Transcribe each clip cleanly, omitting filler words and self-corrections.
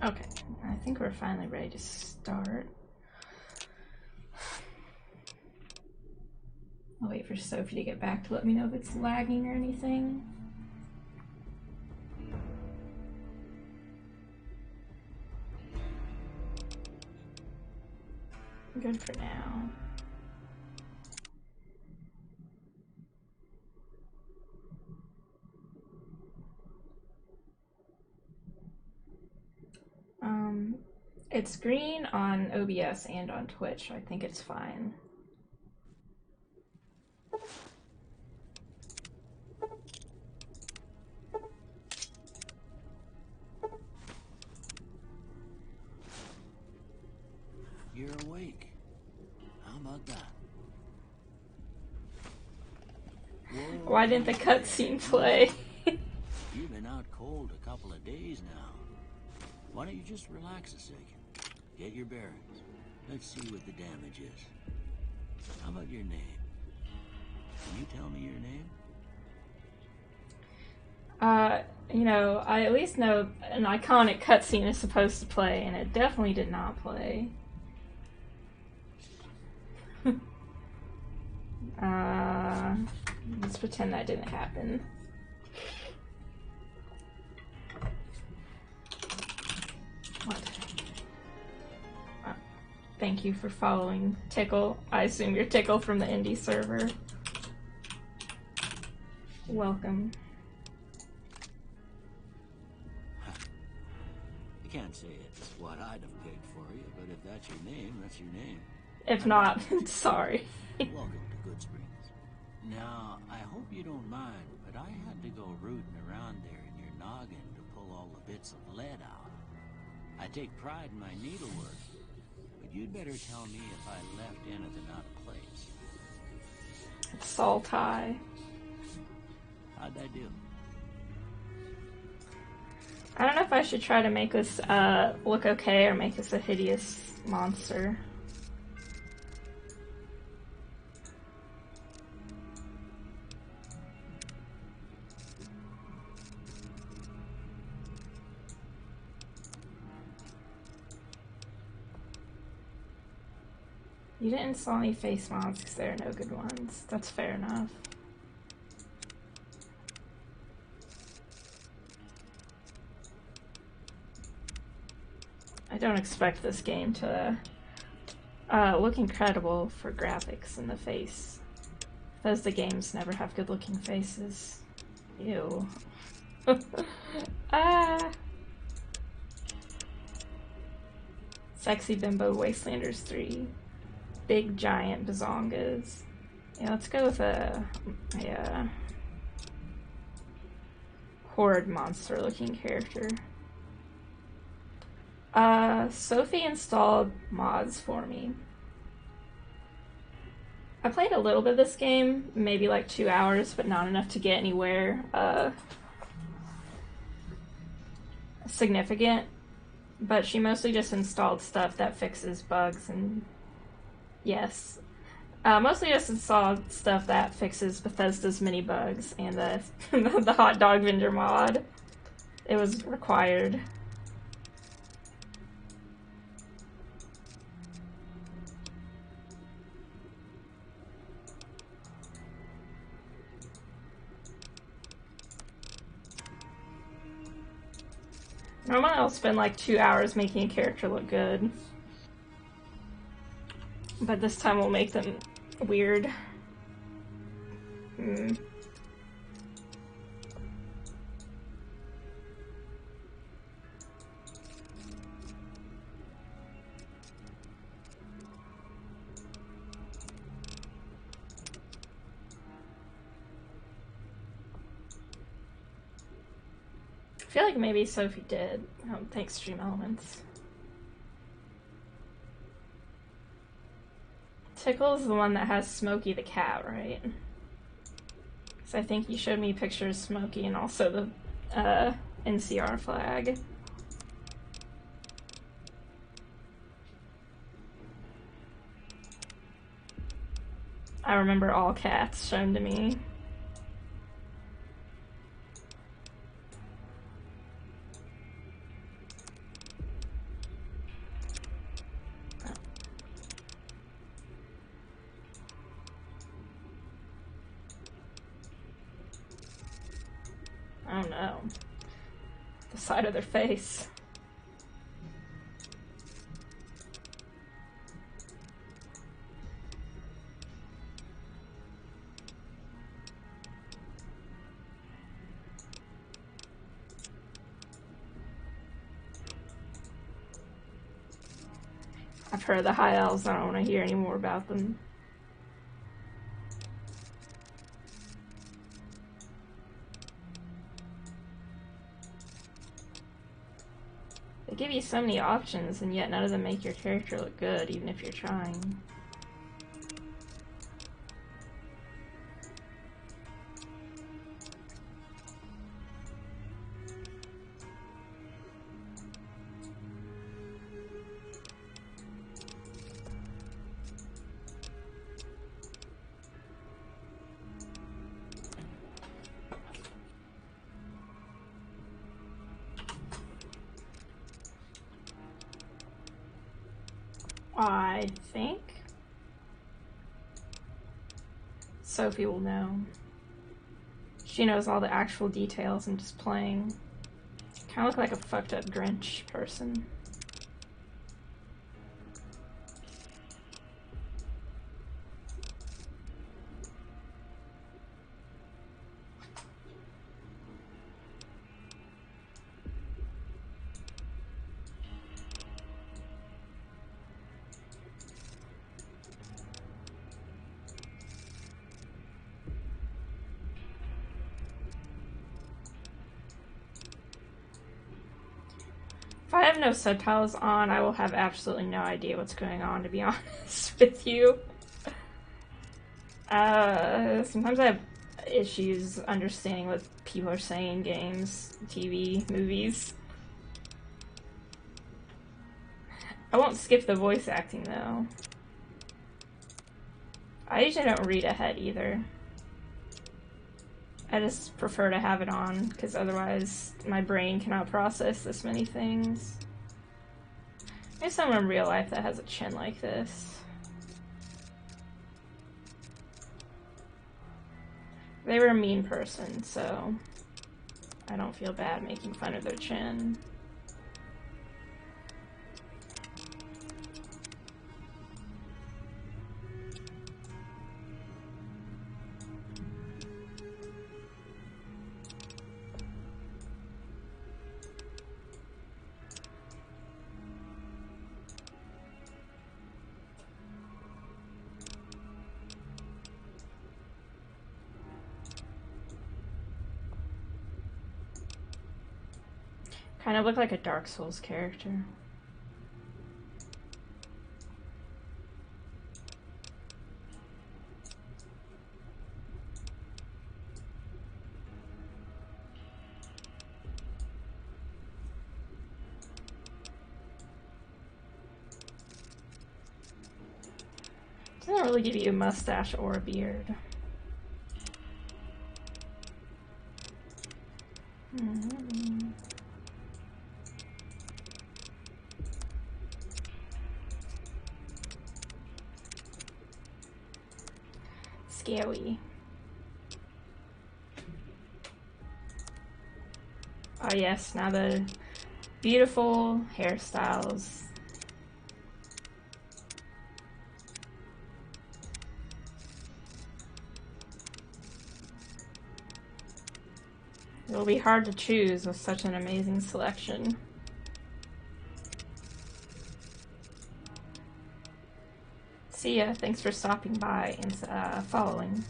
Okay, I think we're finally ready to start. I'll wait for Sophie to get back to let me know if it's lagging or anything. Good for now. It's green on OBS and on Twitch. I think it's fine. You're awake. How about that? Whoa, why didn't the cutscene play? You've been out cold a couple of days now. Why don't you just relax a second? Get your bearings. Let's see what the damage is. How about your name? Can you tell me your name? You know, I at least know an iconic cutscene is supposed to play, and it definitely did not play. Let's pretend that didn't happen. What? Thank you for following Tickle. I assume you're Tickle from the indie server. Welcome. I can't say it's what I'd have picked for you, but if that's your name, that's your name. If not, sorry. Welcome to Good Springs. Now, I hope you don't mind, but I had to go rooting around there in your noggin to pull all the bits of lead out. I take pride in my needlework, but you'd better tell me if I left anything out of place. It's Saltai. How'd I do? I don't know if I should try to make this look okay or make this a hideous monster. You didn't install any face mods because there are no good ones. That's fair enough. I don't expect this game to look incredible for graphics in the face. Bethesda games never have good looking faces. Ew. Ah. Sexy Bimbo Wastelanders 3. Big giant bazongas. Yeah, let's go with a horrid monster looking character. Sophie installed mods for me. I played a little bit of this game, maybe like 2 hours, but not enough to get anywhere significant. But she mostly just installed stuff that fixes bugs and yes. Mostly just installed stuff that fixes Bethesda's mini bugs and the hot dog vendor mod. It was required. Normally I'll spend like 2 hours making a character look good. But this time we'll make them weird. I feel like maybe Sophie did. Thanks, Stream Elements. Tickle's the one that has Smokey the cat, right? Because I think you showed me pictures of Smokey and also the NCR flag. I remember all cats shown to me. no. The side of their face. I've heard the high elves. I don't want to hear any more about them. They give you so many options, and yet none of them make your character look good, even if you're trying. I think Sophie will know. She knows all the actual details and just playing. Kind of look like a fucked up Grinch person. If I have no subtitles on, I will have absolutely no idea what's going on, to be honest with you. Sometimes I have issues understanding what people are saying in games, TV, movies. I won't skip the voice acting, though. I usually don't read ahead, either. I just prefer to have it on, because otherwise my brain cannot process this many things. There's someone in real life that has a chin like this. They were a mean person, so I don't feel bad making fun of their chin. Kind of look like a Dark Souls character. Doesn't really give you a mustache or a beard. Scary. Oh yes, now the beautiful hairstyles. It will be hard to choose with such an amazing selection. See ya, thanks for stopping by and following.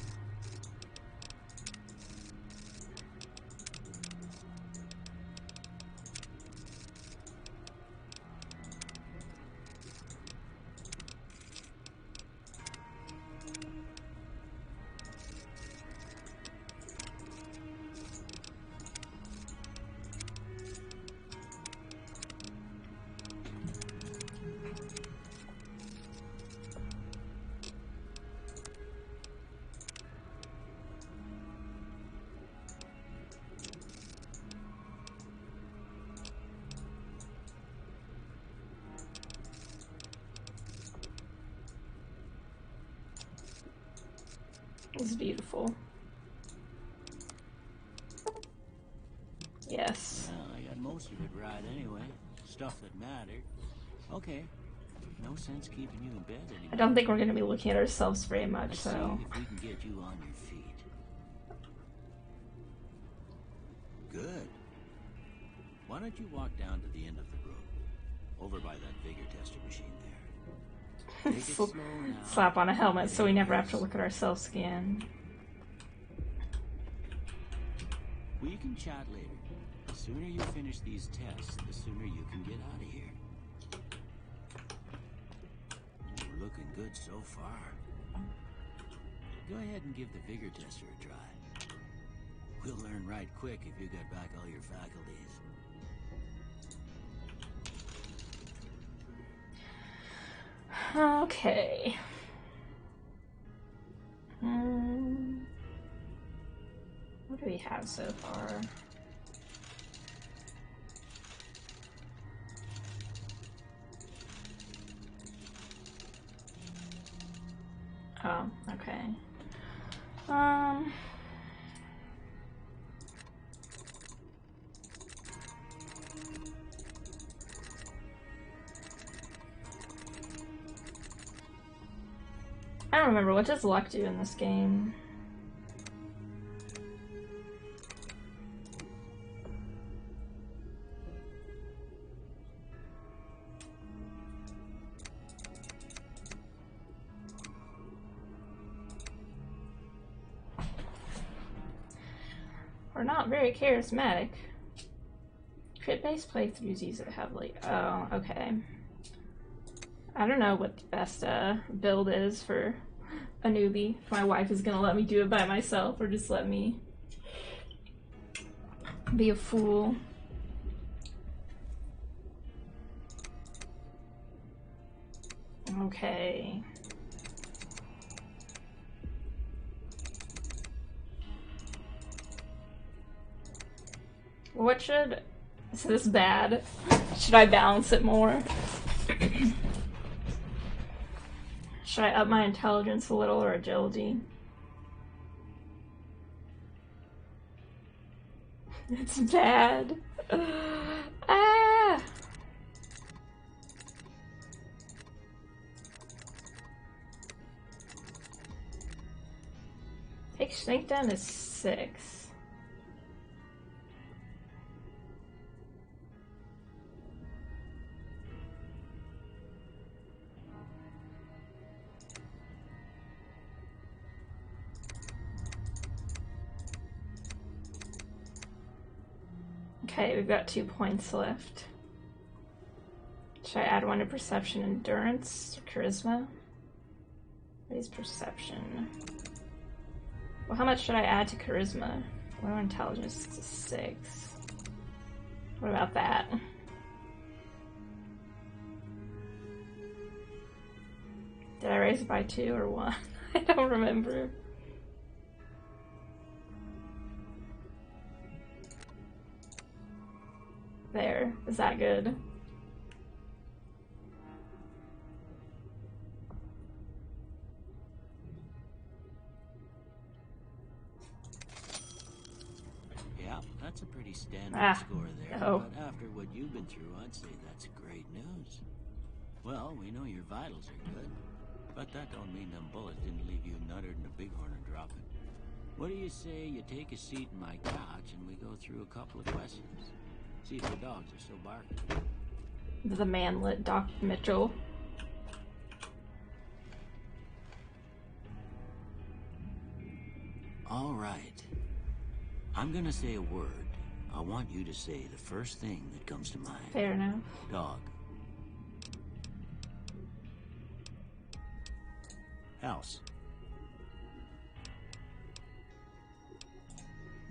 It's beautiful. of it right anyway. Stuff that mattered. Okay. No sense keeping you in bed anymore. I don't think we're going to be looking at ourselves very much, Let's so... see if we can get you on your feet. Good. Why don't you walk down to the end of the room? Over by that vigor tester machine there. Take it slow now. Slap on a helmet so we never have to look at ourselves again. We can chat later. The sooner you finish these tests, the sooner you can get out of here. We're looking good so far. Go ahead and give the vigor tester a try. We'll learn right quick if you get back all your faculties. Okay. What do we have so far? Oh, okay. I don't remember, what does luck do in this game? We're not very charismatic. Crit-based playthroughs use it heavily. Oh, okay. I don't know what the best build is for a newbie. If my wife is gonna let me do it by myself or just let me be a fool. Okay. What should... Is this bad? Should I balance it more? Should I up my intelligence a little or agility? It's bad. Ah! Take strength down to 6. Okay, we've got 2 points left. Should I add 1 to perception, endurance, or charisma? Raise perception. Well, how much should I add to charisma? What about intelligence to 6? What about that? Did I raise it by 2 or 1? I don't remember. There. Is that good? Yeah, that's a pretty standard score there. Oh. But after what you've been through, I'd say that's great news. Well, we know your vitals are good. But that don't mean them bullets didn't leave you nuttered and a bighorn and dropping. What do you say you take a seat in my couch and we go through a couple of questions? See if your dogs are still barking. The manlet, Dr. Mitchell. All right. I'm gonna say a word. I want you to say the first thing that comes to mind. Fair enough. Dog. House.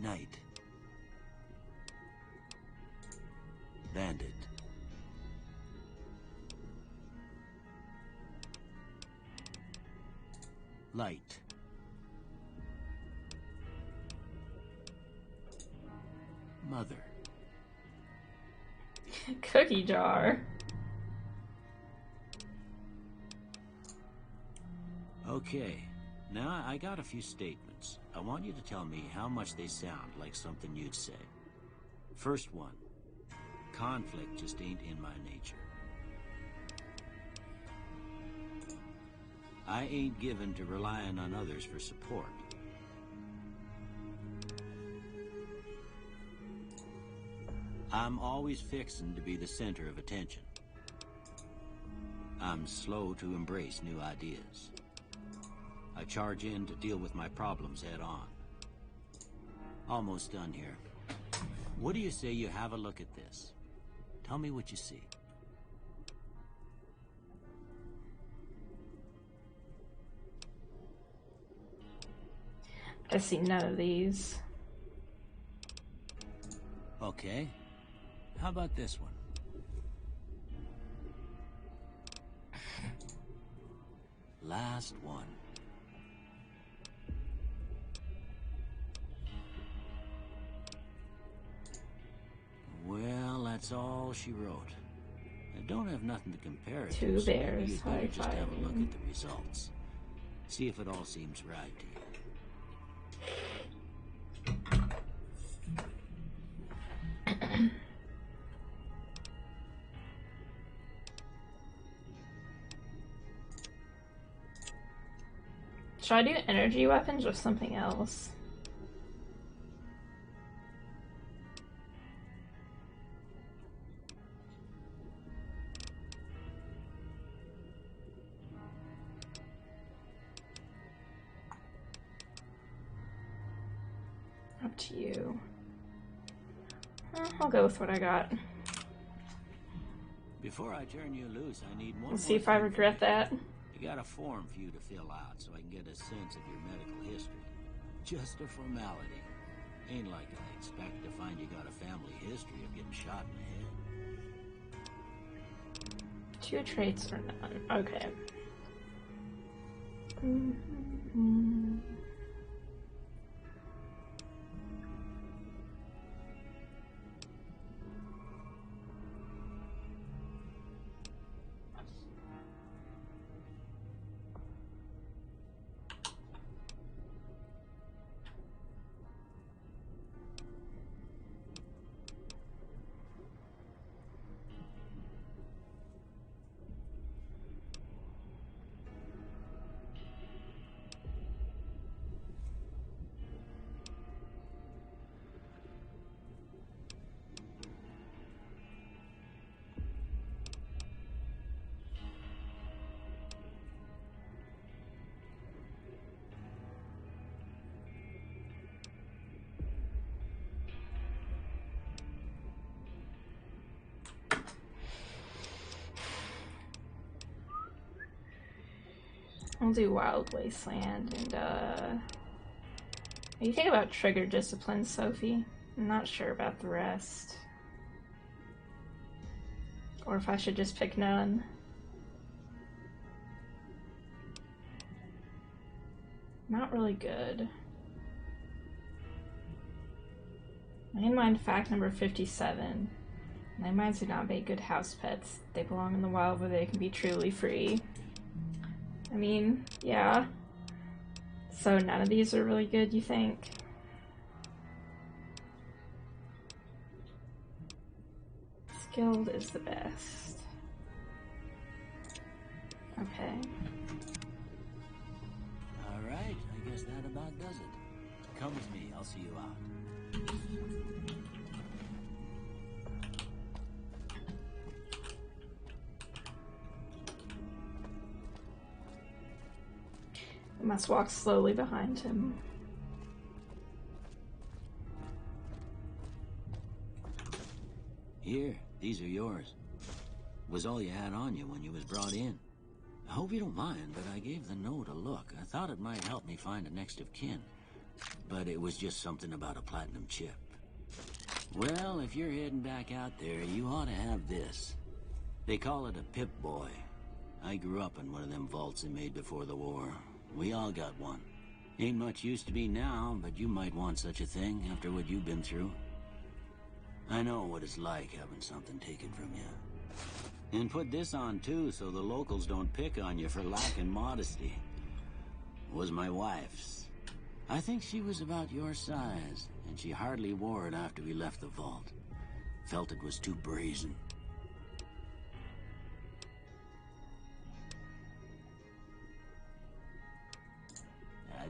Night. Bandit. Light. Mother. Cookie jar. Okay. Now I got a few statements. I want you to tell me how much they sound like something you'd say. First one. Conflict just ain't in my nature. I ain't given to relying on others for support. I'm always fixin' to be the center of attention. I'm slow to embrace new ideas. I charge in to deal with my problems head on. Almost done here. What do you say you have a look at this? Tell me what you see. I see none of these. Okay. How about this one? Last one. Well, that's all she wrote. I don't have nothing to compare it to. Two so maybe bears you'd better just have a look high-fiving. at the results. See if it all seems right to you. Should I do energy weapons or something else? Up to you. I'll go with what I got. Before I turn you loose, I need one Let's more see if I thing from regret you. that. I got a form for you to fill out so I can get a sense of your medical history. Just a formality. Ain't like I expect to find you got a family history of getting shot in the head. 2 traits or none. Okay. I'll do Wild Wasteland and what do you think about trigger discipline, Sophie? I'm not sure about the rest. Or if I should just pick none. Not really good. Landmine fact number 57. Landmines do not make good house pets. They belong in the wild where they can be truly free. I mean, yeah. So none of these are really good, you think? Skilled is the best. Okay. Alright, I guess that about does it. Come with me, I'll see you out. I must walk slowly behind him. Here, these are yours. Was all you had on you when you was brought in. I hope you don't mind, but I gave the note a look. I thought it might help me find a next of kin. But it was just something about a platinum chip. Well, if you're heading back out there, you ought to have this. They call it a Pip-Boy. I grew up in one of them vaults they made before the war. We all got one. Ain't much use to be now, but you might want such a thing after what you've been through. I know what it's like having something taken from you. And put this on too, so the locals don't pick on you for lacking modesty. Was my wife's. I think she was about your size, and she hardly wore it after we left the vault. Felt it was too brazen.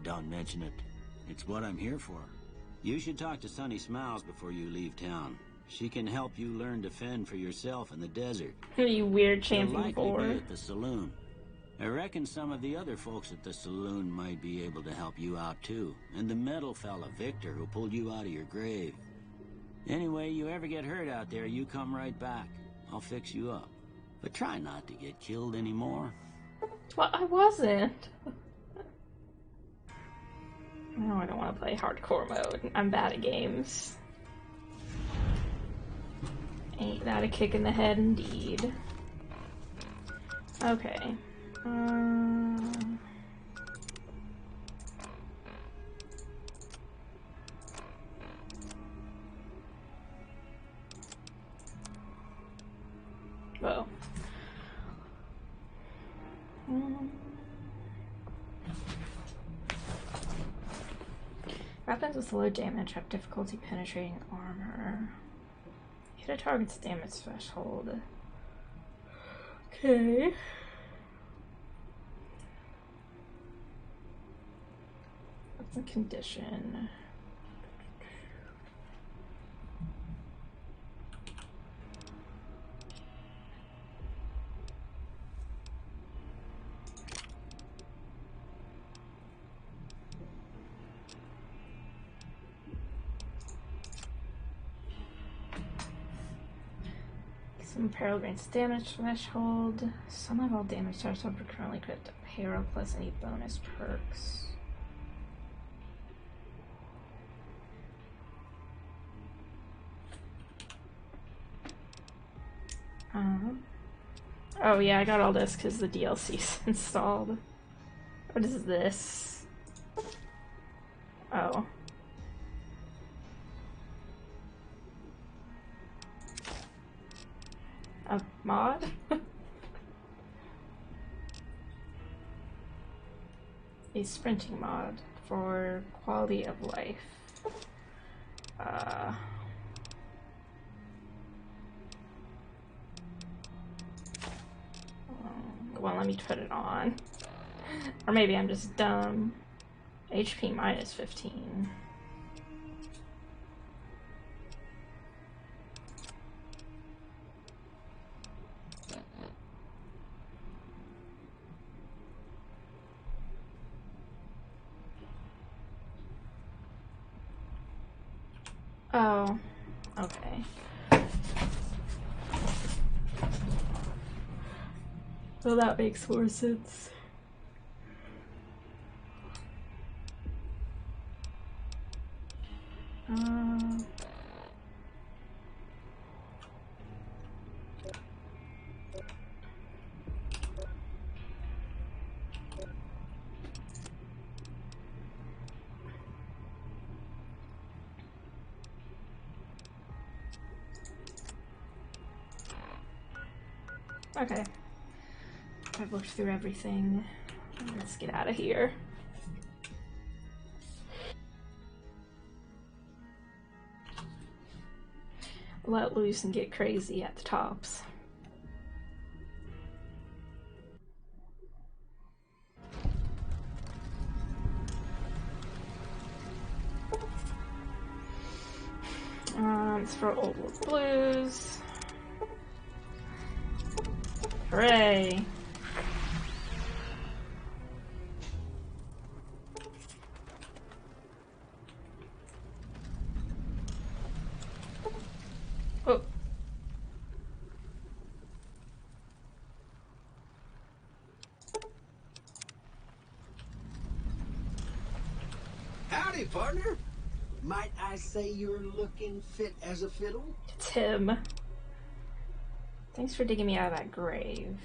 Don't mention it. It's what I'm here for. You should talk to Sunny Smiles before you leave town. She can help you learn to fend for yourself in the desert. You weird She'll champion likely for. be at the saloon. I reckon some of the other folks at the saloon might be able to help you out too. And the metal fella, Victor, who pulled you out of your grave. Anyway, you ever get hurt out there, you come right back. I'll fix you up. But try not to get killed anymore. Well, I wasn't. No, I don't want to play hardcore mode. I'm bad at games. Ain't that a kick in the head indeed. Okay. Whoa. Weapons with low damage have difficulty penetrating armor. Hit a target's damage threshold. Okay. What's the condition? Some peril grants damage threshold. Some of all damage starts over currently equipped peril plus any bonus perks. Oh yeah, I got all this because the DLC's installed. What is this? Oh. A mod? A sprinting mod for quality of life. Well, let me put it on. Or maybe I'm just dumb. HP minus 15. Oh, okay. Well, that makes more sense. Okay. I've looked through everything. Let's get out of here. Let loose and get crazy at the tops. It's for Old World Blues. Hooray! Oh. Howdy, partner. Might I say you're looking fit as a fiddle? It's him. Thanks for digging me out of that grave.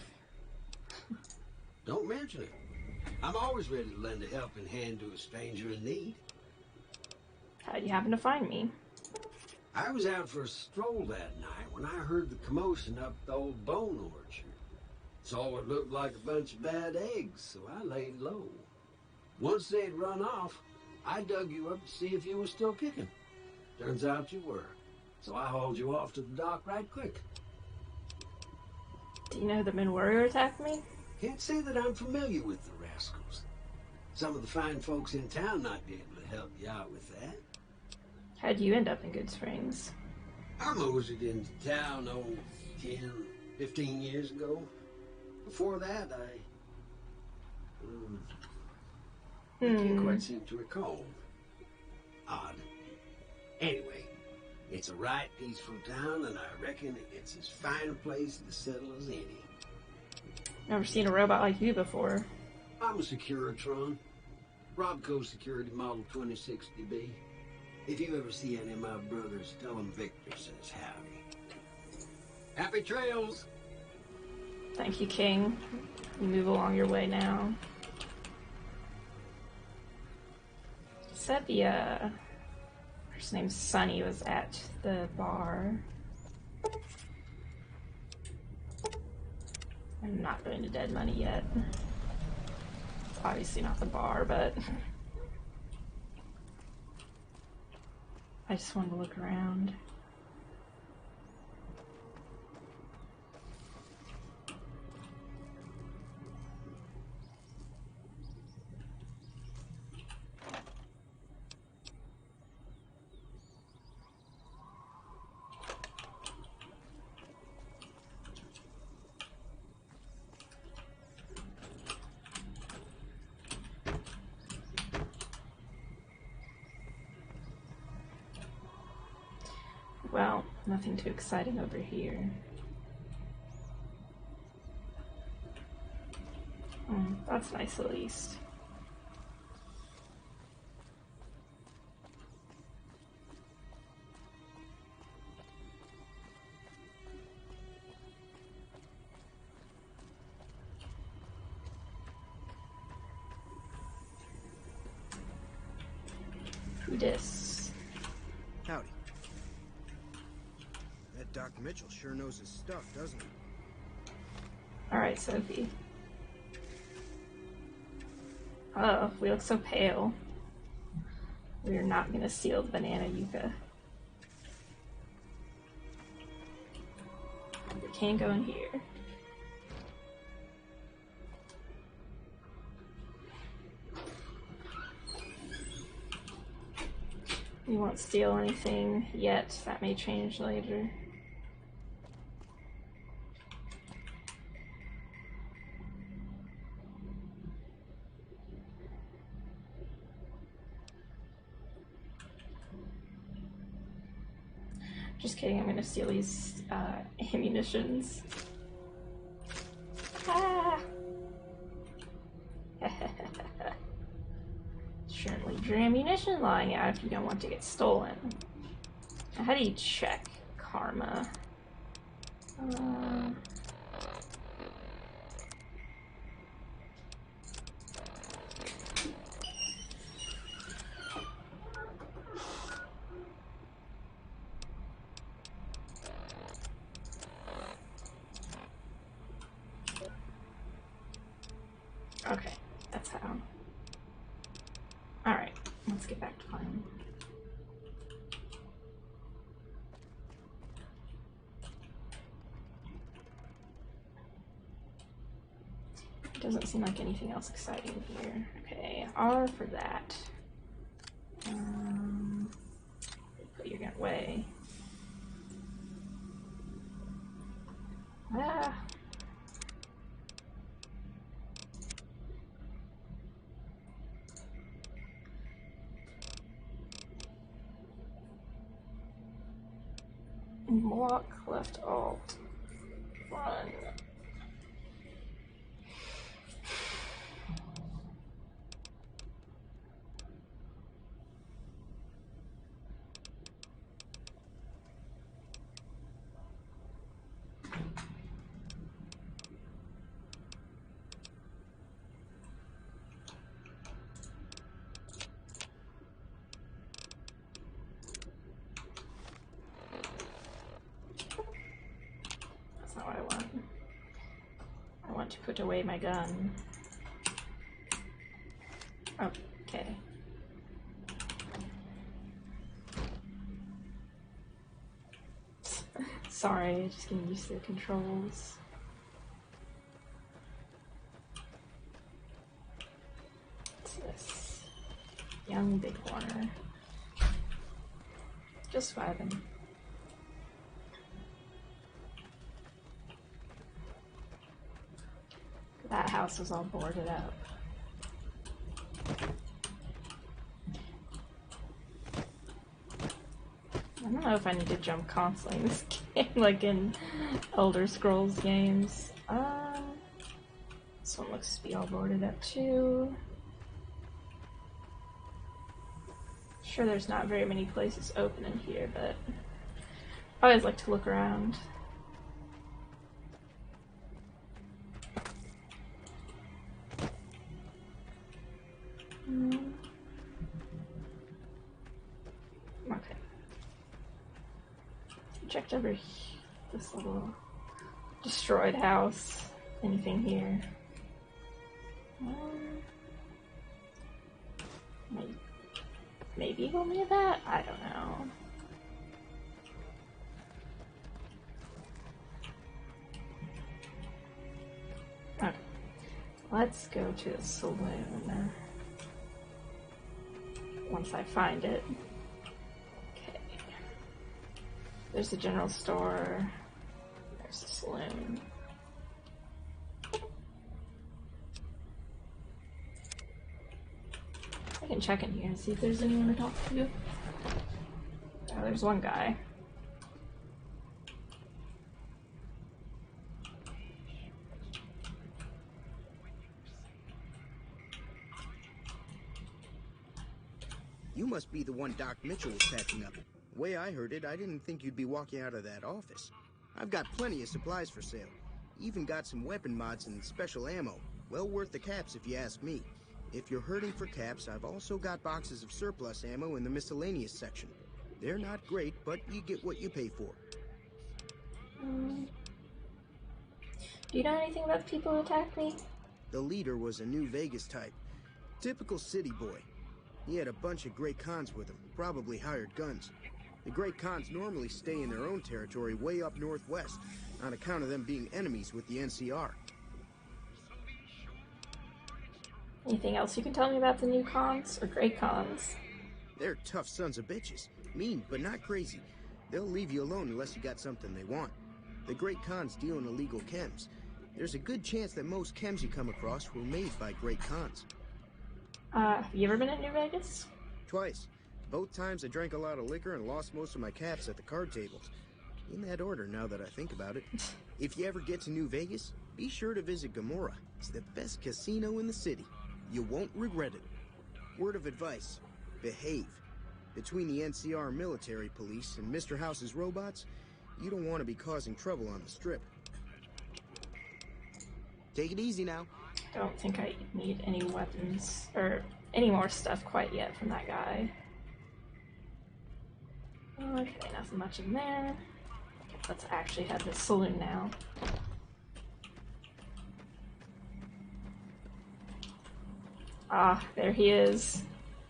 Don't mention it. I'm always ready to lend a helping hand to a stranger in need. How'd you happen to find me? I was out for a stroll that night when I heard the commotion up the old bone orchard. Saw what looked like a bunch of bad eggs, so I laid low. Once they'd run off, I dug you up to see if you were still kicking. Turns out you were. So I hauled you off to the dock right quick. Do you know the men warrior attacked me? Can't say that I'm familiar with the rascals. Some of the fine folks in town might be able to help you out with that. How'd you end up in Good Springs? I moseyed into town, 10, 15 years ago. Before that, I can't quite seem to recall. Odd. Anyway, it's a right peaceful town, and I reckon it's as fine a place to settle as any. Never seen a robot like you before. I'm a Securitron. Robco Security Model 2060B. If you ever see any of my brothers, tell them Victor says howdy. Happy trails! Thank you, King. You move along your way now. Sepia. Her name's Sunny, was at the bar. I'm not going to Dead Money yet. Obviously not the bar, but I just wanted to look around. Well, nothing too exciting over here. That's nice at least. Who dis? Howdy. That Doc Mitchell sure knows his stuff, doesn't he? Alright, Sophie. Oh, we look so pale. We're not gonna steal the banana yucca. We can't go in here. We won't steal anything yet. That may change later. Just kidding, I'm gonna steal these ammunitions. Ah! Shouldn't leave your ammunition lying out if you don't want to get stolen. Now, how do you check karma? Okay, that's how. Alright, let's get back to playing. Doesn't seem like anything else exciting here. Okay, R for that. Put your gun away. Ah. Block left alt. Run. That's not what I want. I want to put away my gun. Okay. Sorry, just getting used to the controls. What's this? Young Bighorner. Just vibing. That house was all boarded up. I don't know if I need to jump constantly in this game, like in Elder Scrolls games. This one looks to be all boarded up too. Sure, there's not very many places open in here, but I always like to look around. Okay. Checked over this little destroyed house. Anything here? Maybe only that? I don't know. Okay. Let's go to the saloon. Once I find it. Okay. There's the general store. There's the saloon. I can check in here and see if there's anyone to talk to. Oh, there's one guy. You must be the one Doc Mitchell was patching up. The way I heard it, I didn't think you'd be walking out of that office. I've got plenty of supplies for sale. Even got some weapon mods and special ammo. Well worth the caps if you ask me. If you're hurting for caps, I've also got boxes of surplus ammo in the miscellaneous section. They're not great, but you get what you pay for. Do you know anything about the people who attacked me? The leader was a New Vegas type. Typical city boy. He had a bunch of Great Khans with him, probably hired guns. The Great Khans normally stay in their own territory way up northwest, on account of them being enemies with the NCR. Anything else you can tell me about the new cons or Great Khans? They're tough sons of bitches. Mean, but not crazy. They'll leave you alone unless you got something they want. The Great Khans deal in illegal chems. There's a good chance that most chems you come across were made by Great Khans. Have you ever been in New Vegas? Twice. Both times I drank a lot of liquor and lost most of my caps at the card tables. In that order, now that I think about it. If you ever get to New Vegas, be sure to visit Gomorrah. It's the best casino in the city. You won't regret it. Word of advice, behave. Between the NCR military police and Mr. House's robots, you don't want to be causing trouble on the strip. Take it easy now. Don't think I need any weapons or any more stuff quite yet from that guy. Okay, nothing much in there. Let's actually head to the saloon now. Ah, there he is.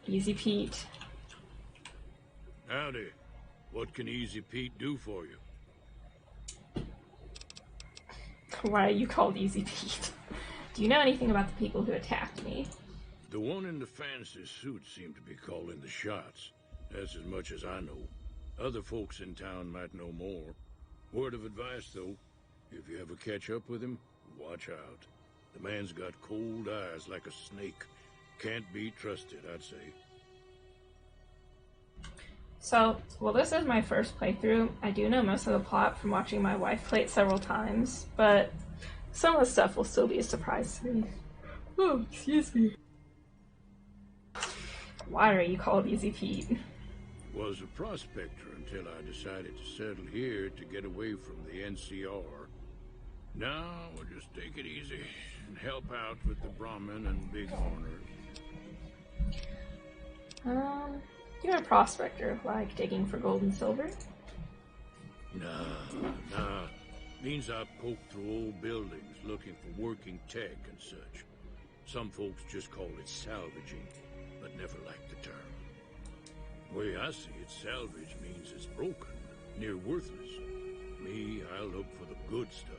Easy Pete. Howdy. What can Easy Pete do for you? Why are you called Easy Pete? Do you know anything about the people who attacked me? The one in the fancy suit seemed to be calling the shots. That's as much as I know. Other folks in town might know more. Word of advice, though, if you ever catch up with him, watch out. The man's got cold eyes like a snake. Can't be trusted, I'd say. So, well, this is my first playthrough. I do know most of the plot from watching my wife play it several times, but some of the stuff will still be a surprise to me. Oh, excuse me. Why are you called Easy Pete? Was a prospector until I decided to settle here to get away from the NCR. Now, we'll just take it easy and help out with the Brahmin and Bighorners. You're a prospector, like digging for gold and silver? Nah. Means I poke through old buildings looking for working tech and such. Some folks just call it salvaging, but never liked the term. The way I see it, salvage means it's broken, near worthless. Me, I look for the good stuff.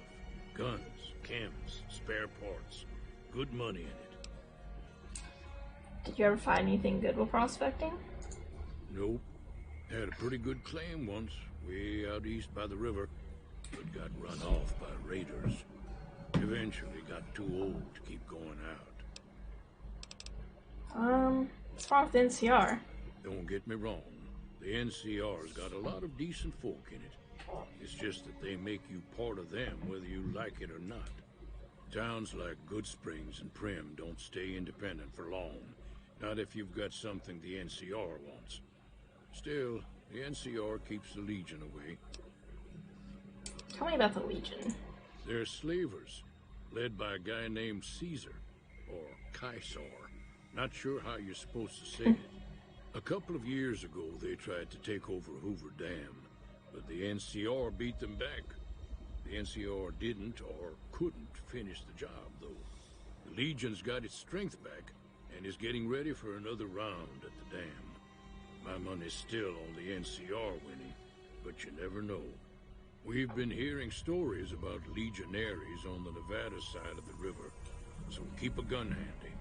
Guns, chems, spare parts. Good money in it. Did you ever find anything good while prospecting? Nope. Had a pretty good claim once, way out east by the river, but got run off by raiders. Eventually got too old to keep going out. What's wrong with the NCR? Don't get me wrong. The NCR's got a lot of decent folk in it. It's just that they make you part of them whether you like it or not. Towns like Goodsprings and Primm don't stay independent for long. Not if you've got something the NCR wants. Still, the NCR keeps the Legion away. Tell me about the Legion. They're slavers, led by a guy named Caesar, or Caesar. Not sure how you're supposed to say it. A couple of years ago, they tried to take over Hoover Dam, but the NCR beat them back. The NCR didn't or couldn't finish the job, though. The Legion's got its strength back and is getting ready for another round at the dam. My money's still on the NCR winning, but you never know. We've been hearing stories about legionaries on the Nevada side of the river, so keep a gun handy.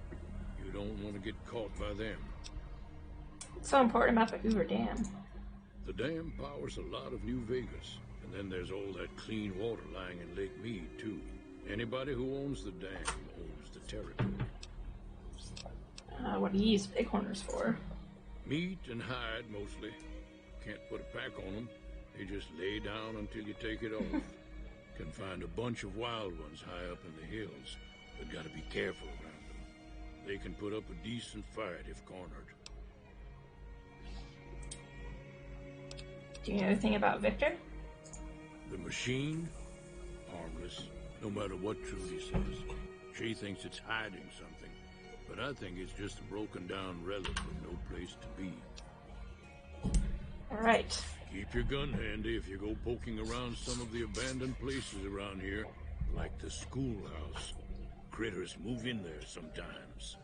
You don't want to get caught by them. What's so important about the Hoover Dam? The dam powers a lot of New Vegas, and then there's all that clean water lying in Lake Mead, too. Anybody who owns the dam owns the territory. What do you use bighorners for? Meat and hide, mostly. Can't put a pack on them. They just lay down until you take it off. Can find a bunch of wild ones high up in the hills, but gotta be careful around them. They can put up a decent fight if cornered. Do you know anything about Victor? The machine? Harmless, no matter what Trudy says. She thinks it's hiding something, but I think it's just a broken down relic with no place to be. Alright. Keep your gun handy if you go poking around some of the abandoned places around here, like the schoolhouse. Critters move in there sometimes.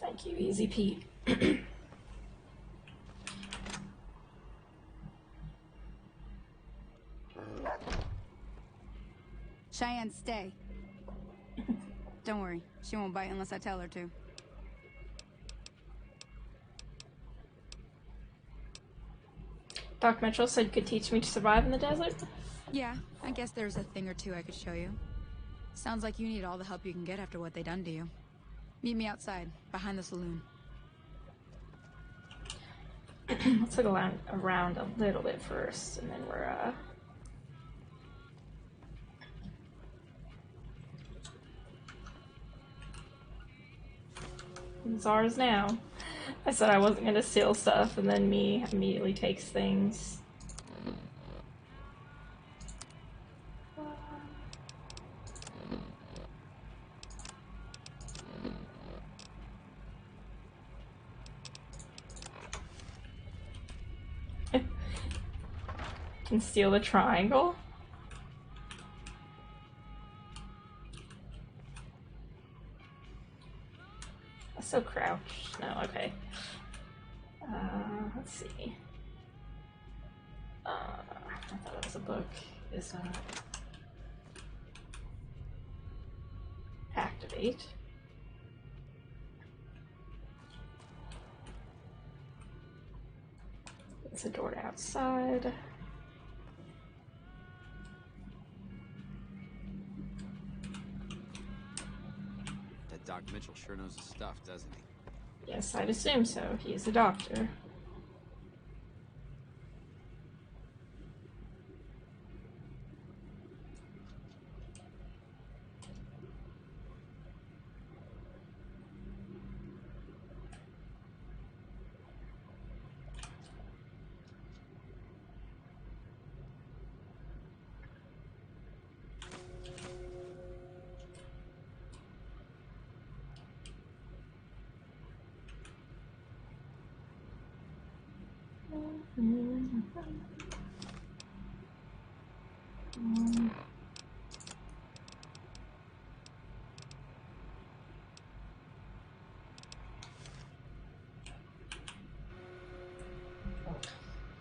Thank you, Easy Pete. Cheyenne, stay. Don't worry, she won't bite unless I tell her to. Doc Mitchell said you could teach me to survive in the desert? Yeah, I guess there's a thing or two I could show you. Sounds like you need all the help you can get after what they done to you. Meet me outside, behind the saloon. Let's look around a little bit first, and then we're, It's ours now. I said I wasn't gonna steal stuff, and then me immediately takes things. Can steal the triangle. So crouched. No, okay. Let's see. I thought it was a book. Is not. Activate. It's a door to outside. Doc Mitchell sure knows his stuff, doesn't he? Yes, I'd assume so. He's a doctor.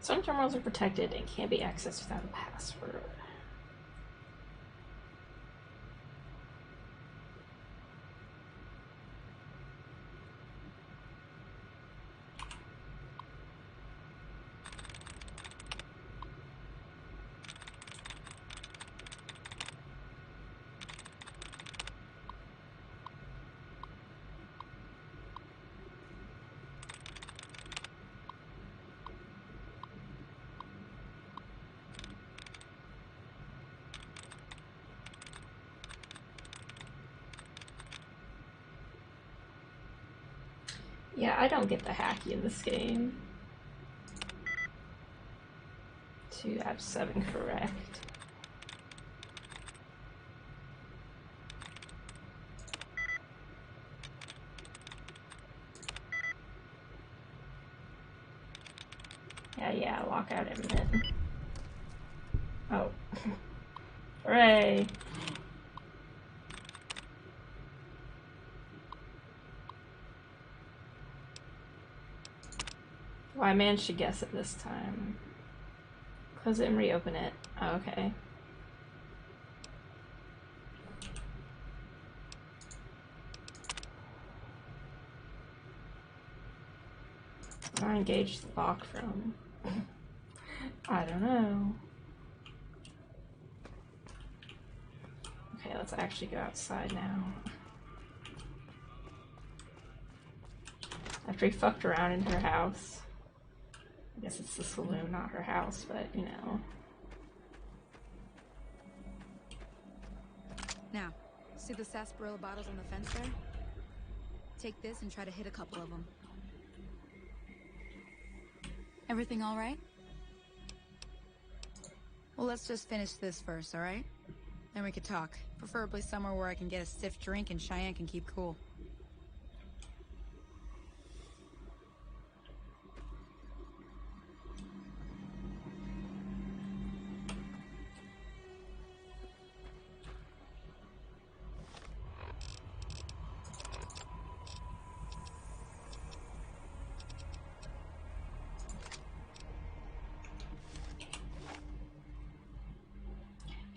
Some terminals are protected and can't be accessed without a password. Yeah, I don't get the hacky in this game. To have 7 correct. Yeah, lock out imminent. Oh. Hooray! Well, I managed to guess it this time. Close it and reopen it. Oh, okay. I engaged the lock from. I don't know. Okay, let's actually go outside now. After he fucked around in her house. I guess it's the saloon, not her house, but you know. Now, see the sarsaparilla bottles on the fence there? Take this and try to hit a couple of them. Everything all right? Well, let's just finish this first, all right? Then we could talk. Preferably somewhere where I can get a stiff drink and Cheyenne can keep cool.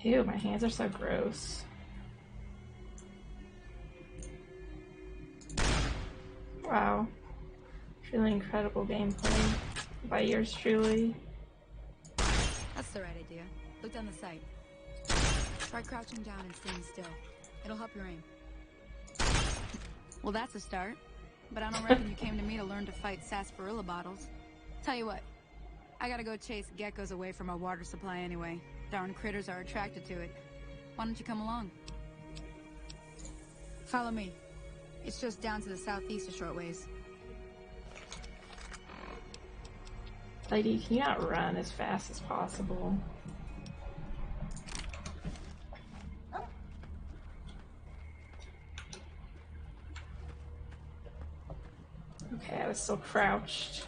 Ew, my hands are so gross. Wow. Truly incredible gameplay by yours truly. That's the right idea. Look down the sight. Try crouching down and staying still. It'll help your aim. Well, that's a start. But I don't reckon you came to me to learn to fight sarsaparilla bottles. Tell you what, I gotta go chase geckos away from our water supply anyway. Darn critters are attracted to it. Why don't you come along? Follow me. It's just down to the southeast a short ways. Lady, can you not run as fast as possible? Okay, I was still crouched.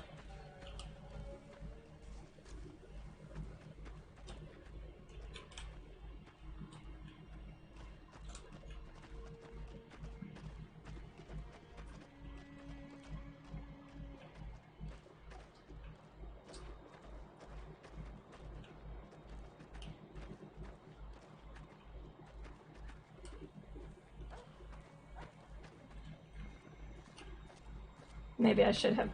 Maybe I should have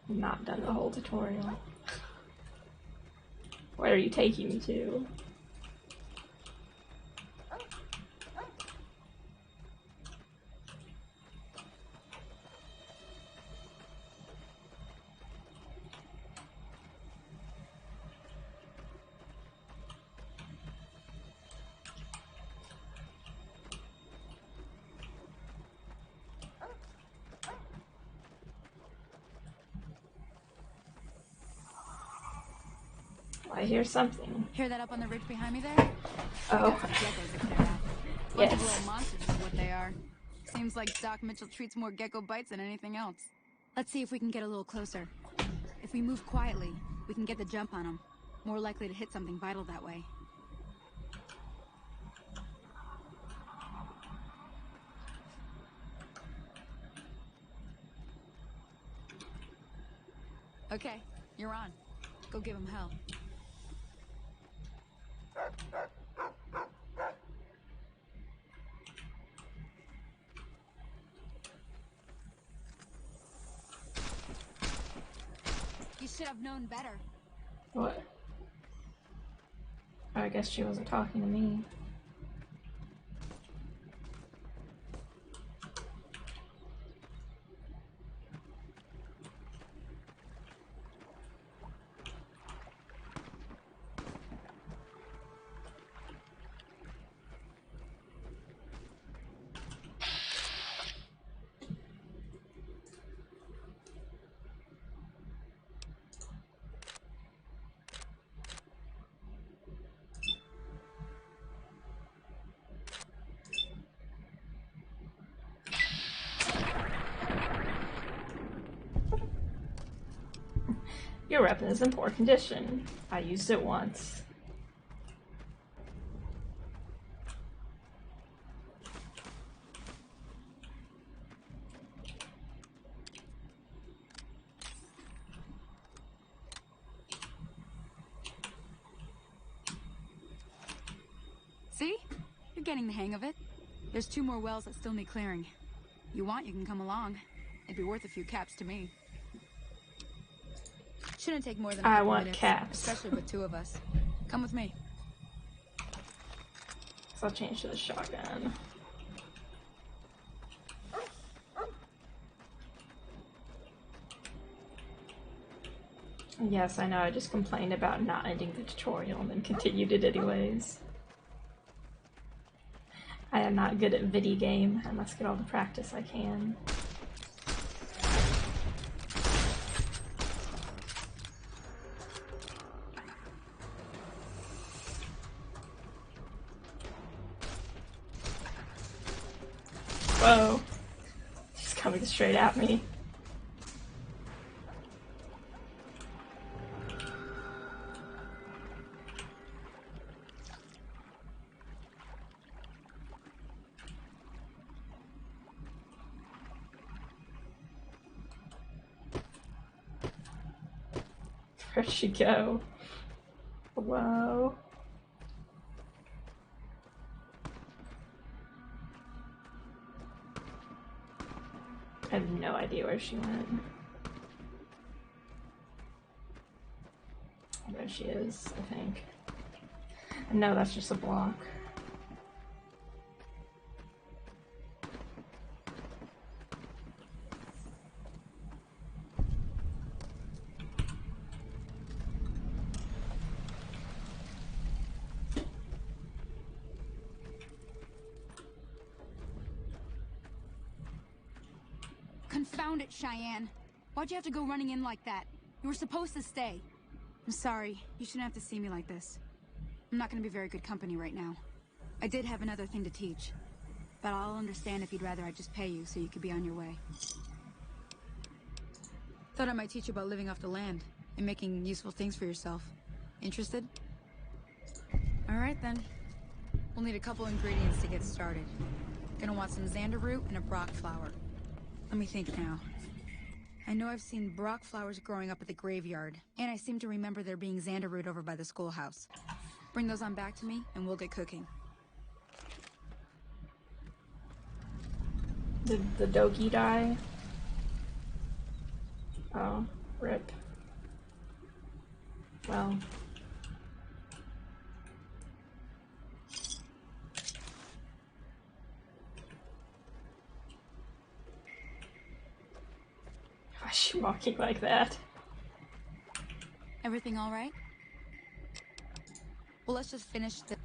not done the whole tutorial. Where are you taking me to? I hear something. Hear that up on the ridge behind me there? Oh. Geckos if they're out. Bunch of Yes. little monsters is what they are. Seems like Doc Mitchell treats more gecko bites than anything else. Let's see if we can get a little closer. If we move quietly, we can get the jump on them. More likely to hit something vital that way. Okay, you're on. Go give him hell. You should have known better. What? Oh, I guess she wasn't talking to me. Your weapon is in poor condition. I used it once. See? You're getting the hang of it. There's 2 more wells that still need clearing. You want, you can come along. It'd be worth a few caps to me. Shouldn't take more than a couple minutes, caps. especially with 2 of us. Come with me. So I'll change to the shotgun. Yes, I know, I just complained about not ending the tutorial and then continued it anyways. I am not good at video game. I must get all the practice I can. Whoa. She's coming straight at me. Where'd she go? Whoa. I have no idea where she went. There she is, I think. No, that's just a block. Confound it, Cheyenne. Why'd you have to go running in like that? You were supposed to stay. I'm sorry. You shouldn't have to see me like this. I'm not gonna be very good company right now. I did have another thing to teach. But I'll understand if you'd rather I just pay you so you could be on your way. Thought I might teach you about living off the land and making useful things for yourself. Interested? Alright then. We'll need a couple ingredients to get started. Gonna want some xander root and a brock flower. Let me think now. I know I've seen brock flowers growing up at the graveyard, and I seem to remember there being xander root over by the schoolhouse. Bring those on back to me, and we'll get cooking. Did the Dogi die? Oh, rip. Well. Why is she walking like that? Everything all right? Well, let's just finish the...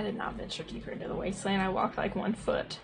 I did not venture deeper into the wasteland. I walked like 1 foot.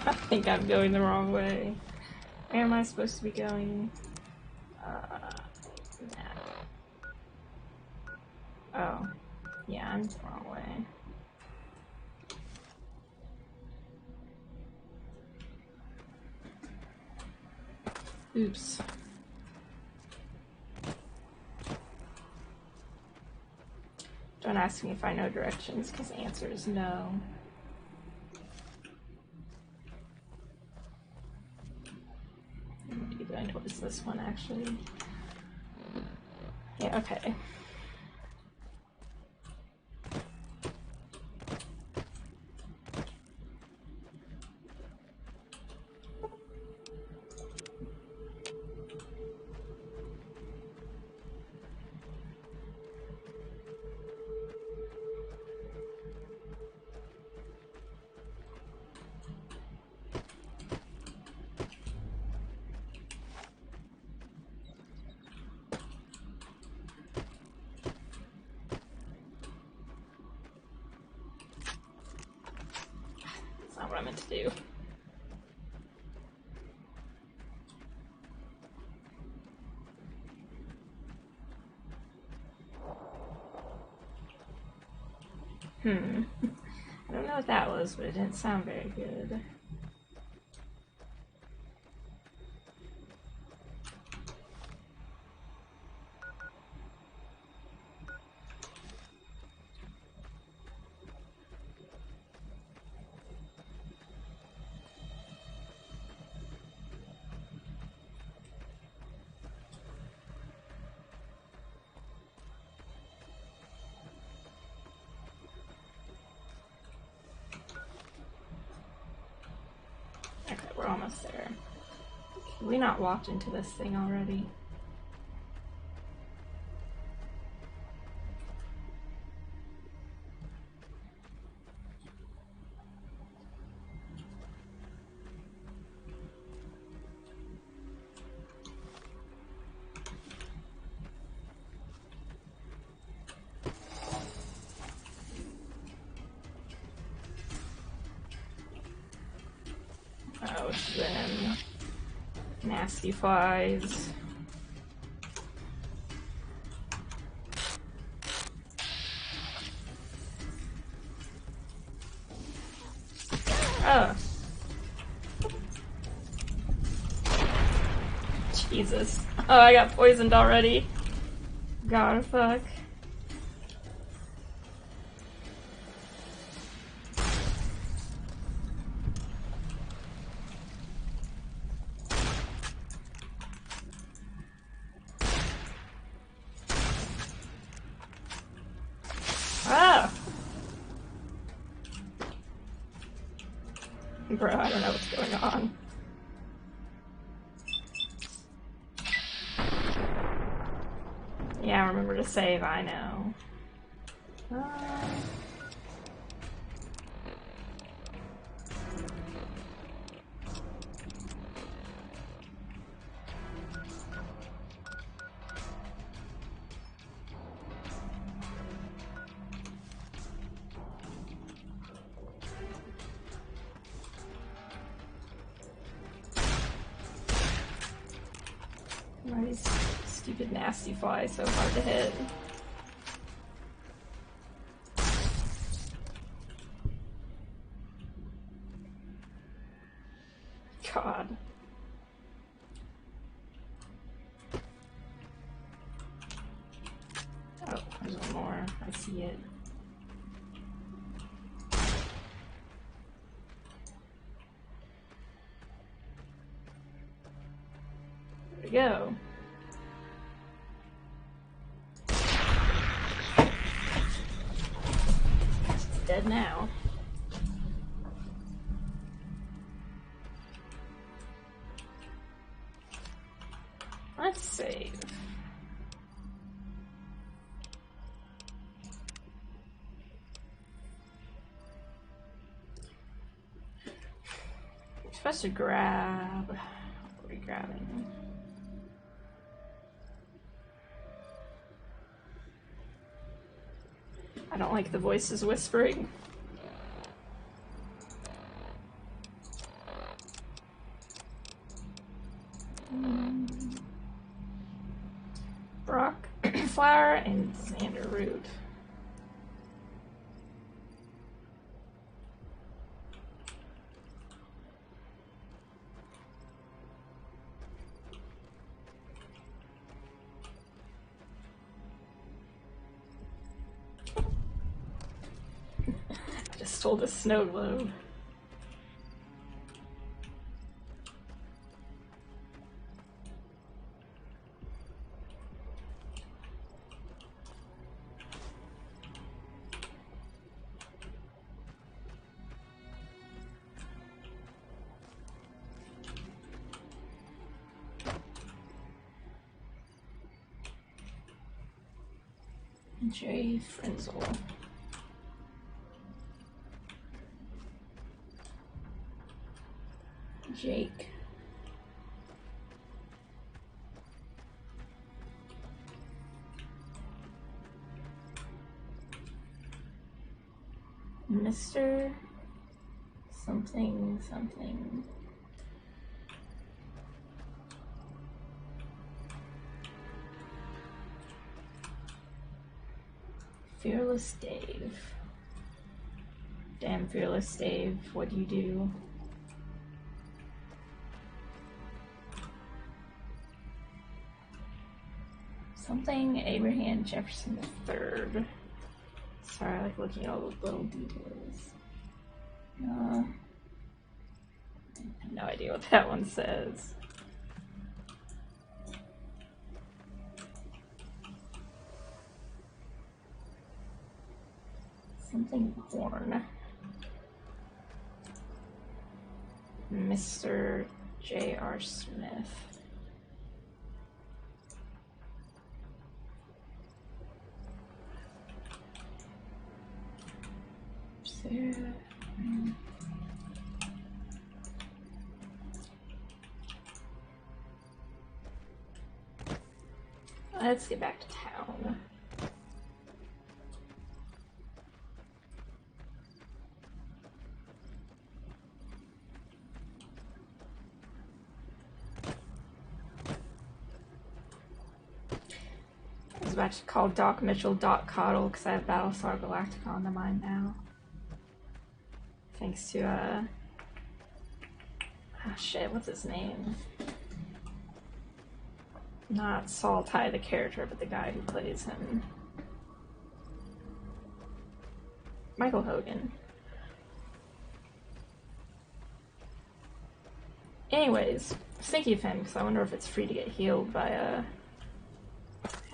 I think I'm going the wrong way. Where am I supposed to be going? Oh. Yeah, I'm the wrong way. Oops. Don't ask me if I know directions, because the answer is no. I'm going towards this one, actually. Yeah, okay. Not what I meant to do. I don't know what that was, but it didn't sound very good. We're almost there. Have we not walked into this thing already? Oh, then nasty flies. Oh. Jesus. Oh, I got poisoned already. God, fuck. Ah! Bro, I don't know what's going on. Yeah, remember to save, I know. Why are these stupid nasty flies so hard to hit? God. Oh, there's one more. I see it. we go. It's dead now. Let's save. We're supposed to grab. What are we grabbing? I don't like the voices whispering. Brock flower and xander root. I just stole the snow globe. Jay Frenzel. Jake. Mr. Something something. Fearless Dave. Damn, Fearless Dave, what do you do? Something Abraham Jefferson III. Sorry, I like looking at all the little details. I have no idea what that one says. Something born. Mr. J.R. Smith. Sarah. Let's get back to town. I was about to call Doc Mitchell Doc Coddle because I have Battlestar Galactica on the mind now. Thanks to, oh shit, what's his name? Not Saul Ty the character, but the guy who plays him. Michael Hogan. Anyways, I was thinking of him because I wonder if it's free to get healed by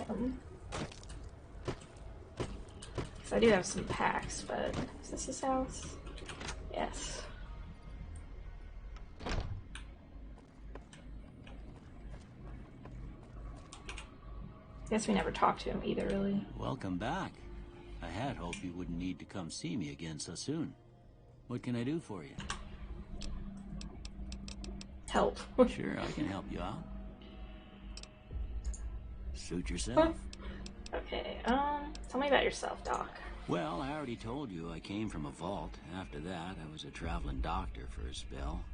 him. Because I do have some packs, but is this his house? Yes. Guess we never talked to him either, really. Welcome back. I had hoped you wouldn't need to come see me again so soon. What can I do for you? Help. Sure, I can help you out. Suit yourself. Okay, tell me about yourself, Doc. Well, I already told you I came from a vault. After that, I was a traveling doctor for a spell.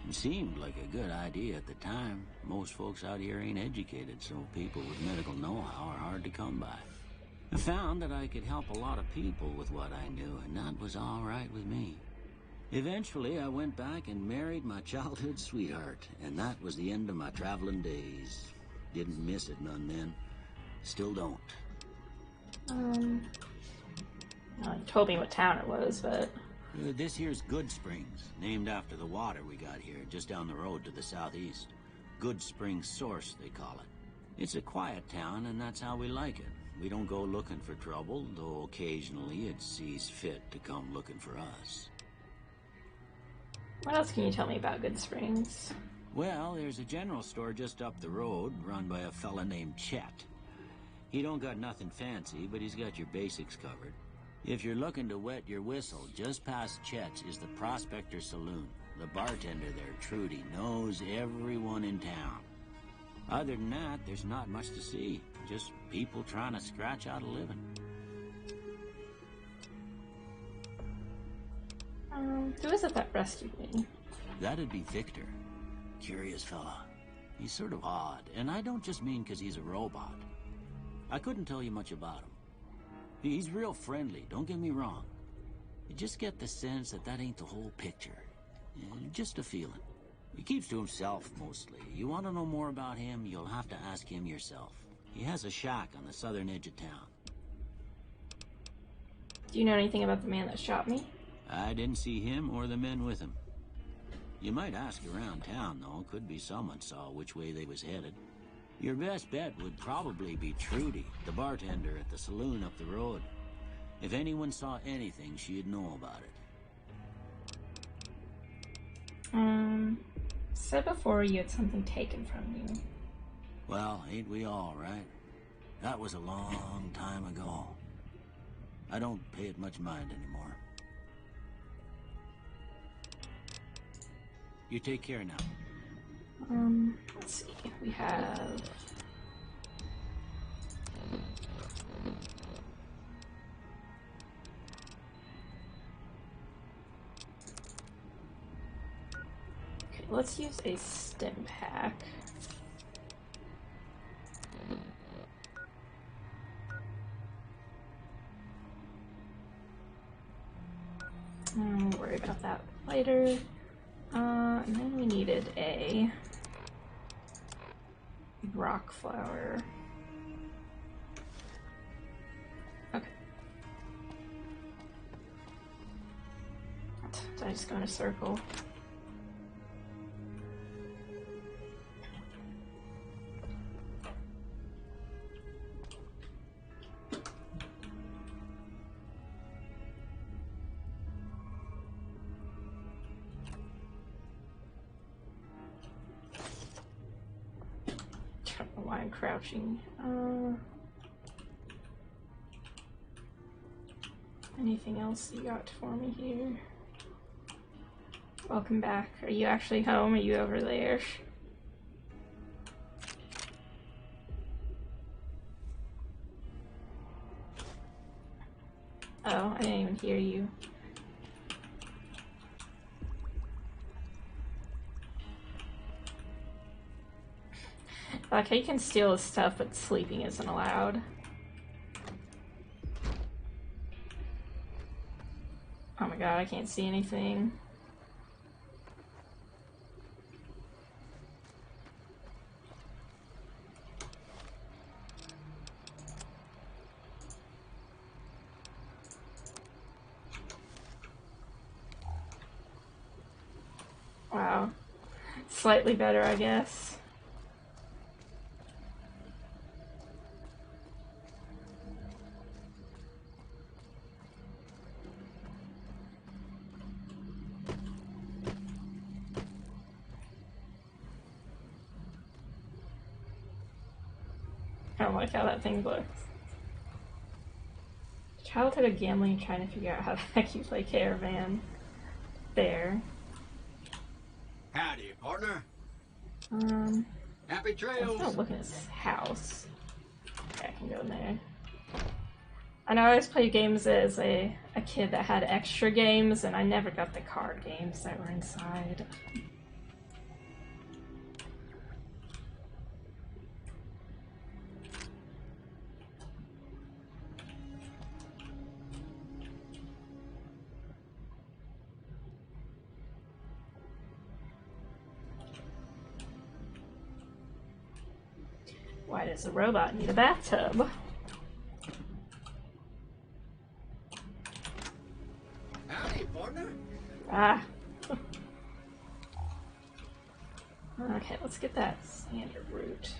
It seemed like a good idea at the time. Most folks out here ain't educated, so people with medical know-how are hard to come by. I found that I could help a lot of people with what I knew, and that was all right with me. Eventually, I went back and married my childhood sweetheart, and that was the end of my traveling days. Didn't miss it none then. Still don't. Well, you told me what town it was, but... This here's Good Springs, named after the water we got here, just down the road to the southeast. Goodspring Source, they call it. It's a quiet town, and that's how we like it. We don't go looking for trouble, though occasionally it sees fit to come looking for us. What else can you tell me about Goodsprings? Well, there's a general store just up the road, run by a fella named Chet. He don't got nothing fancy, but he's got your basics covered. If you're looking to wet your whistle, just past Chet's is the Prospector Saloon. The bartender there, Trudy, knows everyone in town. Other than that, there's not much to see. Just people trying to scratch out a living. Who is it that rescued me? That'd be Victor. Curious fella. He's sort of odd, and I don't just mean because he's a robot. I couldn't tell you much about him. He's real friendly, don't get me wrong. You just get the sense that ain't the whole picture. Just a feeling. He keeps to himself, mostly. You want to know more about him, you'll have to ask him yourself. He has a shack on the southern edge of town. Do you know anything about the man that shot me? I didn't see him or the men with him. You might ask around town, though. Could be someone saw which way they was headed. Your best bet would probably be Trudy, the bartender at the saloon up the road. If anyone saw anything, she'd know about it. Said before you had something taken from you. Well, ain't we all, right? That was a long time ago. I don't pay it much mind anymore. You take care now. Let's see. We have... Okay, let's use a stim pack. We'll worry about that later. And then we needed a rock flower. Okay. Did I just go in a circle? I'm crouching. Anything else you got for me here? Welcome back. Are you actually home? Are you over there? Oh, I didn't even hear you. Like, he can steal his stuff, but sleeping isn't allowed. Oh my god, I can't see anything. Wow. Slightly better, I guess. I don't like how that thing looks. Childhood of gambling, trying to figure out how the heck you play Caravan. There. Howdy, partner. Happy I'm trails. still looking at his house. Okay, I can go in there. I know I always played games as a kid that had extra games, and I never got the card games that were inside. Why does a robot need a bathtub? Howdy, partner. Ah. Okay, let's get that Xander root.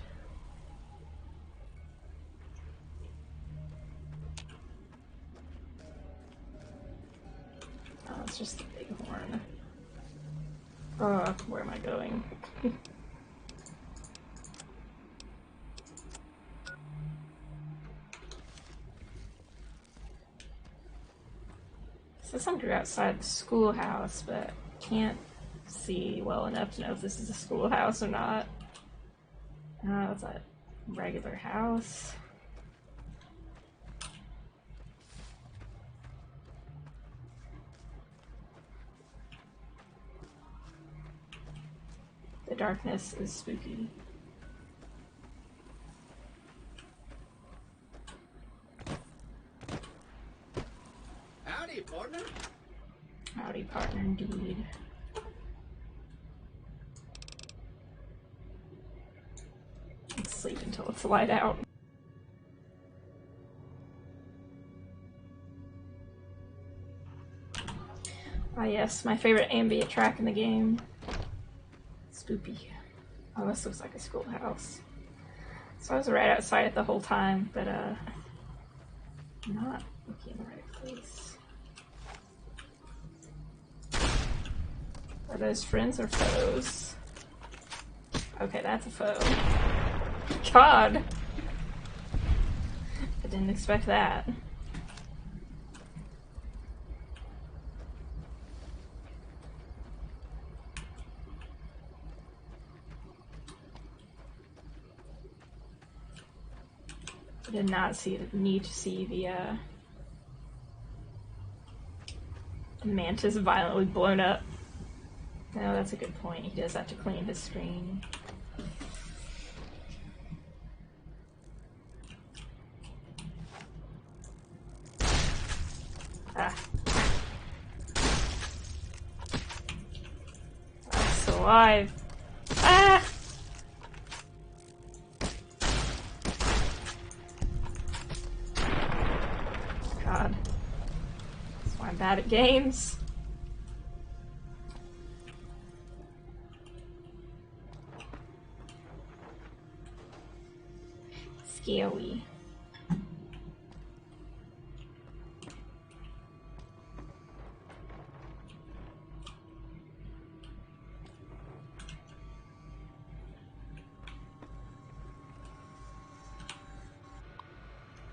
Oh, it's just the bighorn. Where am I going? Says I'm outside the schoolhouse, but can't see well enough to know if this is a schoolhouse or not. It's a regular house. The darkness is spooky. Howdy, partner. Howdy, partner, indeed. Let's sleep until it's light out. Ah yes, my favorite ambient track in the game. Spoopy. Oh, this looks like a schoolhouse. So I was right outside it the whole time, but not looking in the right place. Are those friends or foes? Okay, that's a foe. God! I didn't expect that. I did not need to see the mantis violently blown up. No, that's a good point. He does have to clean his screen. Ah. I'm still alive. Ah! God. That's why I'm bad at games. Scary.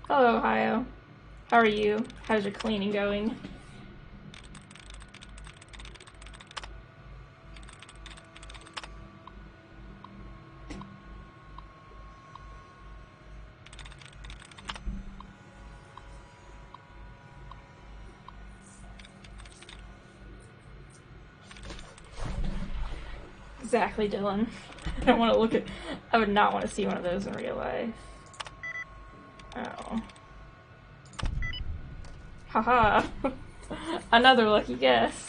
Hello, Ohio. How are you? How's your cleaning going? Exactly, Dylan. I don't want to look at. I would not want to see one of those in real life. Oh. Haha. Another lucky guess.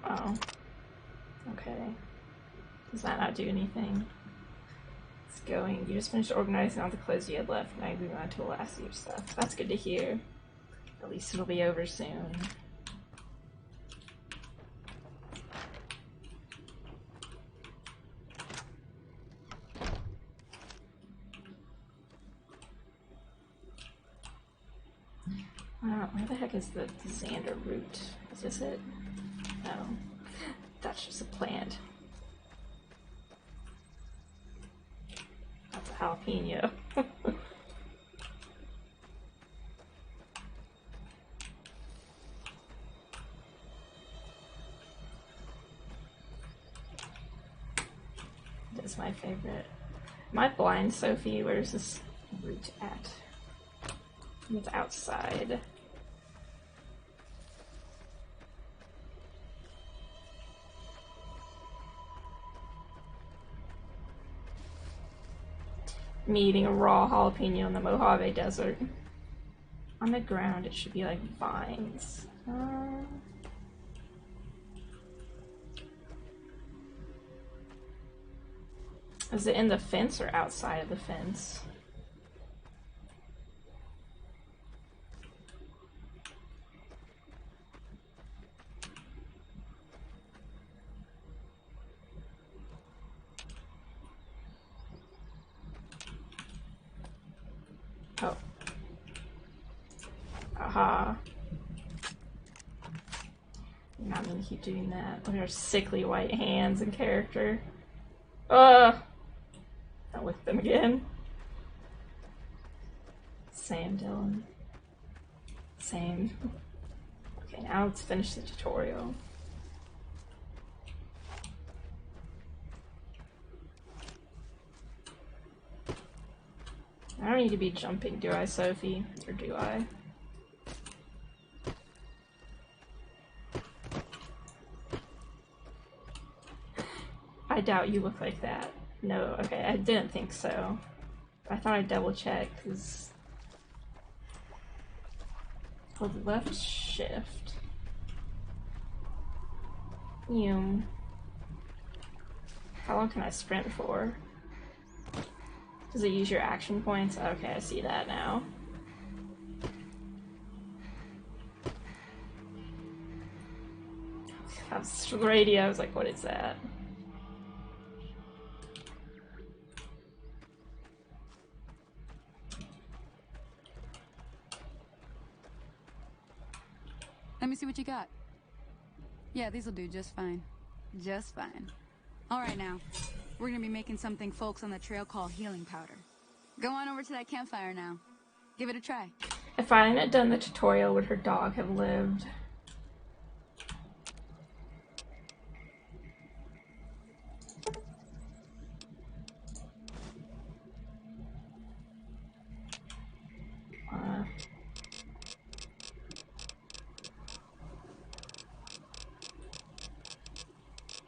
Oh. Okay. Does that not do anything? It's going. You just finished organizing all the clothes you had left, now you're moving on to the last of your stuff. That's good to hear. At least it'll be over soon. Where the heck is the Xander root? Is this it? No. That's just a plant. That's a jalapeno. That's my favorite. Am I blind, Sophie? Where's this root at? It's outside. Me eating a raw jalapeno in the Mojave Desert. On the ground, it should be like vines. Is it in the fence or outside of the fence? Oh. Aha. I'm not gonna keep doing that. Look at her sickly white hands and character. Not with them again. Same, Dylan. Same. Okay, now let's finish the tutorial. I don't need to be jumping, do I, Sophie? Or do I? I doubt you look like that. No, okay, I didn't think so. I thought I'd double check, because... Hold left shift. How long can I sprint for? Does it use your action points? Okay, I see that now. That's the radio. I was like, what is that? Let me see what you got. Yeah, these'll do just fine. Just fine. Alright now, we're gonna be making something folks on the trail call healing powder. Go on over to that campfire now. Give it a try. If I hadn't done the tutorial, would her dog have lived?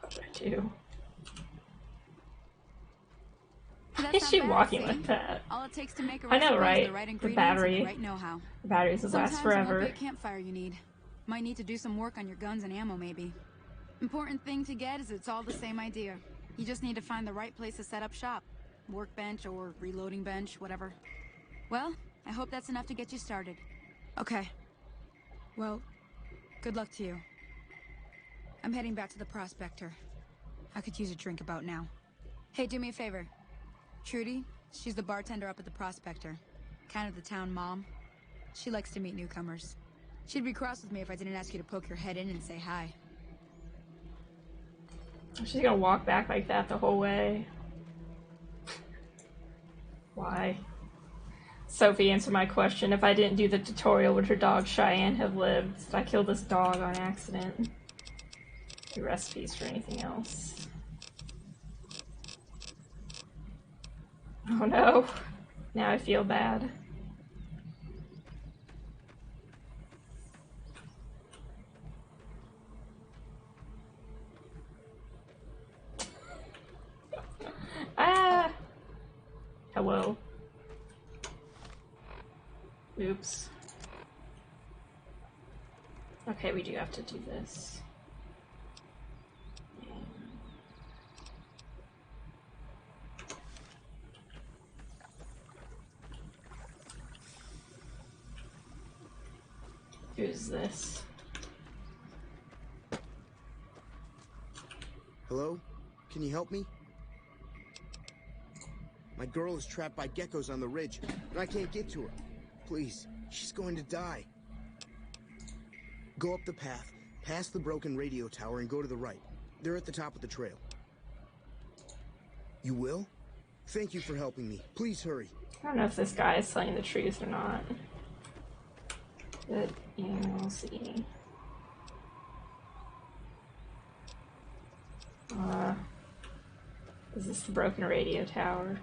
What do I do? Why is she walking like that? All it takes to make a I know, recipe is right? the right The ingredients battery. and the right know-how. The batteries will last Sometimes forever. it won't be a campfire you need. Might need to do some work on your guns and ammo, maybe. Important thing to get is it's all the same idea. You just need to find the right place to set up shop. Workbench or reloading bench, whatever. Well, I hope that's enough to get you started. Okay. Well, good luck to you. I'm heading back to the Prospector. I could use a drink about now. Hey, do me a favor. Trudy, she's the bartender up at the Prospector. Kind of the town mom. She likes to meet newcomers. She'd be cross with me if I didn't ask you to poke your head in and say hi. She's gonna walk back like that the whole way. Why? Sophie, answer my question. If I didn't do the tutorial, would her dog Cheyenne have lived? Did I kill this dog on accident? Do recipes for anything else? Oh no. Now I feel bad. Ah! Hello. Oops. Okay, we do have to do this. Who's this? Hello? Can you help me? My girl is trapped by geckos on the ridge, and I can't get to her. Please, she's going to die. Go up the path, past the broken radio tower, and go to the right. They're at the top of the trail. You will? Thank you for helping me. Please hurry. I don't know if this guy is telling the truth or not. But, yeah, we'll see. Is this the broken radio tower?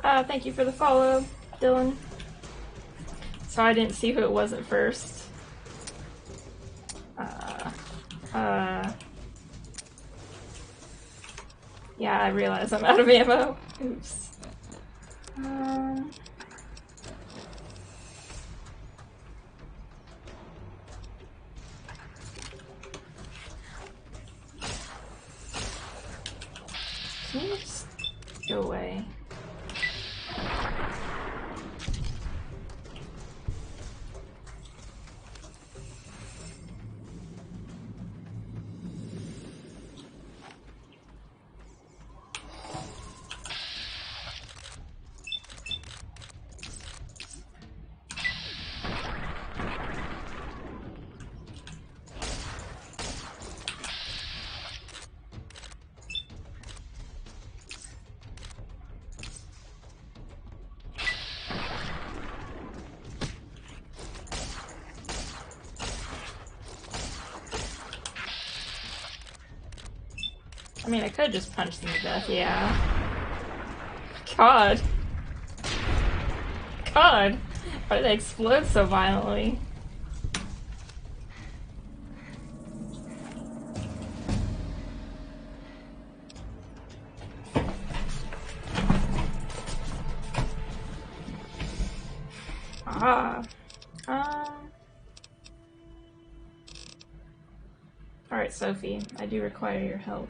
Thank you for the follow, Dylan. So I didn't see who it was at first. Yeah, I realize I'm out of ammo. Oops. Can you just go away? I mean, I could just punch them to death, yeah. God. God. Why do they explode so violently? Alright, Sophie, I do require your help.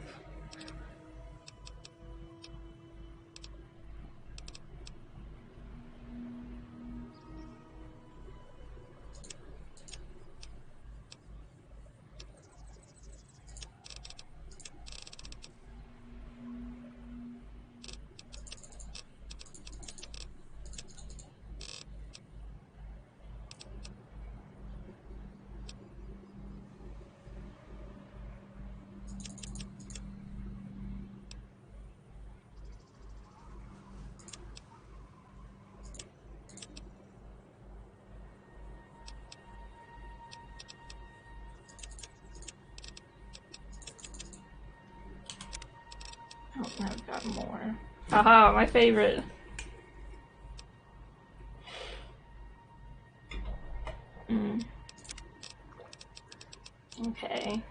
Oh, now I've got more. Haha, my favorite. Okay.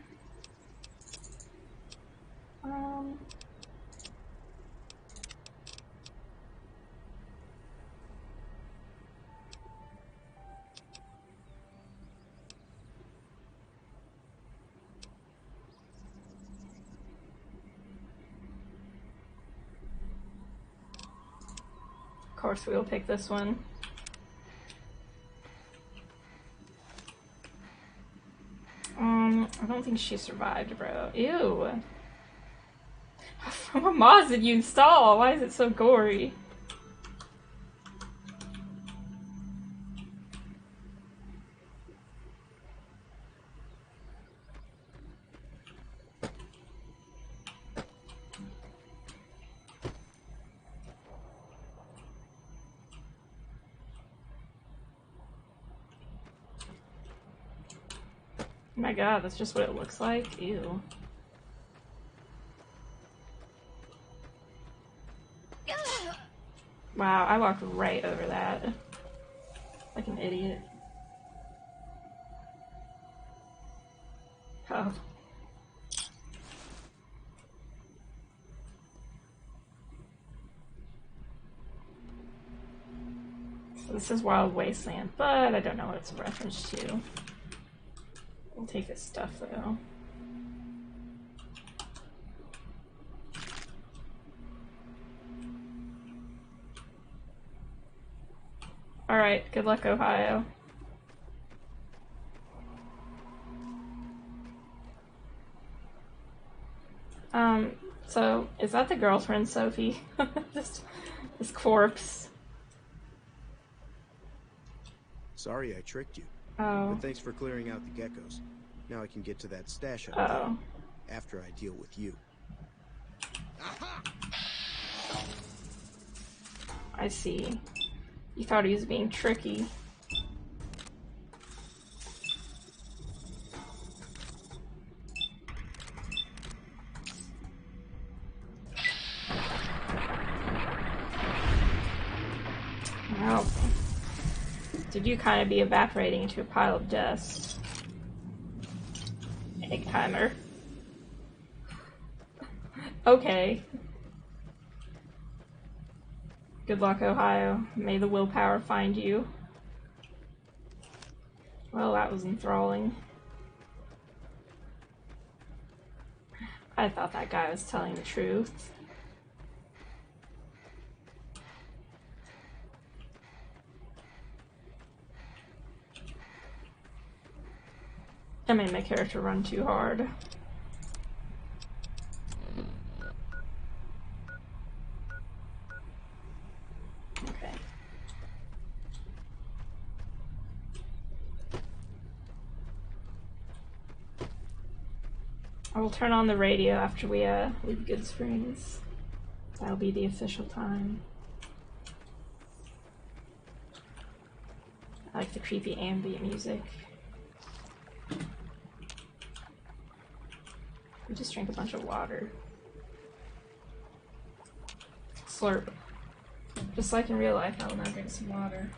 Of course we'll pick this one. I don't think she survived, bro. Ew. What mods did you install? Why is it so gory? Oh my god, that's just what it looks like? Ew. Wow, I walked right over that. Like an idiot. Oh. So this is Wild Wasteland, but I don't know what it's a reference to. We'll take this stuff though. Alright, good luck, Ohio. So, is that the girlfriend, Sophie? this corpse. Sorry I tricked you. Oh. But thanks for clearing out the geckos. Now I can get to that stash up there, after I deal with you. I see. You thought he was being tricky. Did you kind of be evaporating into a pile of dust? Egg timer. Okay. Good luck, Ohio. May the willpower find you. Well, that was enthralling. I thought that guy was telling the truth. I made my character run too hard. Okay. I will turn on the radio after we leave Goodsprings. That'll be the official time. I like the creepy ambient music. I just drank a bunch of water. Slurp. Just like in real life, I will now drink some water.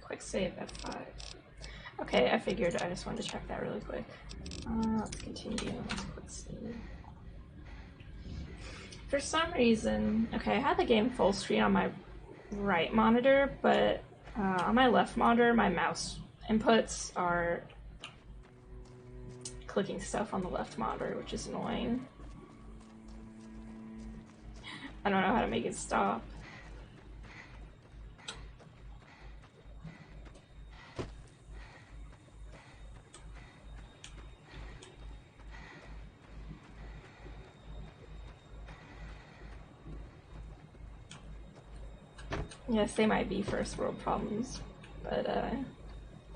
Quick save F5. Okay, I figured. I just wanted to check that really quick. Let's continue. Let's quick save. For some reason, okay, I had the game full screen on my right monitor, but on my left monitor, my mouse inputs are clicking stuff on the left monitor, which is annoying. I don't know how to make it stop. Yes, they might be first world problems, but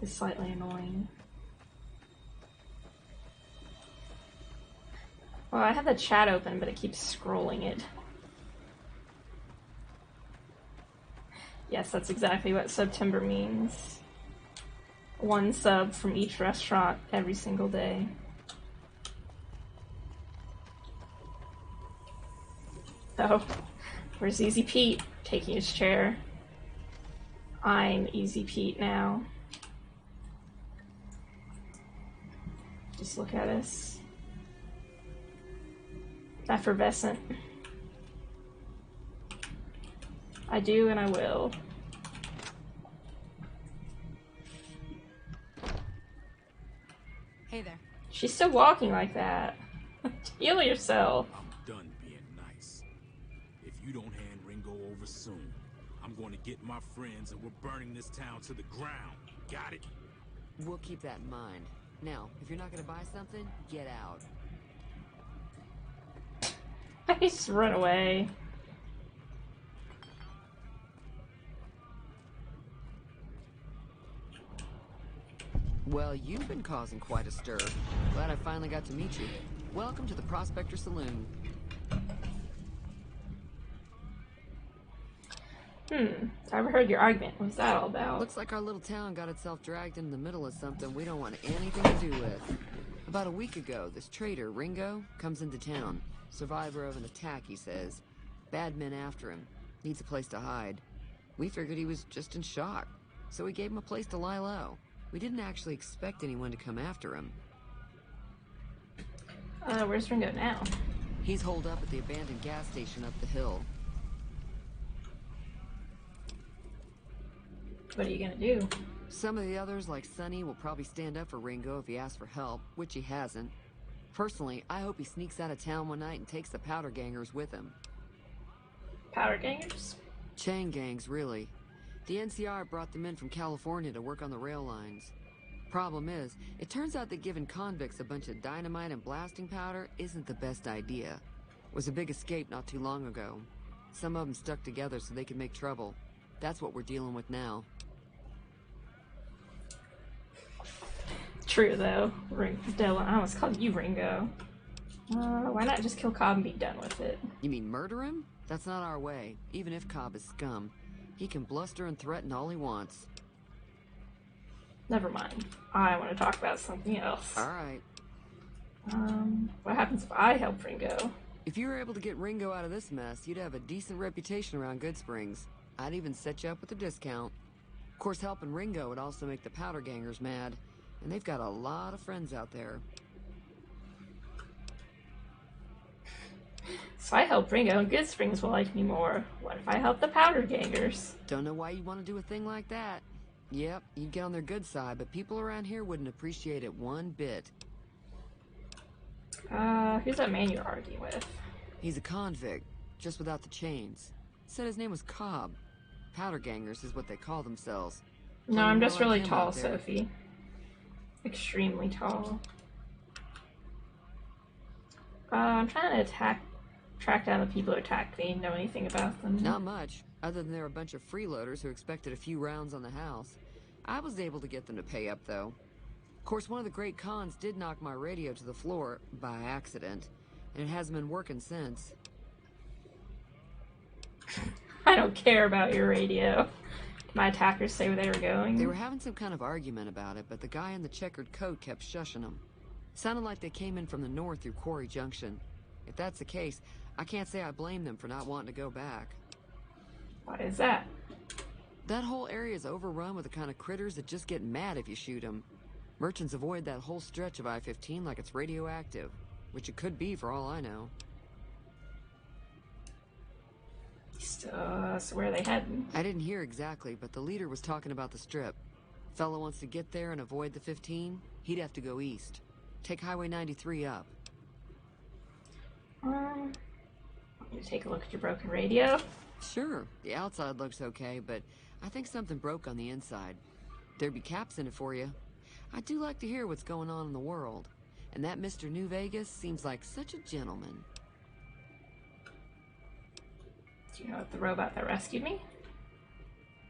it's slightly annoying. Well, I have the chat open, but it keeps scrolling it. Yes, that's exactly what September means. 1 sub from each restaurant every single day. Oh, where's Easy Pete? Taking his chair. I'm Easy Pete now. Just look at us. Effervescent. I do and I will. Hey there. She's still walking like that. Heal yourself. I'm done being nice. If you don't hand Ringo over soon, I'm going to get my friends and we're burning this town to the ground. Got it? We'll keep that in mind. Now, if you're not going to buy something, get out. I just run away. Well, you've been causing quite a stir. Glad I finally got to meet you. Welcome to the Prospector Saloon. I overheard your argument. What was that all about? Looks like our little town got itself dragged in the middle of something we don't want anything to do with. About a week ago, this traitor, Ringo, comes into town. Survivor of an attack, he says. Bad men after him. Needs a place to hide. We figured he was just in shock, so we gave him a place to lie low. We didn't actually expect anyone to come after him. Where's Ringo now? He's holed up at the abandoned gas station up the hill. What are you gonna do? Some of the others, like Sonny, will probably stand up for Ringo if he asks for help, which he hasn't. Personally, I hope he sneaks out of town one night and takes the powder gangers with him. Powder gangers? Chain gangs, really. The NCR brought them in from California to work on the rail lines. Problem is, it turns out that giving convicts a bunch of dynamite and blasting powder isn't the best idea. It was a big escape not too long ago. Some of them stuck together so they could make trouble. That's what we're dealing with now. True, though. Dylan, I almost called you Ringo. Why not just kill Cobb and be done with it? You mean murder him? That's not our way. Even if Cobb is scum, he can bluster and threaten all he wants. Never mind. I want to talk about something else. Alright. What happens if I help Ringo? If you were able to get Ringo out of this mess, you'd have a decent reputation around Goodsprings. I'd even set you up with a discount. Of course, helping Ringo would also make the Powder Gangers mad, and they've got a lot of friends out there. So I help Ringo and Goodsprings will like me more. What if I help the Powder Gangers? Don't know why you'd want to do a thing like that. Yep, you'd get on their good side, but people around here wouldn't appreciate it one bit. Who's that man you're arguing with? He's a convict, just without the chains. Said his name was Cobb. Powder Gangers is what they call themselves. No, I'm just really him tall, out there. Sophie. Extremely tall. I'm trying to track down the people who attacked me. Know anything about them? Not much, other than they're a bunch of freeloaders who expected a few rounds on the house. I was able to get them to pay up, though. Of course, one of the great cons did knock my radio to the floor, by accident, and it hasn't been working since. I don't care about your radio. Did my attackers say where they were going? They were having some kind of argument about it, but the guy in the checkered coat kept shushing them. Sounded like they came in from the north through Quarry Junction. If that's the case, I can't say I blame them for not wanting to go back. Why is that? That whole area is overrun with the kind of critters that just get mad if you shoot them. Merchants avoid that whole stretch of I-15 like it's radioactive, which it could be for all I know. So where are they heading? I didn't hear exactly, but the leader was talking about the strip. Fella wants to get there and avoid the 15, he'd have to go east. Take Highway 93 up. Want me to take a look at your broken radio? Sure, the outside looks okay, but I think something broke on the inside. There'd be caps in it for you. I do like to hear what's going on in the world. And that Mr. New Vegas seems like such a gentleman. Do you know the robot that rescued me?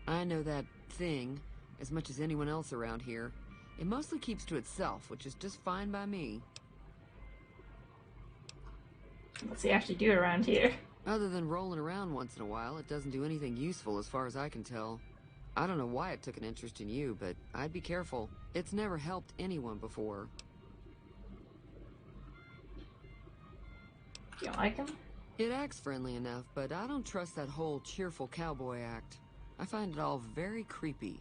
I know that thing as much as anyone else around here. It mostly keeps to itself, which is just fine by me. What's he actually do around here? Other than rolling around once in a while, it doesn't do anything useful as far as I can tell. I don't know why it took an interest in you, but I'd be careful. It's never helped anyone before. Do you like him? It acts friendly enough, but I don't trust that whole cheerful cowboy act. I find it all very creepy.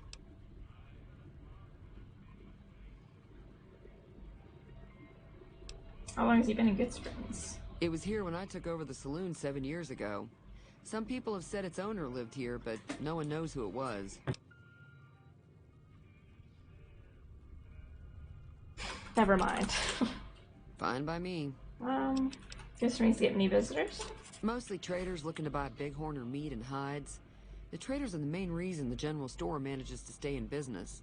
How long has he been in Goodsprings? It was here when I took over the saloon 7 years ago. Some people have said its owner lived here, but no one knows who it was. Never mind. Fine by me. Goodsprings get any visitors? Mostly traders looking to buy bighorn or meat and hides. The traders are the main reason the general store manages to stay in business.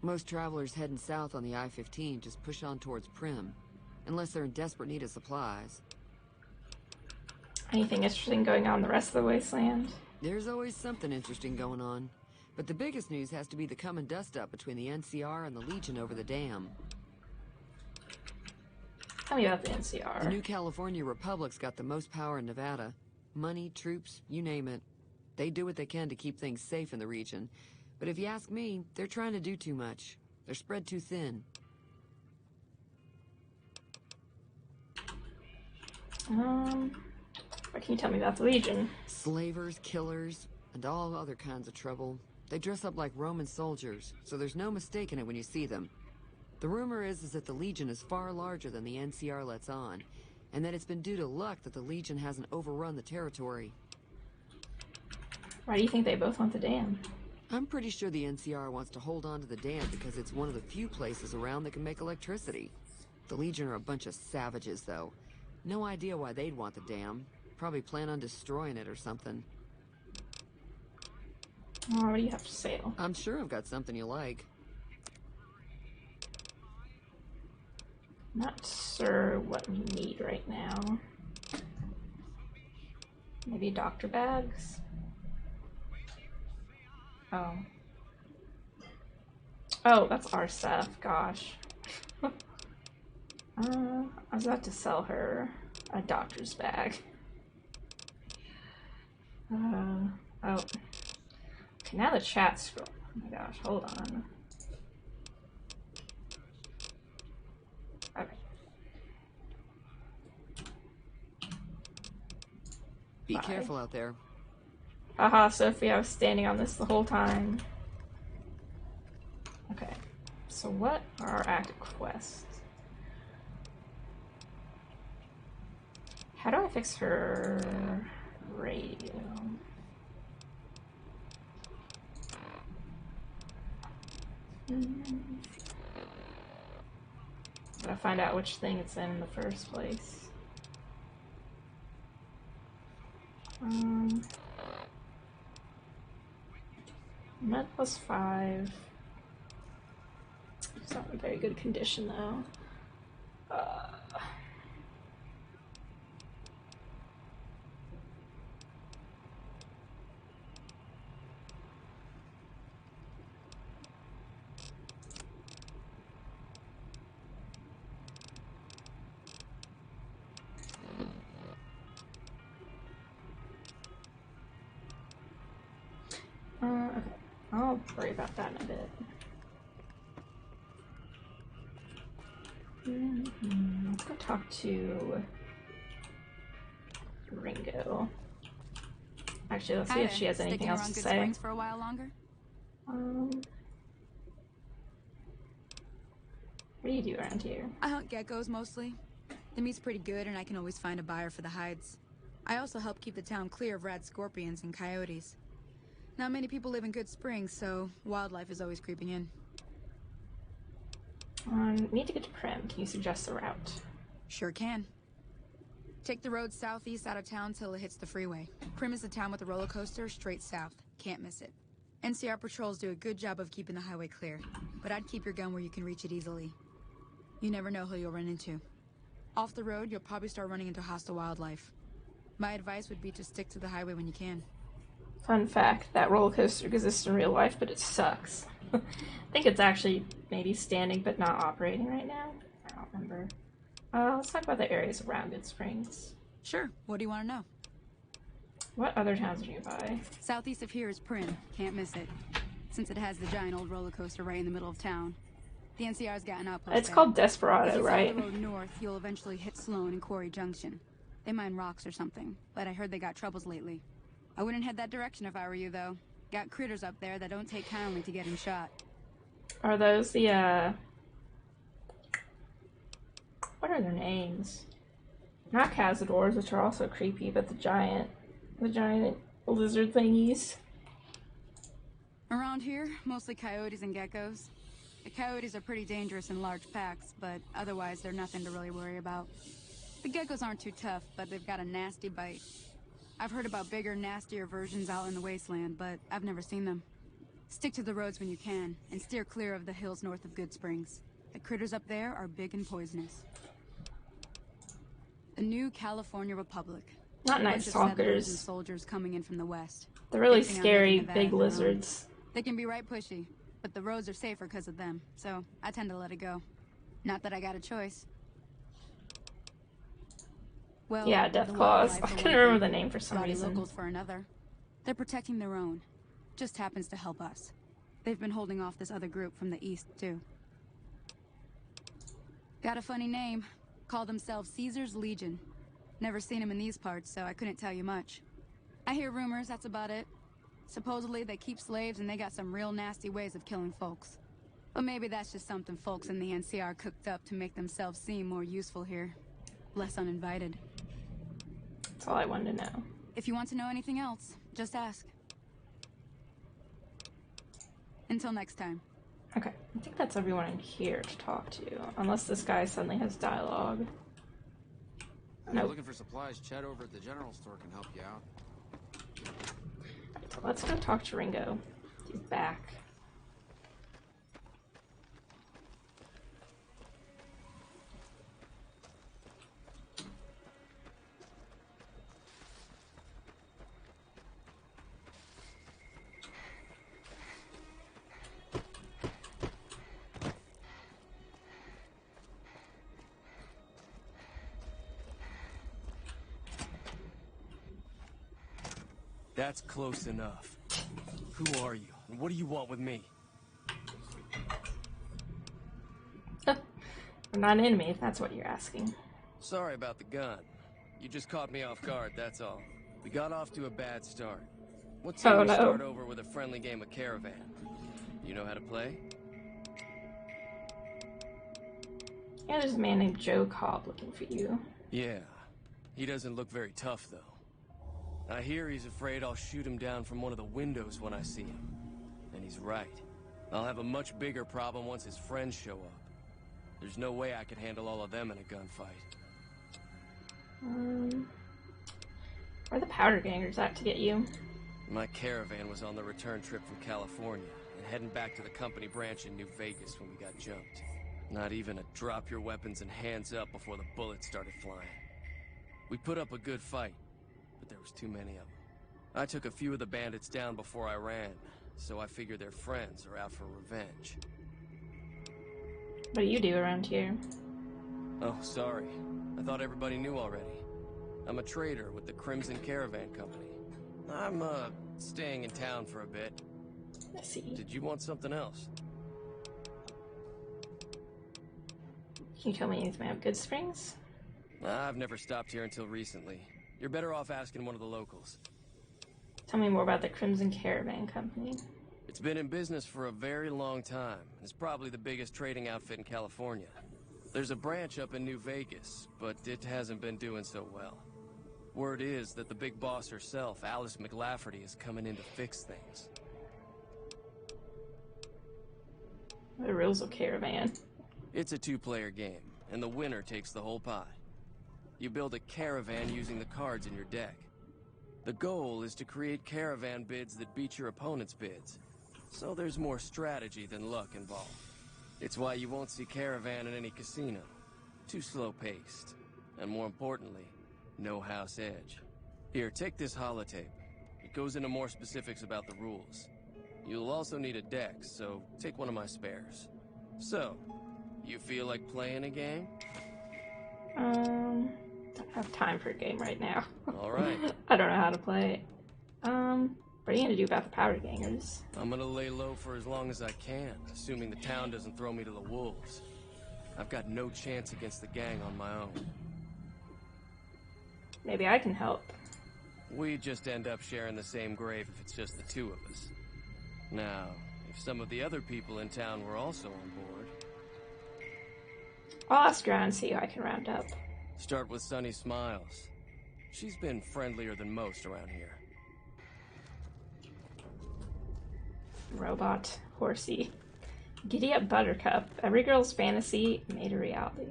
Most travelers heading south on the I-15 just push on towards Primm, unless they're in desperate need of supplies. Anything interesting going on in the rest of the wasteland? There's always something interesting going on. But the biggest news has to be the coming dust-up between the NCR and the Legion over the dam. Tell me about the NCR. The new California Republic's got the most power in Nevada. Money, troops, you name it. They do what they can to keep things safe in the region. But if you ask me, they're trying to do too much. They're spread too thin. What can you tell me about the Legion? Slavers, killers, and all other kinds of trouble. They dress up like Roman soldiers, so there's no mistaking it when you see them. The rumor is that the Legion is far larger than the NCR lets on, and that it's been due to luck that the Legion hasn't overrun the territory. Why do you think they both want the dam? I'm pretty sure the NCR wants to hold on to the dam because it's one of the few places around that can make electricity. The Legion are a bunch of savages, though. No idea why they'd want the dam. Probably plan on destroying it or something. Oh, what do you have for sale? I'm sure I've got something you like. Not sure what we need right now. Maybe doctor bags? Oh. Oh, that's our stuff. Gosh. I was about to sell her a doctor's bag. Oh. Okay, now the chat scroll. Oh my gosh, hold on. Okay. Be Bye. careful out there. Haha, Sophie, I was standing on this the whole time. Okay. So what are our active quests? How do I fix her radio? Gotta find out which thing it's in the first place. Med +5. It's not in very good condition though. Okay. I'll worry about that in a bit. Let's go talk to Ringo. Actually, let's see if she has anything else to say. For a while longer? What do you do around here? I hunt geckos mostly. The meat's pretty good and I can always find a buyer for the hides. I also help keep the town clear of rad scorpions and coyotes. Not many people live in Good Springs, so wildlife is always creeping in. Need to get to Primm. Can you suggest a route? Sure can. Take the road southeast out of town till it hits the freeway. Primm is the town with the roller coaster straight south. Can't miss it. NCR patrols do a good job of keeping the highway clear, but I'd keep your gun where you can reach it easily. You never know who you'll run into. Off the road, you'll probably start running into hostile wildlife. My advice would be to stick to the highway when you can. Fun fact, that roller coaster exists in real life, but it sucks. I think it's actually maybe standing but not operating right now. I don't remember. Let's talk about the areas around Good Springs. Sure. What do you want to know? What other towns are nearby? Southeast of here is Primm. Can't miss it. Since it has the giant old roller coaster right in the middle of town. The NCR's got an outpost It's there. called Desperado, if you right? follow the road north, you'll eventually hit Sloan and Quarry Junction. They mine rocks or something, but I heard they got troubles lately. I wouldn't head that direction if I were you, though. Got critters up there that don't take kindly to getting shot. Are those the, what are their names? Not cazadors, which are also creepy, but the giant lizard thingies. Around here, mostly coyotes and geckos. The coyotes are pretty dangerous in large packs, but otherwise they're nothing to really worry about. The geckos aren't too tough, but they've got a nasty bite. I've heard about bigger, nastier versions out in the wasteland, but I've never seen them. Stick to the roads when you can, and steer clear of the hills north of Good Springs. The critters up there are big and poisonous. The new California Republic. Not night Bunch of settlers stalkers. and soldiers coming in from the west. They're really Fixing on scary, living Nevada big of their own. lizards. They can be right pushy, but the roads are safer because of them, so I tend to let it go. Not that I got a choice. Well, Yeah, the Deathclaws. wildlife I for couldn't one remember thing, the name for some rowdy reason. locals for another. They're protecting their own. Just happens to help us. They've been holding off this other group from the east, too. Got a funny name. Call themselves Caesar's Legion. Never seen them in these parts, so I couldn't tell you much. I hear rumors, that's about it. Supposedly they keep slaves and they got some real nasty ways of killing folks. But maybe that's just something folks in the NCR cooked up to make themselves seem more useful here. Less uninvited. That's all I wanted to know. If you want to know anything else, just ask. Until next time. Okay, I think that's everyone in here to talk to, unless this guy suddenly has dialogue. If you're looking for supplies, Chad over at the general store can help you out. So let's go talk to Ringo. He's back. That's close enough. Who are you, and what do you want with me? I'm not an enemy, if that's what you're asking. Sorry about the gun. You just caught me off guard, that's all. We got off to a bad start. What time we start over with a friendly game of Caravan? You know how to play? Yeah, there's a man named Joe Cobb looking for you. Yeah. He doesn't look very tough, though. I hear he's afraid I'll shoot him down from one of the windows when I see him. And he's right. I'll have a much bigger problem once his friends show up. There's no way I could handle all of them in a gunfight. Where are the powder gangers at to get you? My caravan was on the return trip from California and heading back to the company branch in New Vegas when we got jumped. Not even a drop your weapons and hands up before the bullets started flying. We put up a good fight, but there was too many of them. I took a few of the bandits down before I ran, so I figure their friends are out for revenge. What do you do around here? Oh, sorry. I thought everybody knew already. I'm a trader with the Crimson Caravan Company. I'm, staying in town for a bit. I see. Did you want something else? Can you tell me anything about Good Springs? I've never stopped here until recently. You're better off asking one of the locals. Tell me more about the Crimson Caravan Company. It's been in business for a very long time. It's probably the biggest trading outfit in California. There's a branch up in New Vegas, but it hasn't been doing so well. Word is that the big boss herself, Alice McLafferty, is coming in to fix things. The rules of Caravan. It's a two-player game, and the winner takes the whole pot. You build a caravan using the cards in your deck. The goal is to create caravan bids that beat your opponent's bids. So there's more strategy than luck involved. It's why you won't see Caravan in any casino. Too slow-paced. And more importantly, no house edge. Here, take this holotape. It goes into more specifics about the rules. You'll also need a deck, so take one of my spares. So, you feel like playing a game? Don't have time for a game right now. Alright. I don't know how to play it. What are you gonna do about the powder gangers? I'm gonna lay low for as long as I can, assuming the town doesn't throw me to the wolves. I've got no chance against the gang on my own. Maybe I can help. We just end up sharing the same grave if it's just the two of us. Now, if some of the other people in town were also on board... I'll ask around and see who I can round up. Start with Sunny Smiles. She's been friendlier than most around here. Robot Horsey. Giddy up Buttercup. Every girl's fantasy made a reality.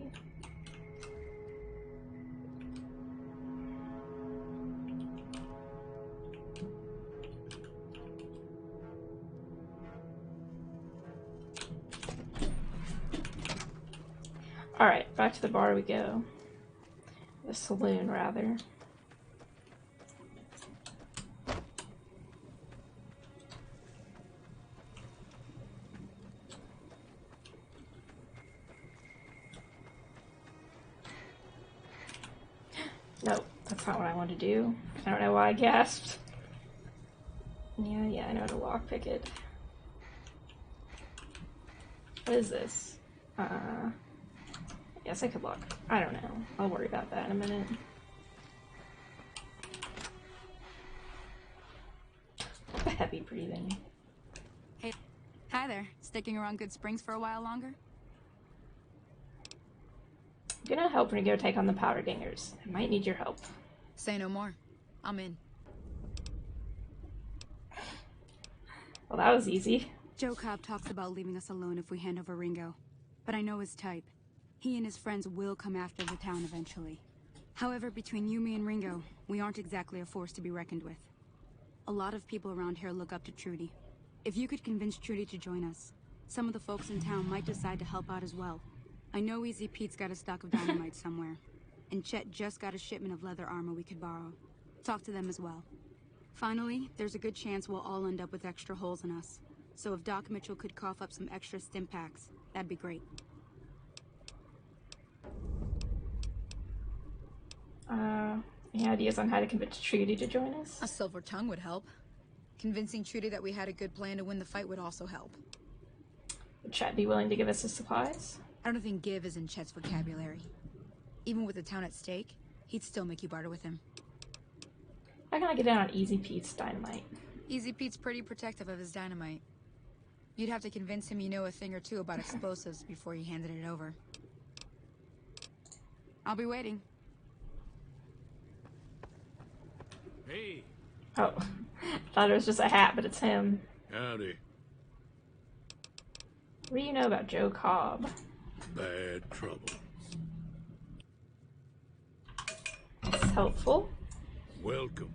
Alright, back to the bar we go. The saloon, rather. Nope, that's not what I want to do. I don't know why I gasped. Yeah, I know how to lockpick it. What is this? Yes, I could lock. I don't know. I'll worry about that in a minute. The heavy breathing. Hey, hi there. Sticking around Good Springs for a while longer? I'm gonna help Ringo take on the powder gangers. I might need your help. Say no more. I'm in. Well, that was easy. Joe Cobb talks about leaving us alone if we hand over Ringo. But I know his type. He and his friends will come after the town eventually. However, between you, me, and Ringo, we aren't exactly a force to be reckoned with. A lot of people around here look up to Trudy. If you could convince Trudy to join us, some of the folks in town might decide to help out as well. I know Easy Pete's got a stock of dynamite somewhere, and Chet just got a shipment of leather armor we could borrow. Talk to them as well. Finally, there's a good chance we'll all end up with extra holes in us. So if Doc Mitchell could cough up some extra stim packs, that'd be great. Any ideas on how to convince Trudy to join us? A silver tongue would help. Convincing Trudy that we had a good plan to win the fight would also help. Would Chet be willing to give us his supplies? I don't think give is in Chet's vocabulary. Even with the town at stake, he'd still make you barter with him. How can I get in on Easy Pete's dynamite? Easy Pete's pretty protective of his dynamite. You'd have to convince him you know a thing or two about explosives before you handed it over. I'll be waiting. Hey. Oh, thought it was just a hat, but it's him. Howdy. What do you know about Joe Cobb? Bad trouble. It's helpful. Welcome.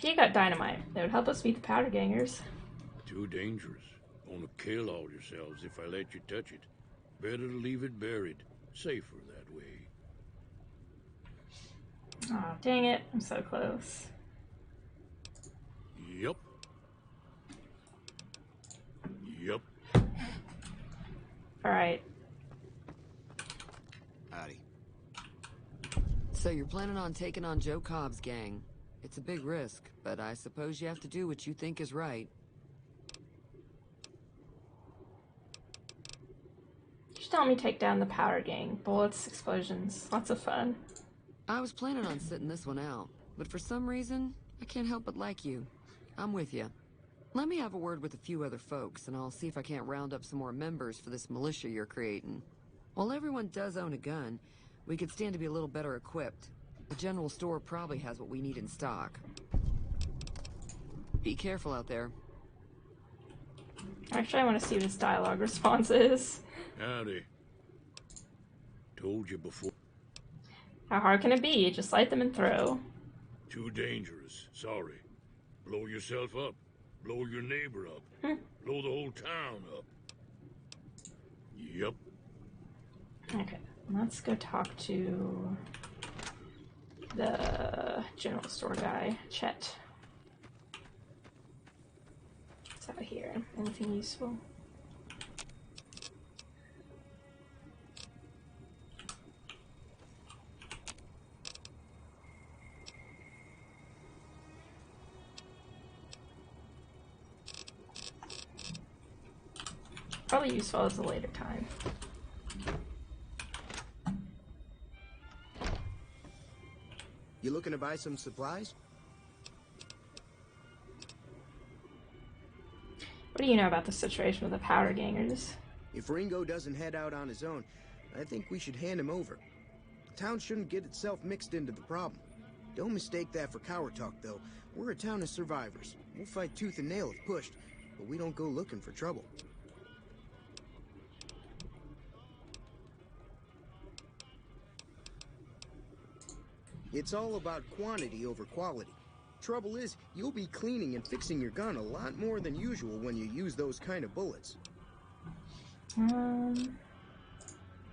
He got dynamite. That would help us beat the powder gangers. Too dangerous. Gonna kill all yourselves if I let you touch it. Better to leave it buried. Safer that way. Aw, dang it. I'm so close. Yup. Yup. Alright. Howdy. So you're planning on taking on Joe Cobb's gang. It's a big risk, but I suppose you have to do what you think is right. Just help me take down the powder gang. Bullets, explosions, lots of fun. I was planning on sitting this one out, but for some reason, I can't help but like you. I'm with you. Let me have a word with a few other folks, and I'll see if I can't round up some more members for this militia you're creating. While everyone does own a gun, we could stand to be a little better equipped. The general store probably has what we need in stock. Be careful out there. Actually, I want to see what his dialogue response is. Howdy. Told you before. How hard can it be? Just light them and throw. Too dangerous. Sorry. Blow yourself up. Blow your neighbor up. Blow the whole town up. Yup. Okay, let's go talk to the general store guy, Chet. What's out here? Anything useful? Probably useful at a later time. You looking to buy some supplies? What do you know about the situation with the powder gangers? If Ringo doesn't head out on his own, I think we should hand him over. The town shouldn't get itself mixed into the problem. Don't mistake that for coward talk, though. We're a town of survivors. We'll fight tooth and nail if pushed, but we don't go looking for trouble. It's all about quantity over quality. Trouble is, you'll be cleaning and fixing your gun a lot more than usual when you use those kind of bullets.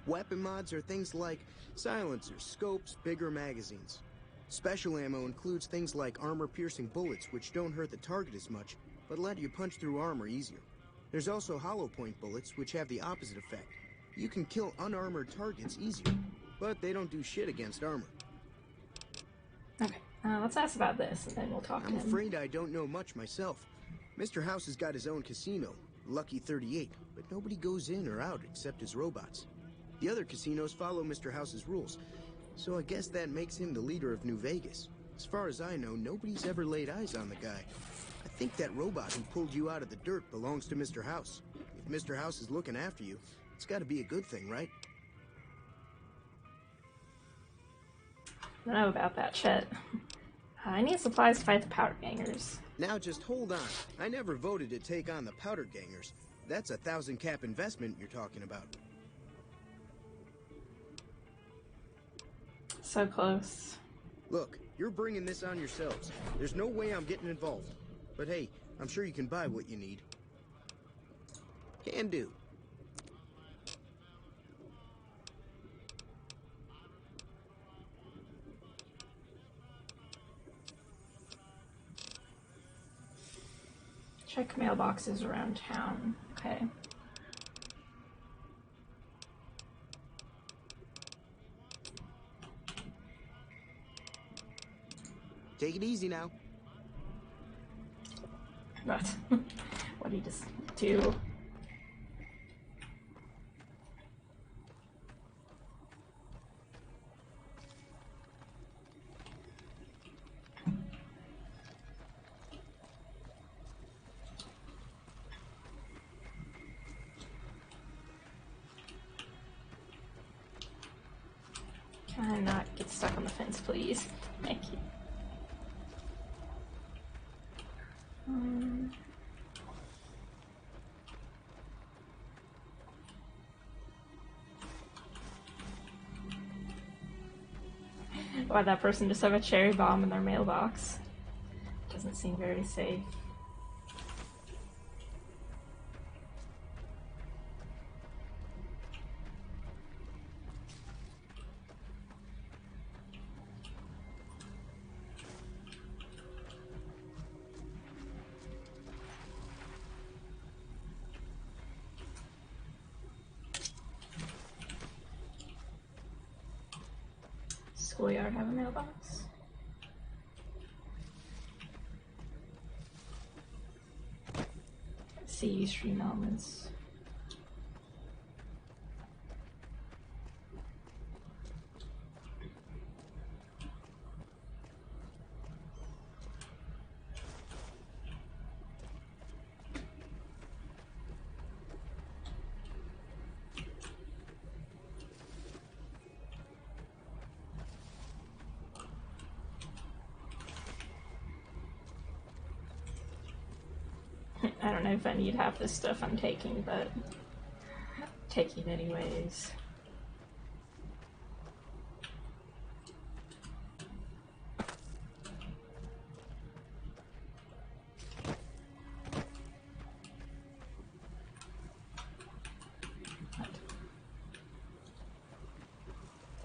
Weapon mods are things like silencers, scopes, bigger magazines. Special ammo includes things like armor-piercing bullets, which don't hurt the target as much, but let you punch through armor easier. There's also hollow point bullets, which have the opposite effect. You can kill unarmored targets easier, but they don't do shit against armor. Okay, let's ask about this, and then we'll talk to him. I'm afraid I don't know much myself. Mr. House has got his own casino, Lucky 38, but nobody goes in or out except his robots. The other casinos follow Mr. House's rules, so I guess that makes him the leader of New Vegas. As far as I know, nobody's ever laid eyes on the guy. I think that robot who pulled you out of the dirt belongs to Mr. House. If Mr. House is looking after you, it's got to be a good thing, right? I don't know about that, Chet. I need supplies to fight the powder gangers. Now just hold on. I never voted to take on the powder gangers. That's a 1,000 cap investment you're talking about. So close. Look, you're bringing this on yourselves. There's no way I'm getting involved. But hey, I'm sure you can buy what you need. Can do. Check mailboxes around town. Okay. Take it easy now. What? What did he just do? Can I not get stuck on the fence, please? Thank you. Why that person just have a cherry bomb in their mailbox? Doesn't seem very safe. Schoolyard have a mailbox? See stream elements. I don't know if I need half this stuff I'm taking, but taking anyways.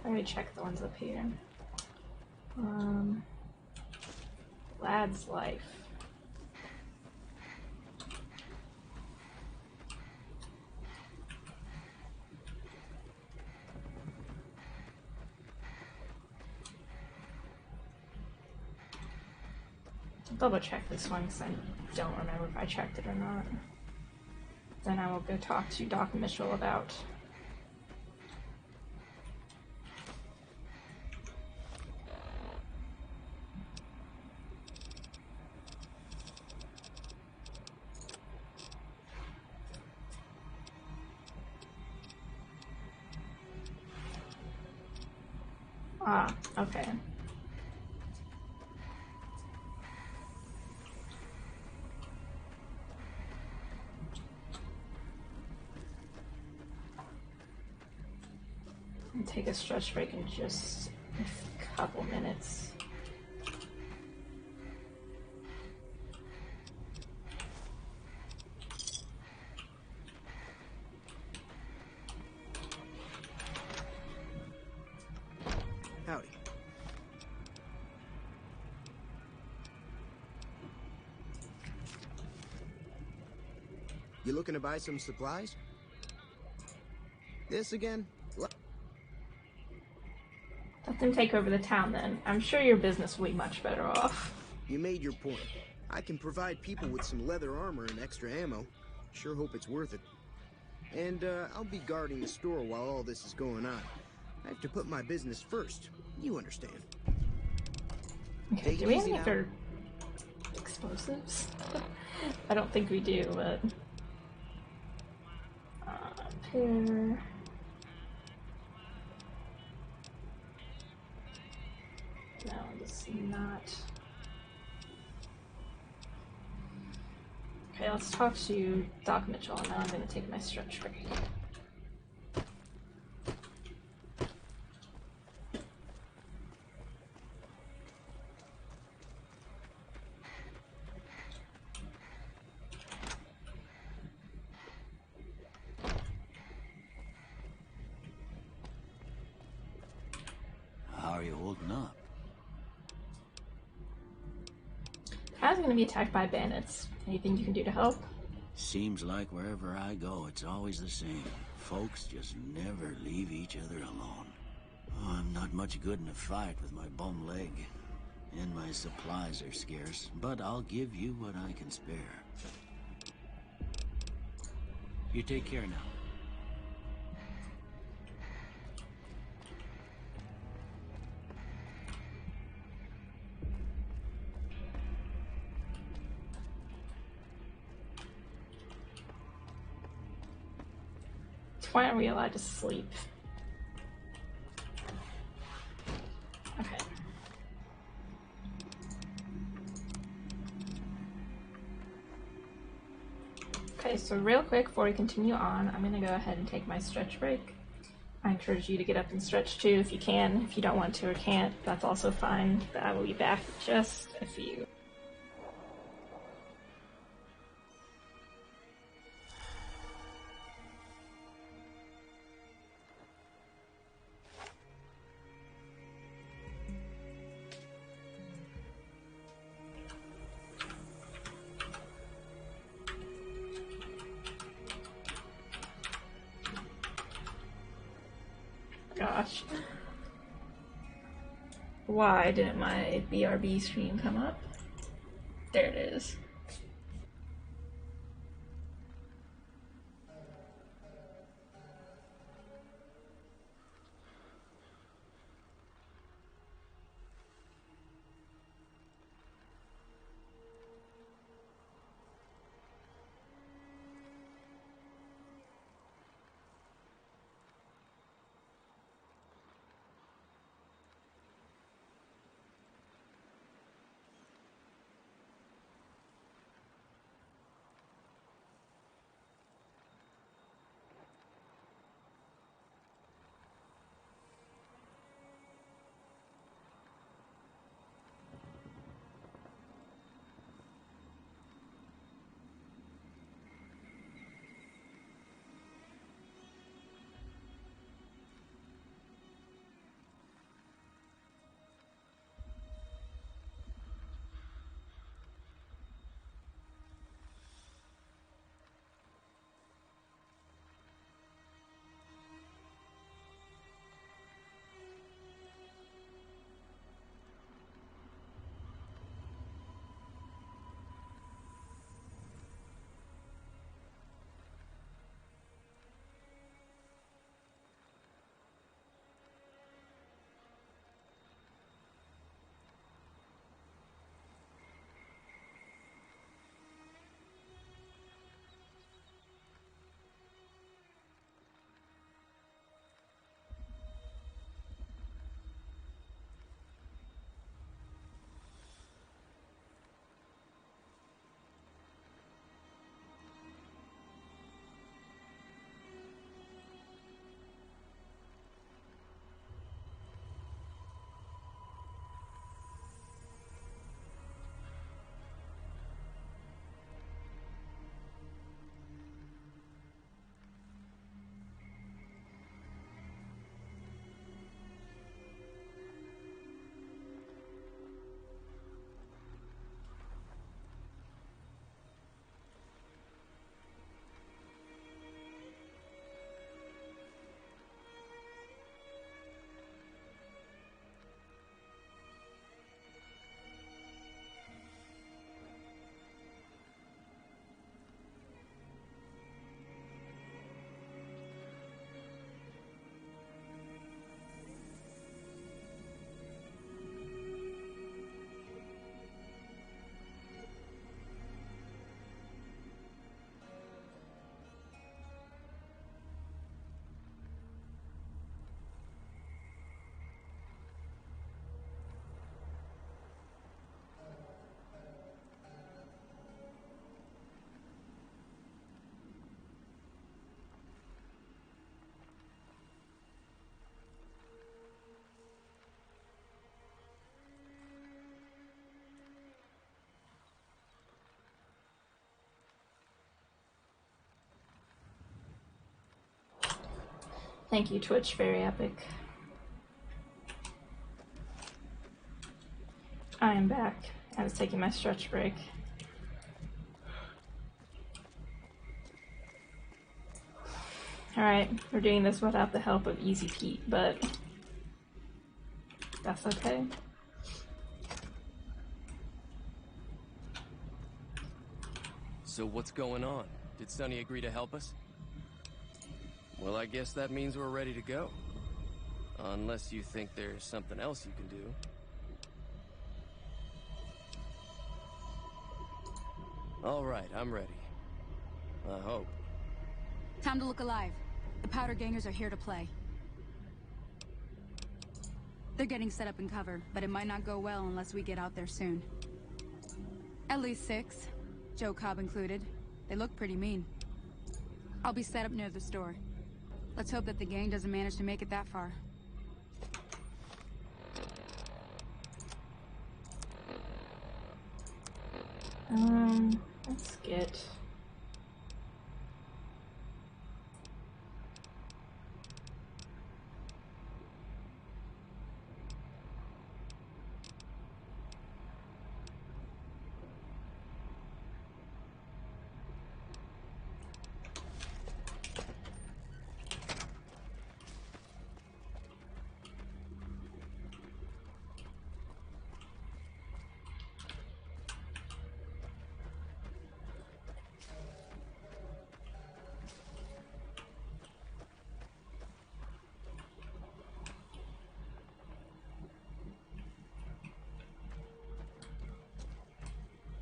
Let me check the ones up here. Lad's Life. Double check this one because I don't remember if I checked it or not. Then I will go talk to Doc Mitchell about. Ah, okay. Take a stretch break in just a couple minutes. Howdy. You looking to buy some supplies? This again? Let them take over the town then. I'm sure your business will be much better off. You made your point. I can provide people with some leather armor and extra ammo. Sure hope it's worth it. And, I'll be guarding the store while all this is going on. I have to put my business first. You understand. Okay, do we have any for explosives? I don't think we do, but... up here... No, this is not. Okay, let's talk to Doc Mitchell, and now I'm going to take my stretch break. How are you holding up? I was going to be attacked by bandits. Anything you can do to help? Seems like wherever I go, it's always the same. Folks just never leave each other alone. Oh, I'm not much good in a fight with my bum leg. and my supplies are scarce, but I'll give you what I can spare. You take care now. Why aren't we allowed to sleep? Okay. Okay, so real quick before we continue on, I'm gonna go ahead and take my stretch break. I encourage you to get up and stretch too if you can. If you don't want to or can't, that's also fine. But I will be back in just a few. Gosh. Why didn't my BRB screen come up? There it is. Thank you, Twitch. Very epic. I am back. I was taking my stretch break. Alright, we're doing this without the help of Easy Pete, but that's okay. So what's going on? Did Sonny agree to help us? Well, I guess that means we're ready to go. Unless you think there's something else you can do. All right, I'm ready. I hope. Time to look alive. The Powder Gangers are here to play. They're getting set up in cover, but it might not go well unless we get out there soon. At least 6, Joe Cobb included. They look pretty mean. I'll be set up near the store. Let's hope that the gang doesn't manage to make it that far. Let's get...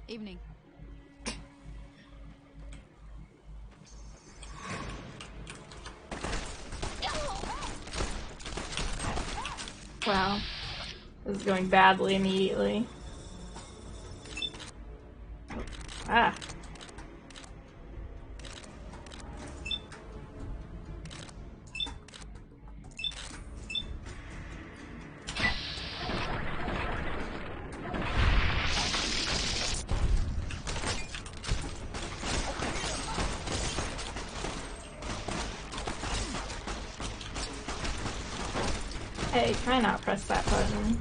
Evening. Wow. This is going badly immediately. Ah. Hey, try not press that button.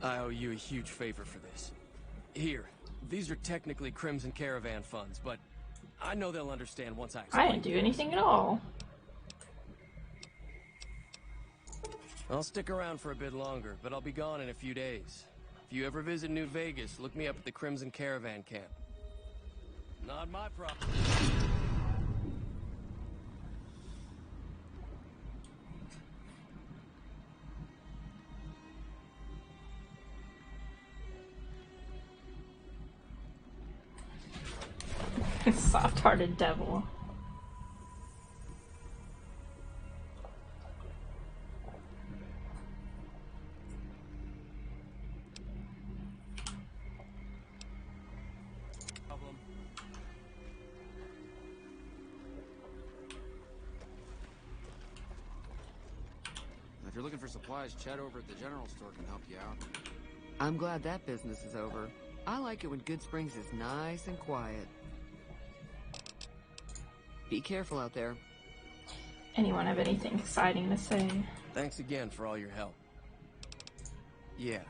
I owe you a huge favor for this. Here, these are technically Crimson Caravan funds, but I know they'll understand once I explain. I didn't do anything at all. I'll stick around for a bit longer, but I'll be gone in a few days. If you ever visit New Vegas, look me up at the Crimson Caravan camp. Not my problem. Soft-hearted devil. If you're looking for supplies, Chad over at the general store can help you out. I'm glad that business is over. I like it when Goodsprings is nice and quiet. Be careful out there. Anyone have anything exciting to say? Thanks again for all your help. Yeah.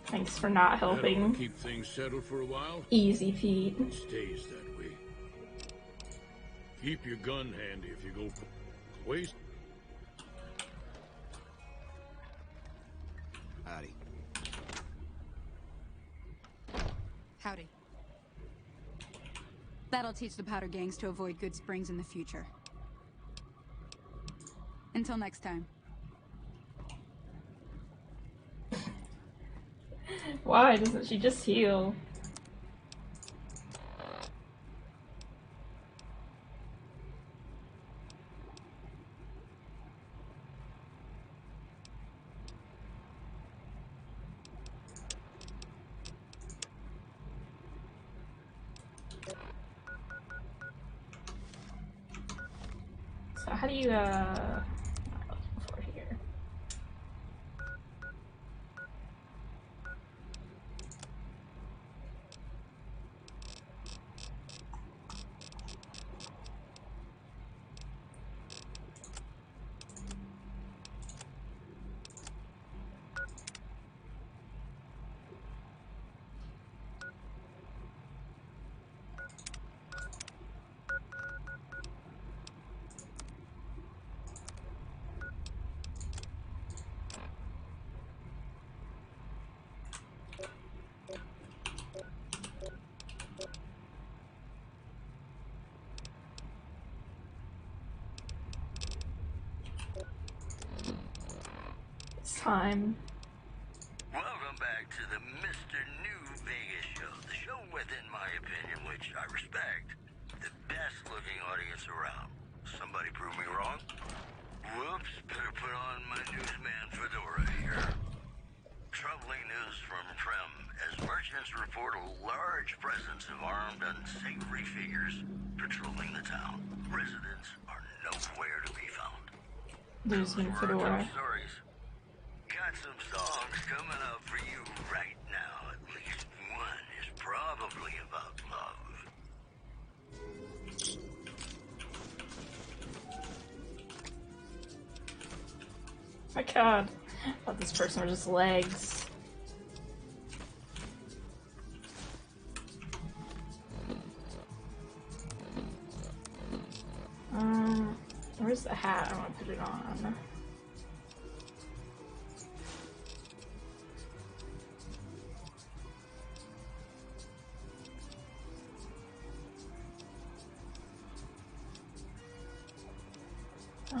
Thanks for not helping. Keep things settled for a while. Easy, Pete. It stays that way. Keep your gun handy if you go waste. Howdy. Howdy. That'll teach the Powder Gangs to avoid Goodsprings in the future. Until next time. Why doesn't she just heal? So how do you over here? time. Welcome back to the Mr. New Vegas show. The show with, in my opinion, which I respect, the best looking audience around. Somebody prove me wrong? Whoops, better put on my newsman fedora here. Troubling news from Trem, as merchants report a large presence of armed, unsavory figures patrolling the town. Residents are nowhere to be found. Newsman Those were our fedora. top stories. Got some songs coming up for you right now. At least one is probably about love. My god. I thought this person was just legs. Where's the hat? I want to put it on.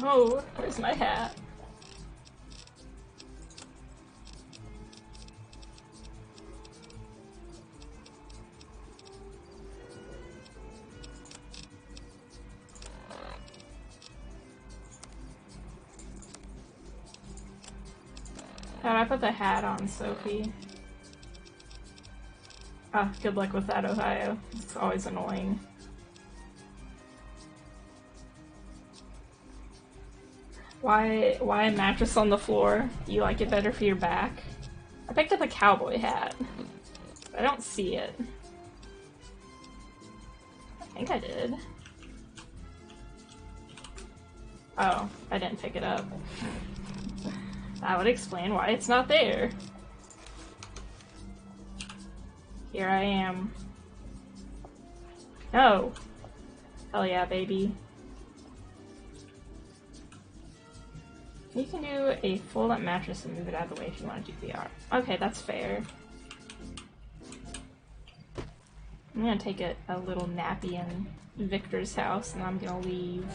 Oh, where's my hat? How'd I put the hat on, Sophie? Ah, good luck with that, Ohio. It's always annoying. Why a mattress on the floor? Do you like it better for your back? I picked up a cowboy hat. I don't see it. I think I did. Oh, I didn't pick it up. That would explain why it's not there. Here I am. No. Hell yeah, baby. You can do a fold-up mattress and move it out of the way if you want to do VR. Okay, that's fair. I'm gonna take a little nappy in Victor's house and I'm gonna leave.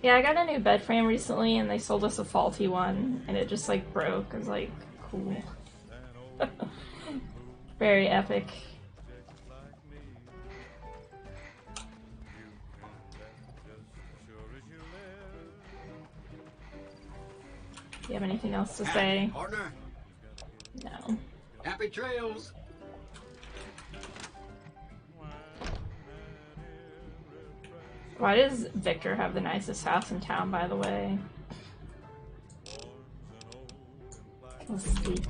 Yeah, I got a new bed frame recently and they sold us a faulty one and it just like broke. I was like, cool. Very epic. Do you have anything else to say? Partner. No. Happy trails. Why does Victor have the nicest house in town, by the way? Let's sleep.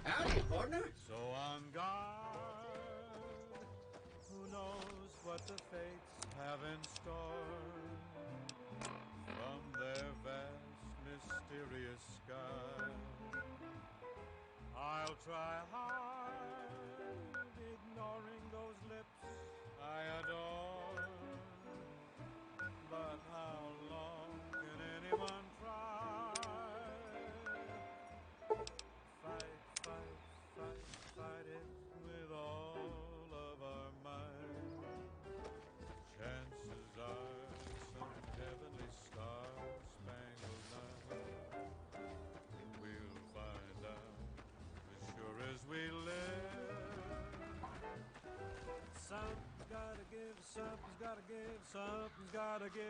Howdy, partner. So on guard, who knows what the fates have in store from their vast, mysterious sky. I'll try hard, ignoring those lips I adore. But how long can anyone try? Fight it with all of our might. Chances are some heavenly star-spangled night we'll find out as sure as we live. Something's gotta give, something's gotta give, something's gotta give.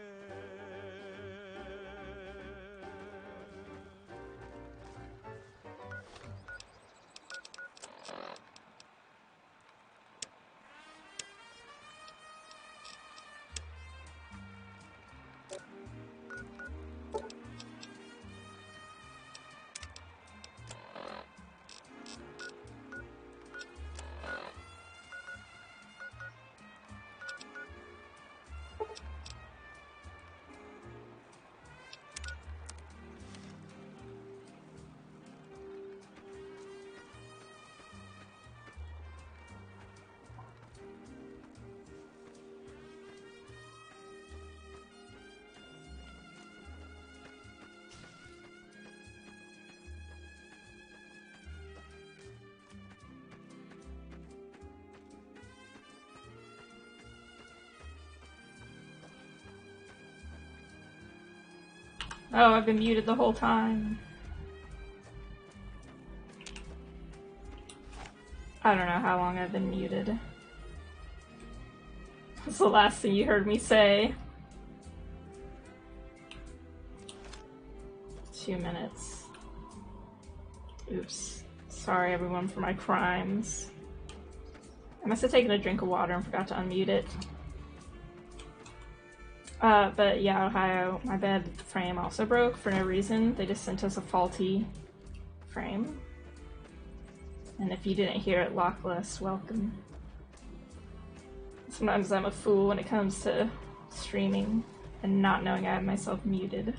Oh, I've been muted the whole time. I don't know how long I've been muted. What's the last thing you heard me say? 2 minutes. Oops. Sorry everyone for my crimes. I must have taken a drink of water and forgot to unmute it. But yeah, Ohio, my bed frame also broke for no reason. They just sent us a faulty frame. And if you didn't hear it, Lockless, welcome. Sometimes I'm a fool when it comes to streaming and not knowing I have myself muted.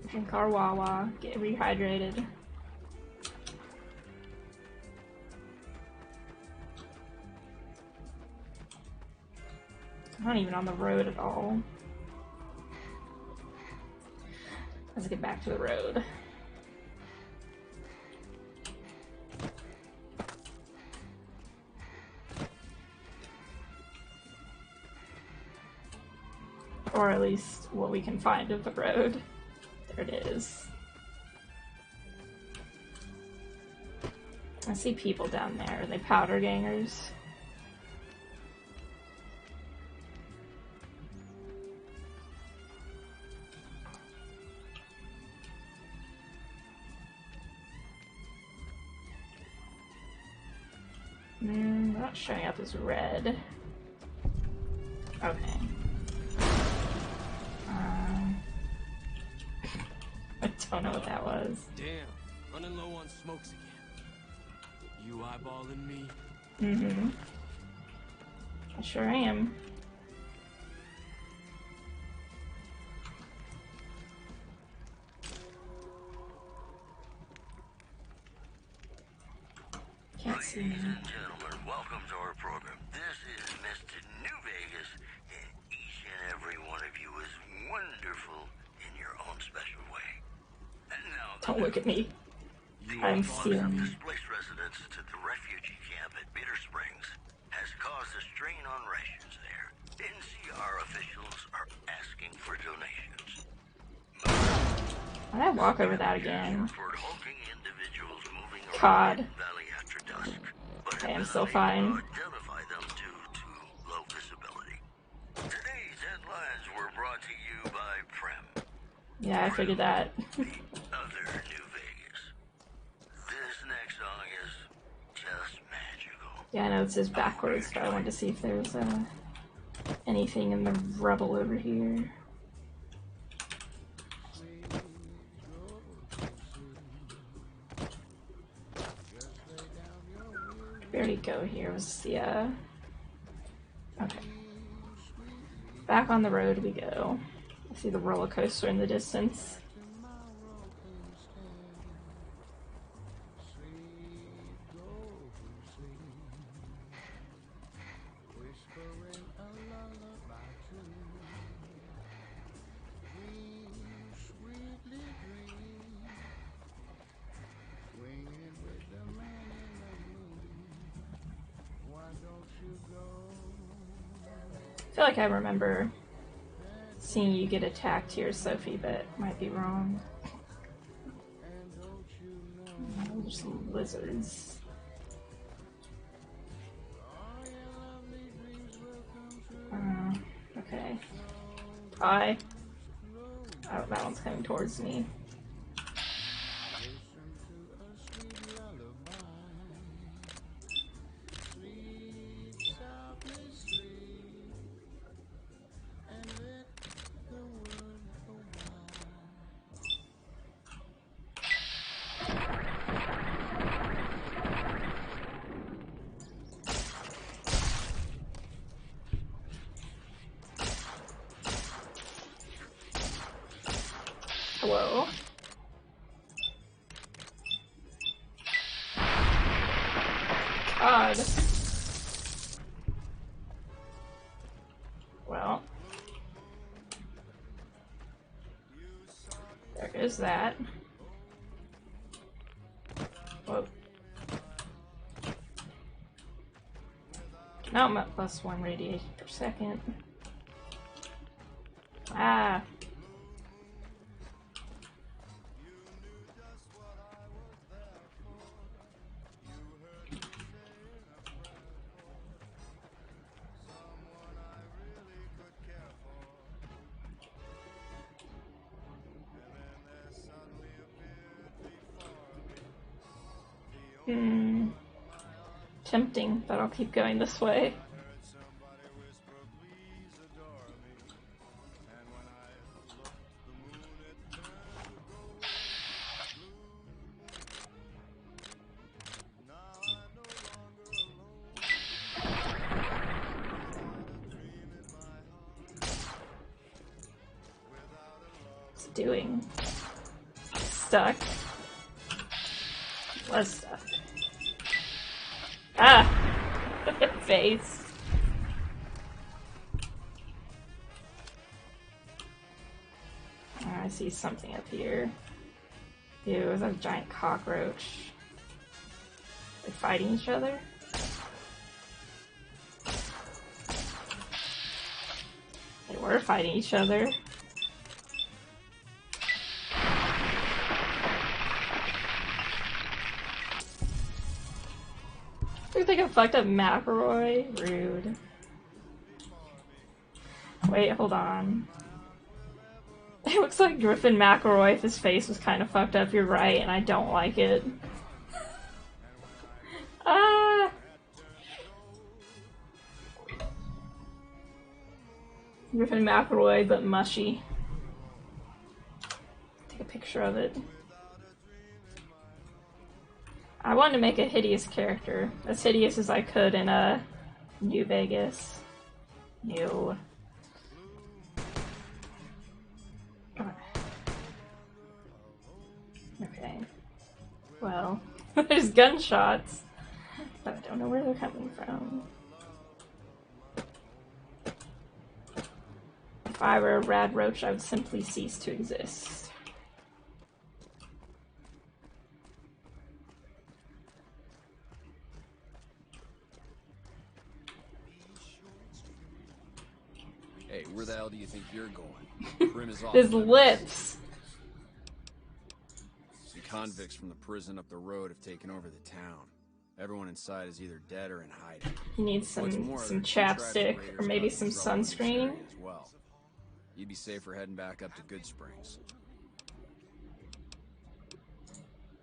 Drink our Wawa, get rehydrated. I'm not even on the road at all. Let's get back to the road. Or at least what we can find of the road. There it is. I see people down there. Are they powder gangers? Not showing up as red. Okay. I don't know what that was. Damn, running low on smokes again. You eyeballing me? Mm-hmm. I sure am. Can't see me. Ladies and gentlemen, welcome to our program. This is Mr. New Vegas, and each and every one of you is wonderful in your own special way. And now, Don't look at me. I'm stealing. Displaced residents to the refugee camp at Bitter Springs has caused a strain on rations there. NCR officials are asking for donations. Why did I walk over that again? God. I am so fine. Identify them due to low visibility. Today's headlines were brought to you by Prem. Yeah, I figured that. Other New Vegas. This next song is just magical. Yeah, I know it says backwards, but I wanted to see if there was anything in the rubble over here. We already go here. Was the okay. Back on the road we go. I see the roller coaster in the distance. I feel like I remember seeing you get attacked here, Sophie, but might be wrong. There's some lizards. Okay. Hi. Oh, that one's coming towards me. Hello? God. Well. There is that. Whoa. Now I'm at +1 radiation per second. Ah. Tempting, but I'll keep going this way. What's it doing? Stuck. Was stuck. Ah! Face. Oh, I see something up here. Ew, it was a giant cockroach. They're fighting each other? They were fighting each other. Looks like a fucked up McElroy. Rude. Wait, hold on. It looks like Griffin McElroy if his face was kind of fucked up. You're right, and I don't like it. Ah! Griffin McElroy, but mushy. Take a picture of it. I wanted to make a hideous character. As hideous as I could in New Vegas. New. Okay. Well, there's gunshots, but I don't know where they're coming from. If I were a rad roach, I would simply cease to exist. Hey, where the hell do you think you're going? Grim is off. His lips. Some convicts from the prison up the road have taken over the town. Everyone inside is either dead or in hiding. He needs some chapstick or maybe some sunscreen. As well. You'd be safer heading back up to Good Springs.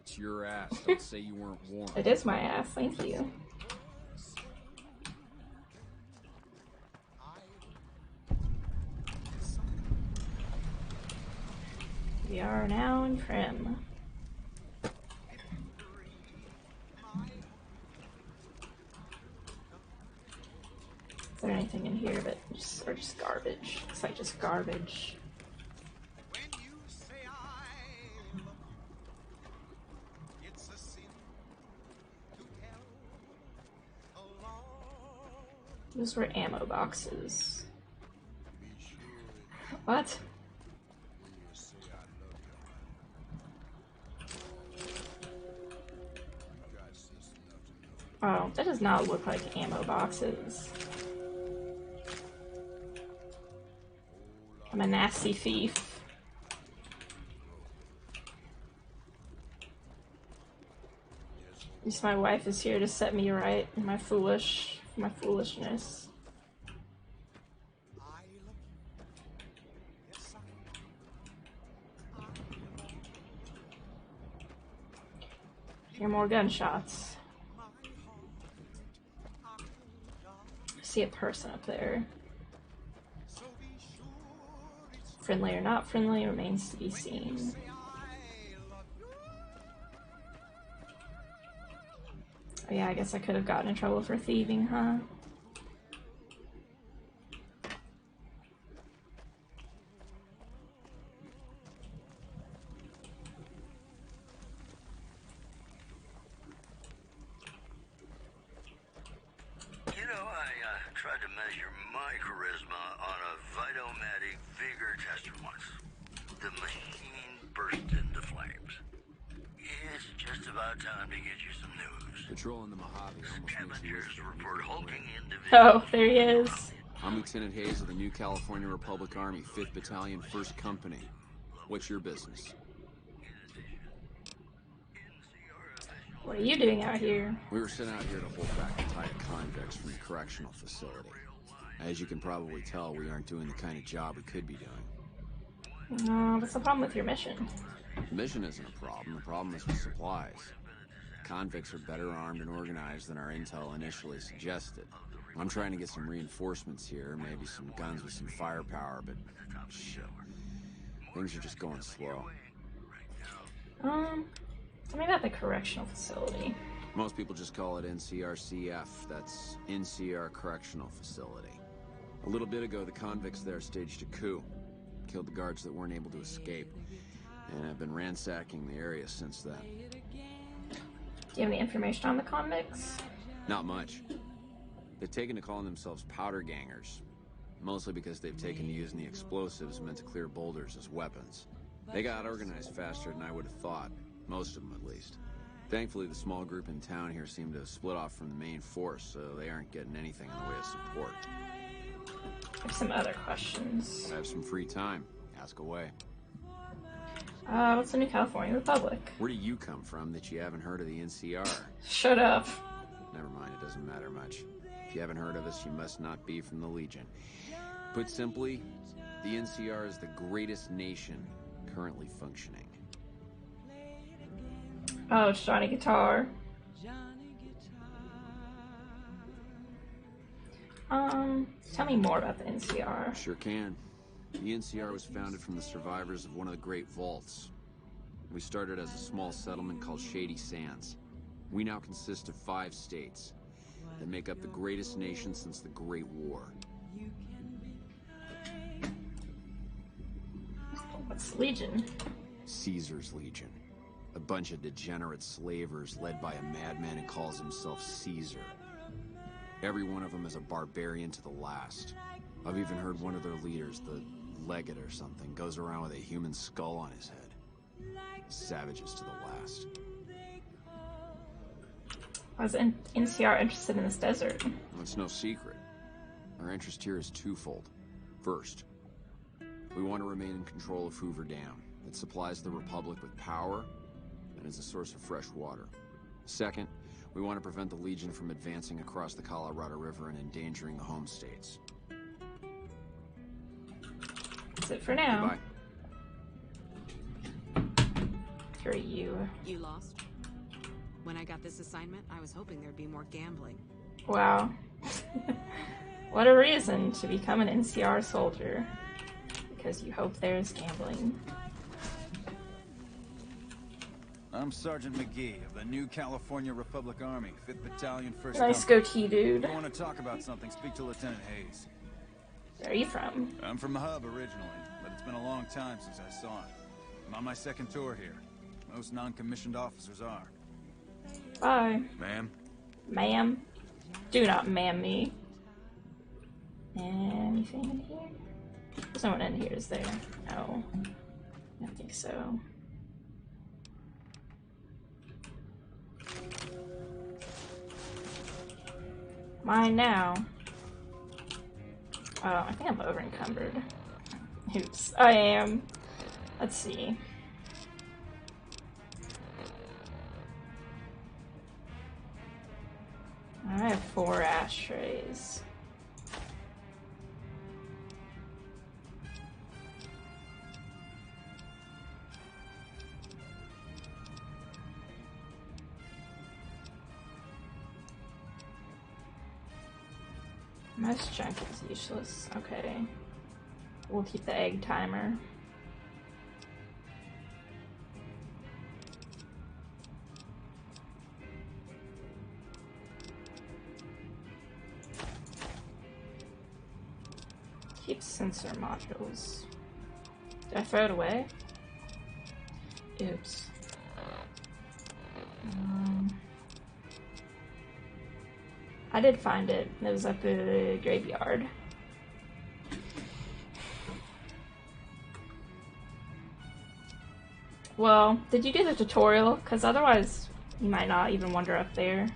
It's your ass. Don't say you weren't warned. It is my ass. Thank you. We are now in Trim. Is there anything in here that just garbage? Looks like just garbage. Those were ammo boxes. What? Oh, that does not look like ammo boxes. I'm a nasty thief. At least my wife is here to set me right in my foolishness. Hear more gunshots. See a person up there. Friendly or not friendly remains to be seen. Oh yeah, I guess I could have gotten in trouble for thieving, huh? Tried to measure my charisma on a Vitomatic vigor tester once. The machine burst into flames. It's just about time to get you some news. Patrolling the Mojave almost makes you wish there report hulking individuals. Oh, there he is. I'm Lieutenant Hayes of the New California Republic Army, 5th Battalion, 1st Company. What's your business? What are you doing out here? We were sent out here to hold back a tide of convicts from the correctional facility. As you can probably tell, we aren't doing the kind of job we could be doing. What's the problem with your mission? The mission isn't a problem. The problem is with supplies. Convicts are better armed and organized than our intel initially suggested. I'm trying to get some reinforcements here, maybe some guns with some firepower, but shit. Things are just going slow. Tell me about the correctional facility. Most people just call it NCRCF. That's NCR Correctional Facility. A little bit ago, the convicts there staged a coup. Killed the guards that weren't able to escape. And have been ransacking the area since then. Do you have any information on the convicts? Not much. They've taken to calling themselves powder gangers. Mostly because they've taken to using the explosives meant to clear boulders as weapons. They got organized faster than I would have thought. Most of them, at least. Thankfully, the small group in town here seem to have split off from the main force, so they aren't getting anything in the way of support. I have some other questions. I have some free time. Ask away. What's the New California Republic? Where do you come from that you haven't heard of the NCR? Shut up. Never mind, it doesn't matter much. If you haven't heard of us, you must not be from the Legion. Put simply, the NCR is the greatest nation currently functioning. Oh, it's Johnny Guitar. Tell me more about the NCR. Sure can. The NCR was founded from the survivors of one of the Great Vaults. We started as a small settlement called Shady Sands. We now consist of 5 states that make up the greatest nation since the Great War. What's Legion? Caesar's Legion. A bunch of degenerate slavers led by a madman who calls himself Caesar. Every one of them is a barbarian to the last. I've even heard one of their leaders, the Legate or something, goes around with a human skull on his head. Savages to the last. Why is NCR interested in this desert? Well, it's no secret. Our interest here is twofold. First, we want to remain in control of Hoover Dam. It supplies the Republic with power and is a source of fresh water. Second, we want to prevent the Legion from advancing across the Colorado River and endangering the home states. That's it for now. Goodbye. Screw you. You lost? When I got this assignment, I was hoping there'd be more gambling. Wow. What a reason to become an NCR soldier. Because you hope there's gambling. I'm Sergeant McGee of the New California Republic Army, 5th Battalion, 1st Nice Company. goatee, dude. If you want to talk about something, speak to Lieutenant Hayes. Where are you from? I'm from the hub originally, but it's been a long time since I saw it. I'm on my 2nd tour here. Most non-commissioned officers are. Bye. Ma'am? Ma'am? Do not ma'am me. Anything in here? There's no one in here, is there? No. I don't think so. Mine now. Oh, I think I'm over encumbered. Oops, I am. Let's see. I have 4 ashtrays. Most junk is useless. Okay. We'll keep the egg timer. Keep sensor modules. Did I throw it away? Oops. I did find it. It was at the graveyard. Well, did you do the tutorial? Because otherwise, You might not even wander up there.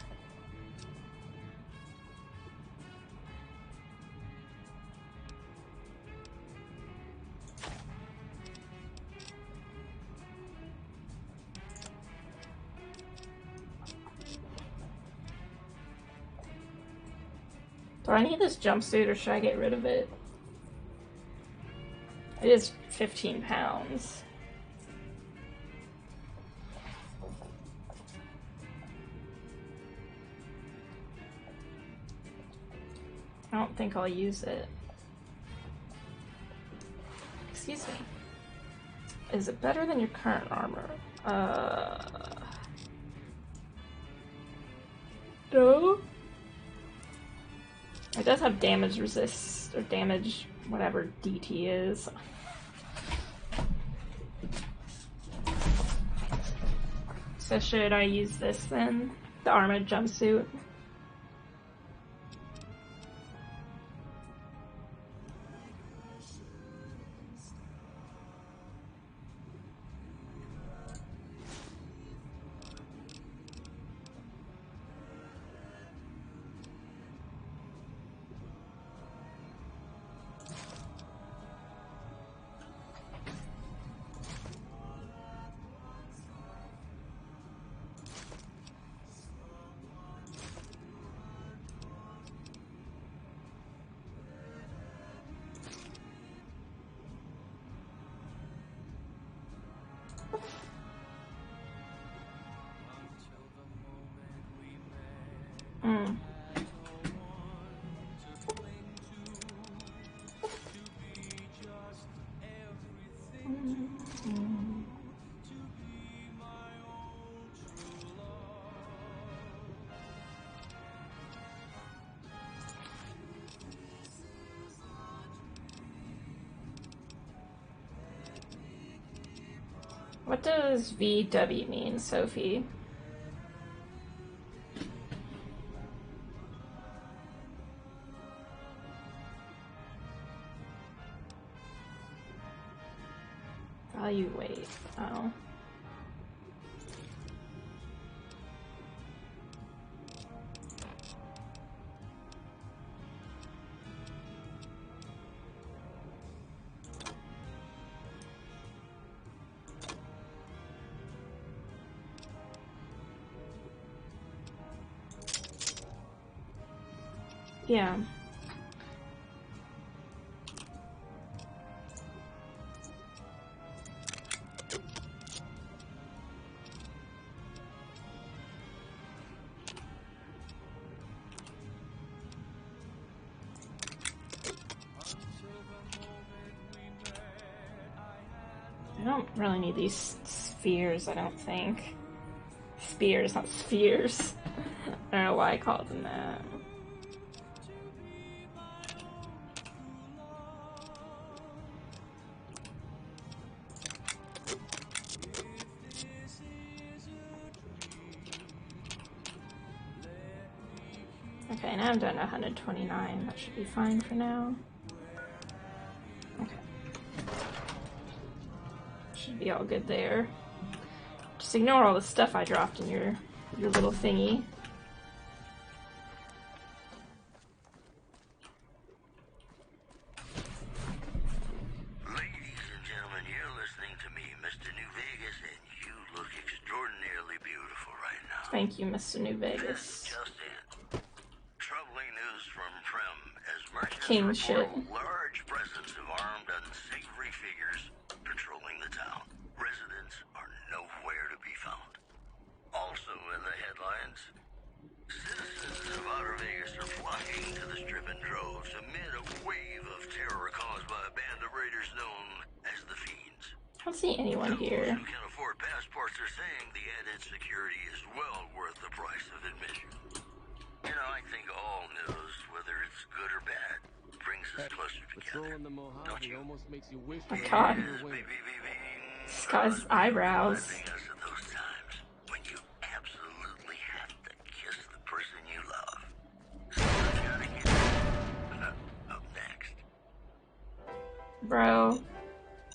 Do I need this jumpsuit or should I get rid of it? It is 15 pounds. I don't think I'll use it. Excuse me. Is it better than your current armor? No. It does have damage resist, or damage, whatever DT is. So should I use this then? The armored jumpsuit? What does VW mean, Sophie? Value weight. Oh. Yeah. I don't really need these spheres, I don't think. Spears, not spheres. I don't know why I called them that. Okay, now I'm done at 129. That should be fine for now. Okay. Should be all good there. Just ignore all the stuff I dropped in your little thingy. Ladies and gentlemen, you're listening to me, Mr. New Vegas, and you look extraordinarily beautiful right now. Thank you, Mr. New This Vegas. just in. Troubling news from Prem as merchants King report shit. a large presence of armed, unsavory figures patrolling the town. Residents are nowhere to be found. Also in the headlines, citizens of Outer Vegas are flocking to the strip in droves amid a wave of terror caused by a band of raiders known as the Fiends. I don't see anyone here. Those who can afford passports are saying the added security is well worth the price of admission. You know, I think all news, whether it's good or bad, brings us closer together. Patrolling the Mojave almost makes you wish Oh you God. were winning. This guy's eyebrows. Reminding us of those times when you absolutely have to kiss the person you love. Someone's gotta get up next. Bro.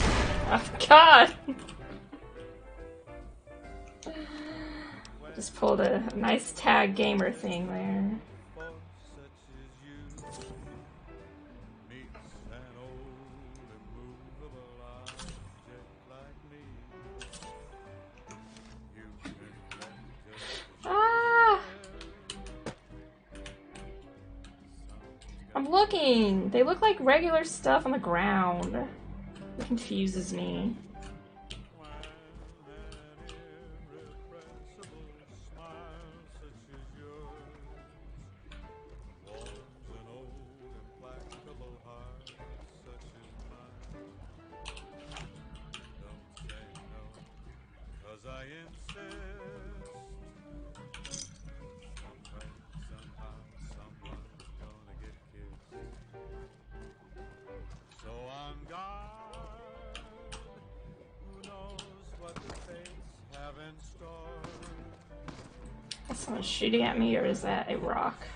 Oh God. Just pulled a nice tag gamer thing there. Ah! I'm looking! They look like regular stuff on the ground. It confuses me. I insist. Somewhere, somehow, someone's gonna get kissed. So on guard, who knows what the fates have in store? Is someone shooting at me, or is that a rock?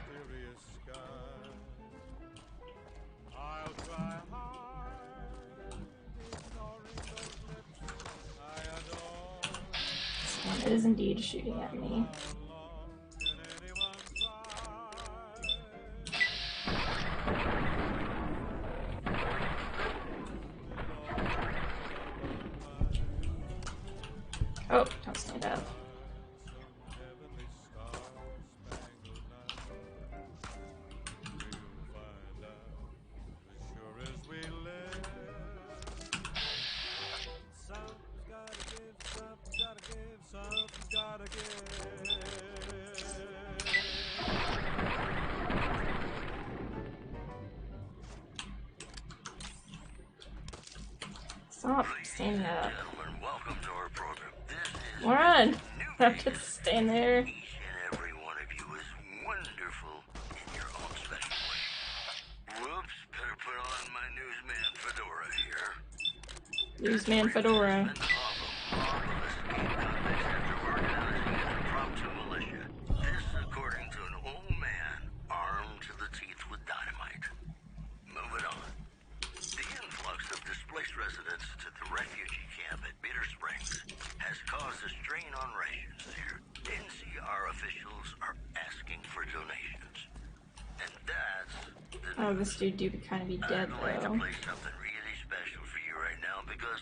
I'll try hard, ignoring those lips I adore. Someone is indeed shooting at me. Oh, don't stand up. Stop standing up. Welcome to our program. This is Run! I'm just stand there. each and every one of you is wonderful in your own special way. Whoops, better put on my newsman fedora here. Newsman fedora. Impromptu militia. This according to an old man armed to the teeth with dynamite. Moving on. The influx of displaced residents to the refugee camp at Bitter Springs has caused a strain on rations there. NCR officials are asking for donations. And that's the Oh, this dude do kind of be dead I'd like to though. play something really special for you right now because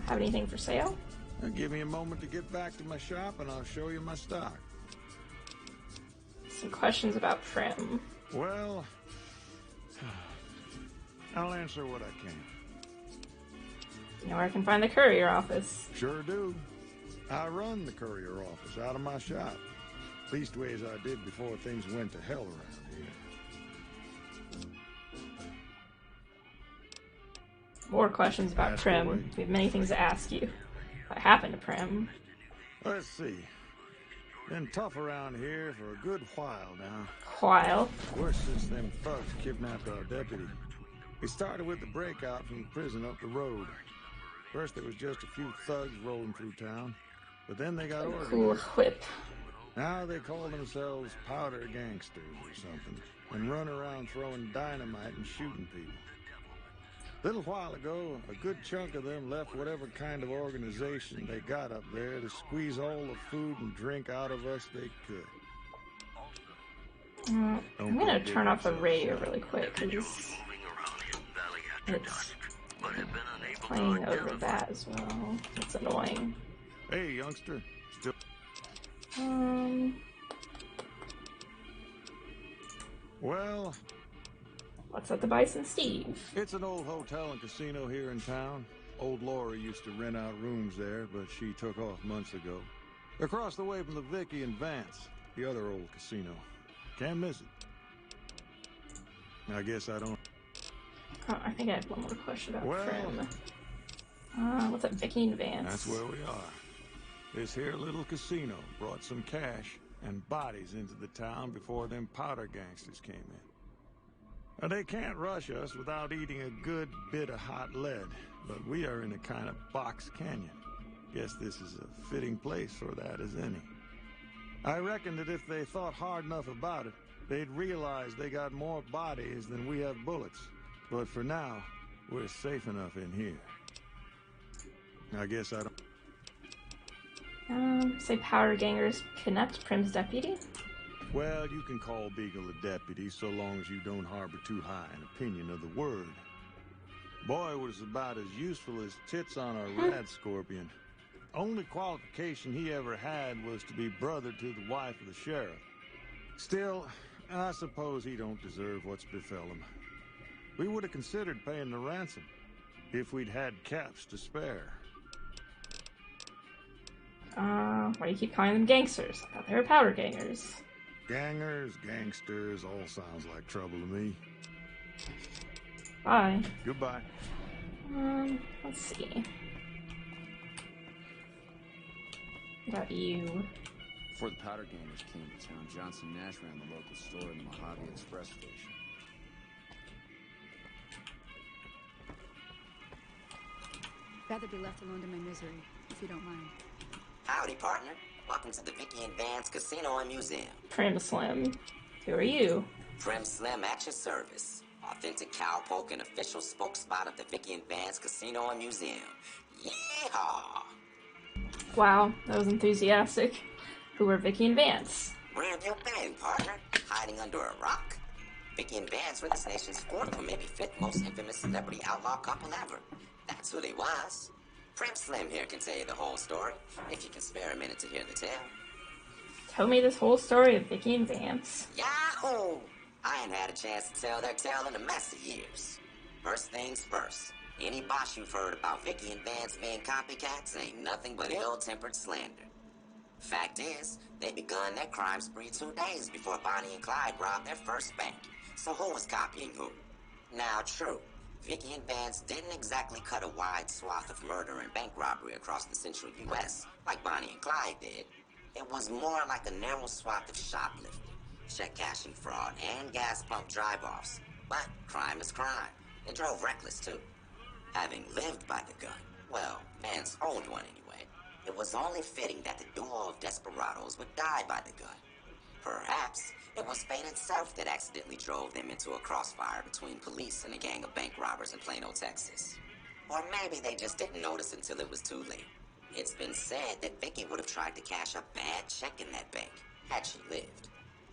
Have anything for sale? Now give me a moment to get back to my shop and I'll show you my stock. Some questions about Prim. Well, I'll answer what I can. You know where I can find the courier office? Sure do. I run the courier office out of my shop. Leastways I did before things went to hell around here. More questions about Ask Prim. away. We have many things to ask you. What happened to Prim? Let's see. Been tough around here for a good while now. While? Worse since them thugs kidnapped our deputy. It started with the breakout from the prison up the road. First there was just a few thugs rolling through town, but then they got organized. Cool whip. Now they call themselves powder gangsters or something, and run around throwing dynamite and shooting people. A little while ago, a good chunk of them left whatever kind of organization they got up there to squeeze all the food and drink out of us they could. I'm gonna turn off the radio really quick because it's playing over that as well. It's annoying. Hey, youngster. Still. Well, what's at the Bison Steve? It's an old hotel and casino here in town. Old Lori used to rent out rooms there, but she took off months ago. Across the way from the Vicky and Vance, the other old casino. Can't miss it. I guess I don't. Oh, I think I have one more question about Well, Prim. What's up, Vicky and Vance? That's where we are. This here little casino brought some cash and bodies into the town before them powder gangsters came in. Now, they can't rush us without eating a good bit of hot lead, but we are in a kind of box canyon. Guess this is a fitting place for that as any. I reckon that if they thought hard enough about it, they'd realize they got more bodies than we have bullets. But for now, we're safe enough in here. I guess I don't... Say powder gangers kidnapped Prim's deputy? Well, you can call Beagle a deputy so long as you don't harbor too high an opinion of the word. Boy was about as useful as tits on a rad scorpion. Only qualification he ever had was to be brother to the wife of the sheriff. Still, I suppose he don't deserve what's befell him. We would have considered paying the ransom if we'd had caps to spare. Why do you keep calling them gangsters? I thought they were powder gangers. Gangers, gangsters, all sounds like trouble to me. Bye. Goodbye. Let's see. What about you? Before the powder gangers came to town, Johnson Nash ran the local store in the Mojave Express station. Rather be left alone to my misery, if you don't mind. Howdy, partner. Welcome to the Vicky and Vance Casino and Museum. Prim Slim. Who are you? Prim Slim at your service. Authentic cowpoke and official spokesspot of the Vicky and Vance Casino and Museum. Yeehaw! Wow, that was enthusiastic. Who are Vicky and Vance? Where have you been, partner? Hiding under a rock? Vicky and Vance were this nation's fourth or maybe fifth most infamous celebrity outlaw couple ever. That's who they was. Prim Slim here can tell you the whole story, if you can spare a minute to hear the tale. Tell me this whole story of Vicky and Vance. Yahoo! I ain't had a chance to tell their tale in a mess of years. First things first, any boss you've heard about Vicky and Vance being copycats ain't nothing but ill-tempered slander. Fact is, they begun their crime spree 2 days before Bonnie and Clyde robbed their first bank. So who was copying who? Now, true, Vicky and Vance didn't exactly cut a wide swath of murder and bank robbery across the central U.S. like Bonnie and Clyde did. It was more like a narrow swath of shoplifting, check cashing fraud, and gas pump drive-offs. But crime is crime. They drove reckless, too. Having lived by the gun, well, Vance owned one anyway, it was only fitting that the duo of desperados would die by the gun. Perhaps it was fate itself that accidentally drove them into a crossfire between police and a gang of bank robbers in Plano, Texas. Or maybe they just didn't notice until it was too late. It's been said that Vicky would have tried to cash a bad check in that bank, had she lived.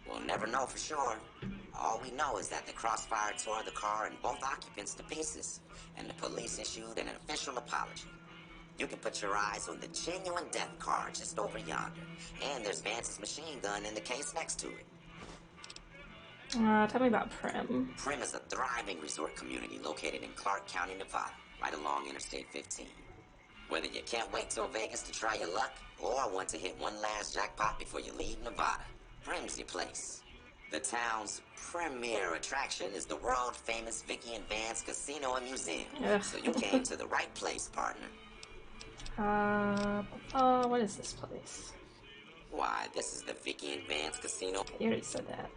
We'll never know for sure. All we know is that the crossfire tore the car and both occupants to pieces, and the police issued an official apology. You can put your eyes on the genuine death card just over yonder. And there's Vance's machine gun in the case next to it. Tell me about Prim. Prim is a thriving resort community located in Clark County, Nevada, right along Interstate 15. Whether you can't wait till Vegas to try your luck, or want to hit one last jackpot before you leave Nevada, Prim's your place. The town's premier attraction is the world-famous Vicky and Vance Casino and Museum. Ugh. So you came to the right place, partner. What is this place? Why, this is the Vicky and Vance Casino. You already said that.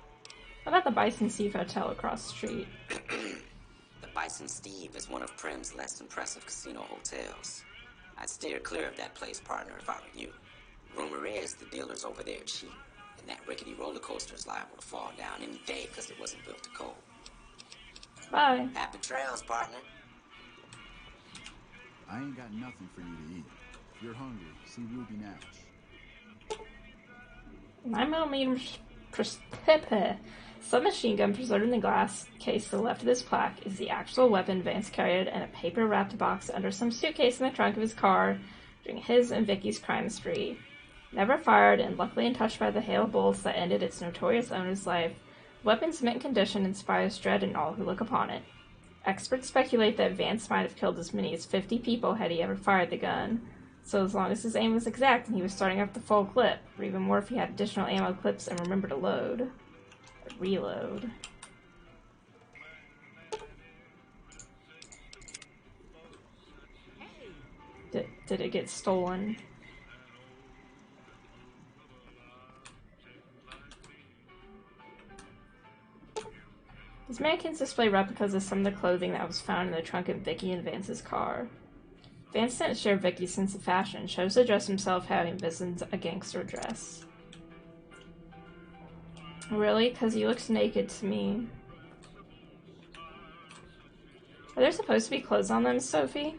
How about the Bison Steve Hotel across the street? The Bison Steve is one of Prim's less impressive casino hotels. I'd steer clear of that place, partner, if I were you. Rumor is the dealers over there are cheap, and that rickety roller coaster is liable to fall down any day because it wasn't built to cold. Bye. Happy trails, partner. I ain't got nothing for you to eat. If you're hungry, see Ruby Nash. 9mm submachine gun preserved in the glass case to the left of this plaque is the actual weapon Vance carried in a paper-wrapped box under some suitcase in the trunk of his car during his and Vicky's crime spree. Never fired and luckily untouched by the hail of bullets that ended its notorious owner's life, the weapon's mint condition inspires dread in all who look upon it. Experts speculate that Vance might have killed as many as 50 people had he ever fired the gun, so as long as his aim was exact and he was starting off the full clip, or even more if he had additional ammo clips and remembered to load. Or reload. Did it get stolen? These mannequins display replicas of some of the clothing that was found in the trunk of Vicky and Vance's car. Vance didn't share Vicky's sense of fashion, chose to dress himself how he envisioned a gangster dress. Really? Because he looks naked to me. Are there supposed to be clothes on them, Sophie?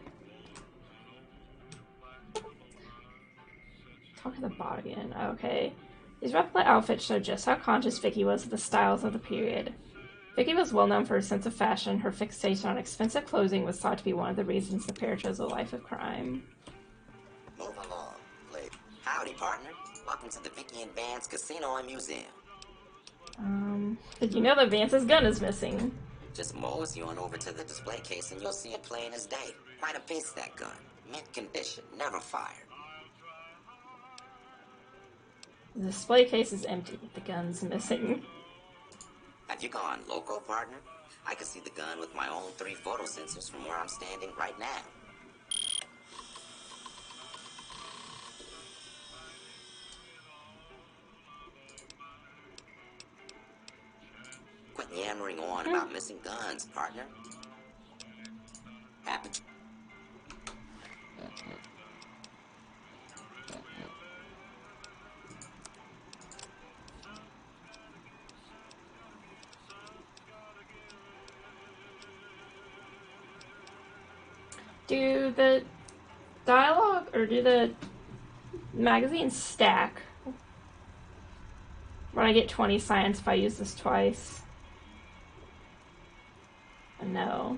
Talk to the bot again. Okay. These replica outfits show just how conscious Vicky was of the styles of the period. Vicky was well known for her sense of fashion. Her fixation on expensive clothing was thought to be one of the reasons the pair chose a life of crime. Move along, lady. Howdy, partner. Welcome to the Vicky and Vance Casino and Museum. Did you know that Vance's gun is missing? Just mosey on over to the display case and you'll see it plain as day. Quite a piece, that gun. Mint condition, never fired. The display case is empty. The gun's missing. Have you gone loco, partner? I can see the gun with my own 3 photo sensors from where I'm standing right now. Quit yammering on about missing guns, partner. Happy. Do the dialogue or do the magazines stack? When I get 20 science if I use this twice? No.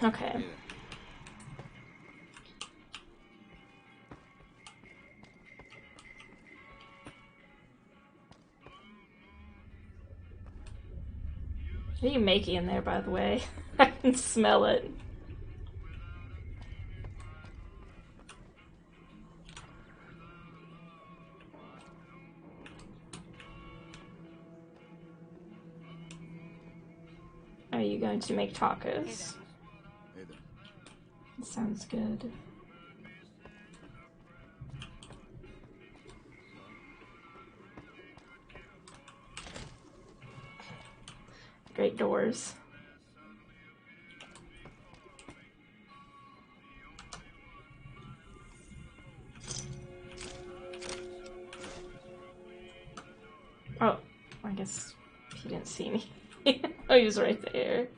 Okay. What are you making in there, by the way? I can smell it. Are you going to make tacos? Hey there. That sounds good. Great doors. Oh, I guess he didn't see me. Oh, he was right there.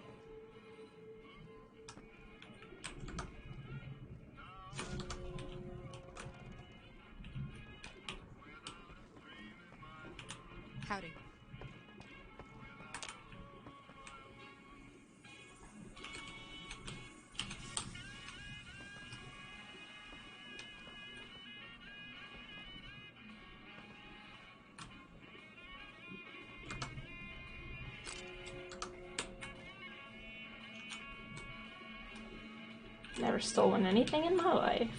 Howdy. Never stolen anything in my life.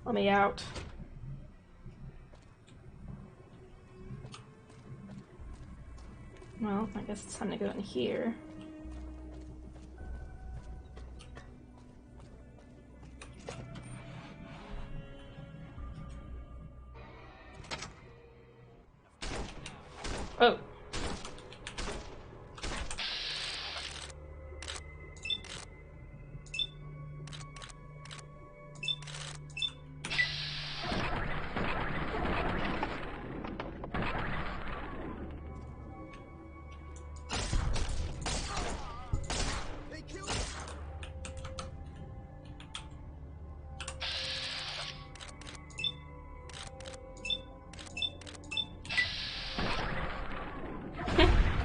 Let me out. Well, I guess it's time to go in here. Oh.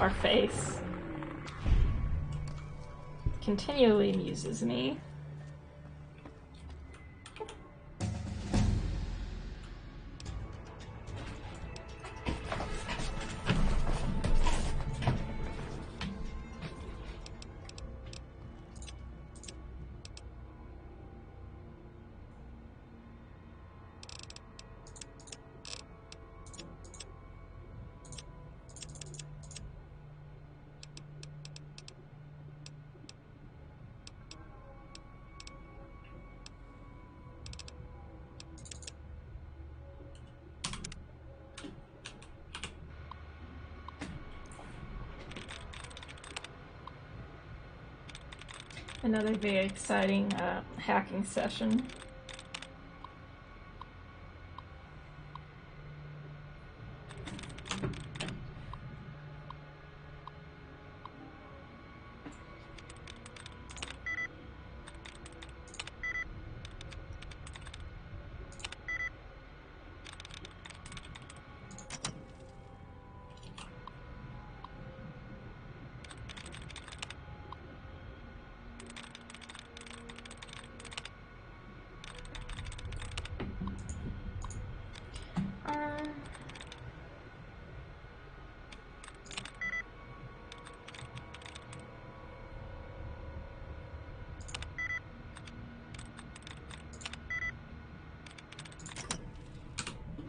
Our face continually amuses me. Another very exciting hacking session.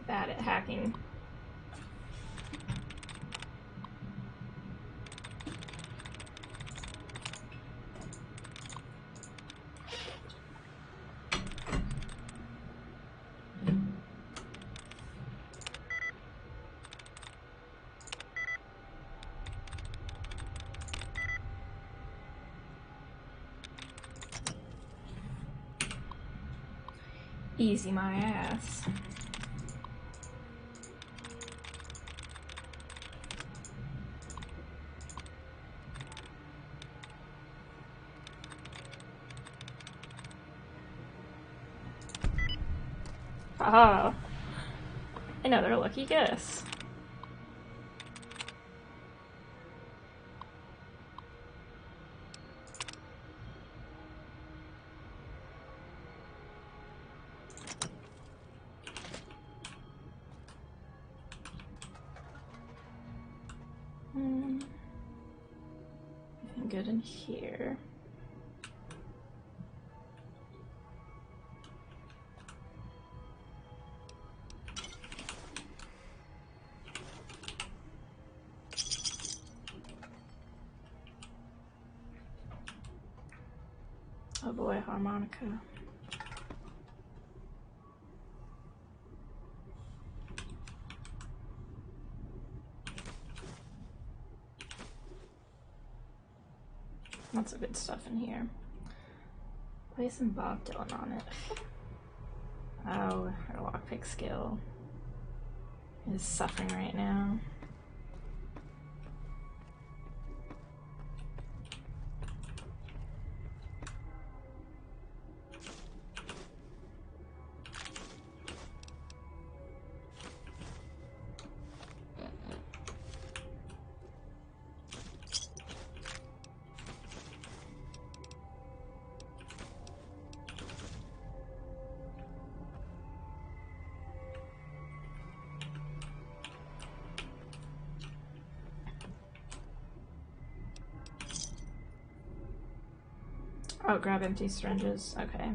Bad at hacking. Easy my ass. Haha. Another lucky guess. Nothing good in here. Oh boy, harmonica. Lots of good stuff in here. Play some Bob Dylan on it. Oh, her lockpick skill is suffering right now. Oh, grab empty syringes. Okay.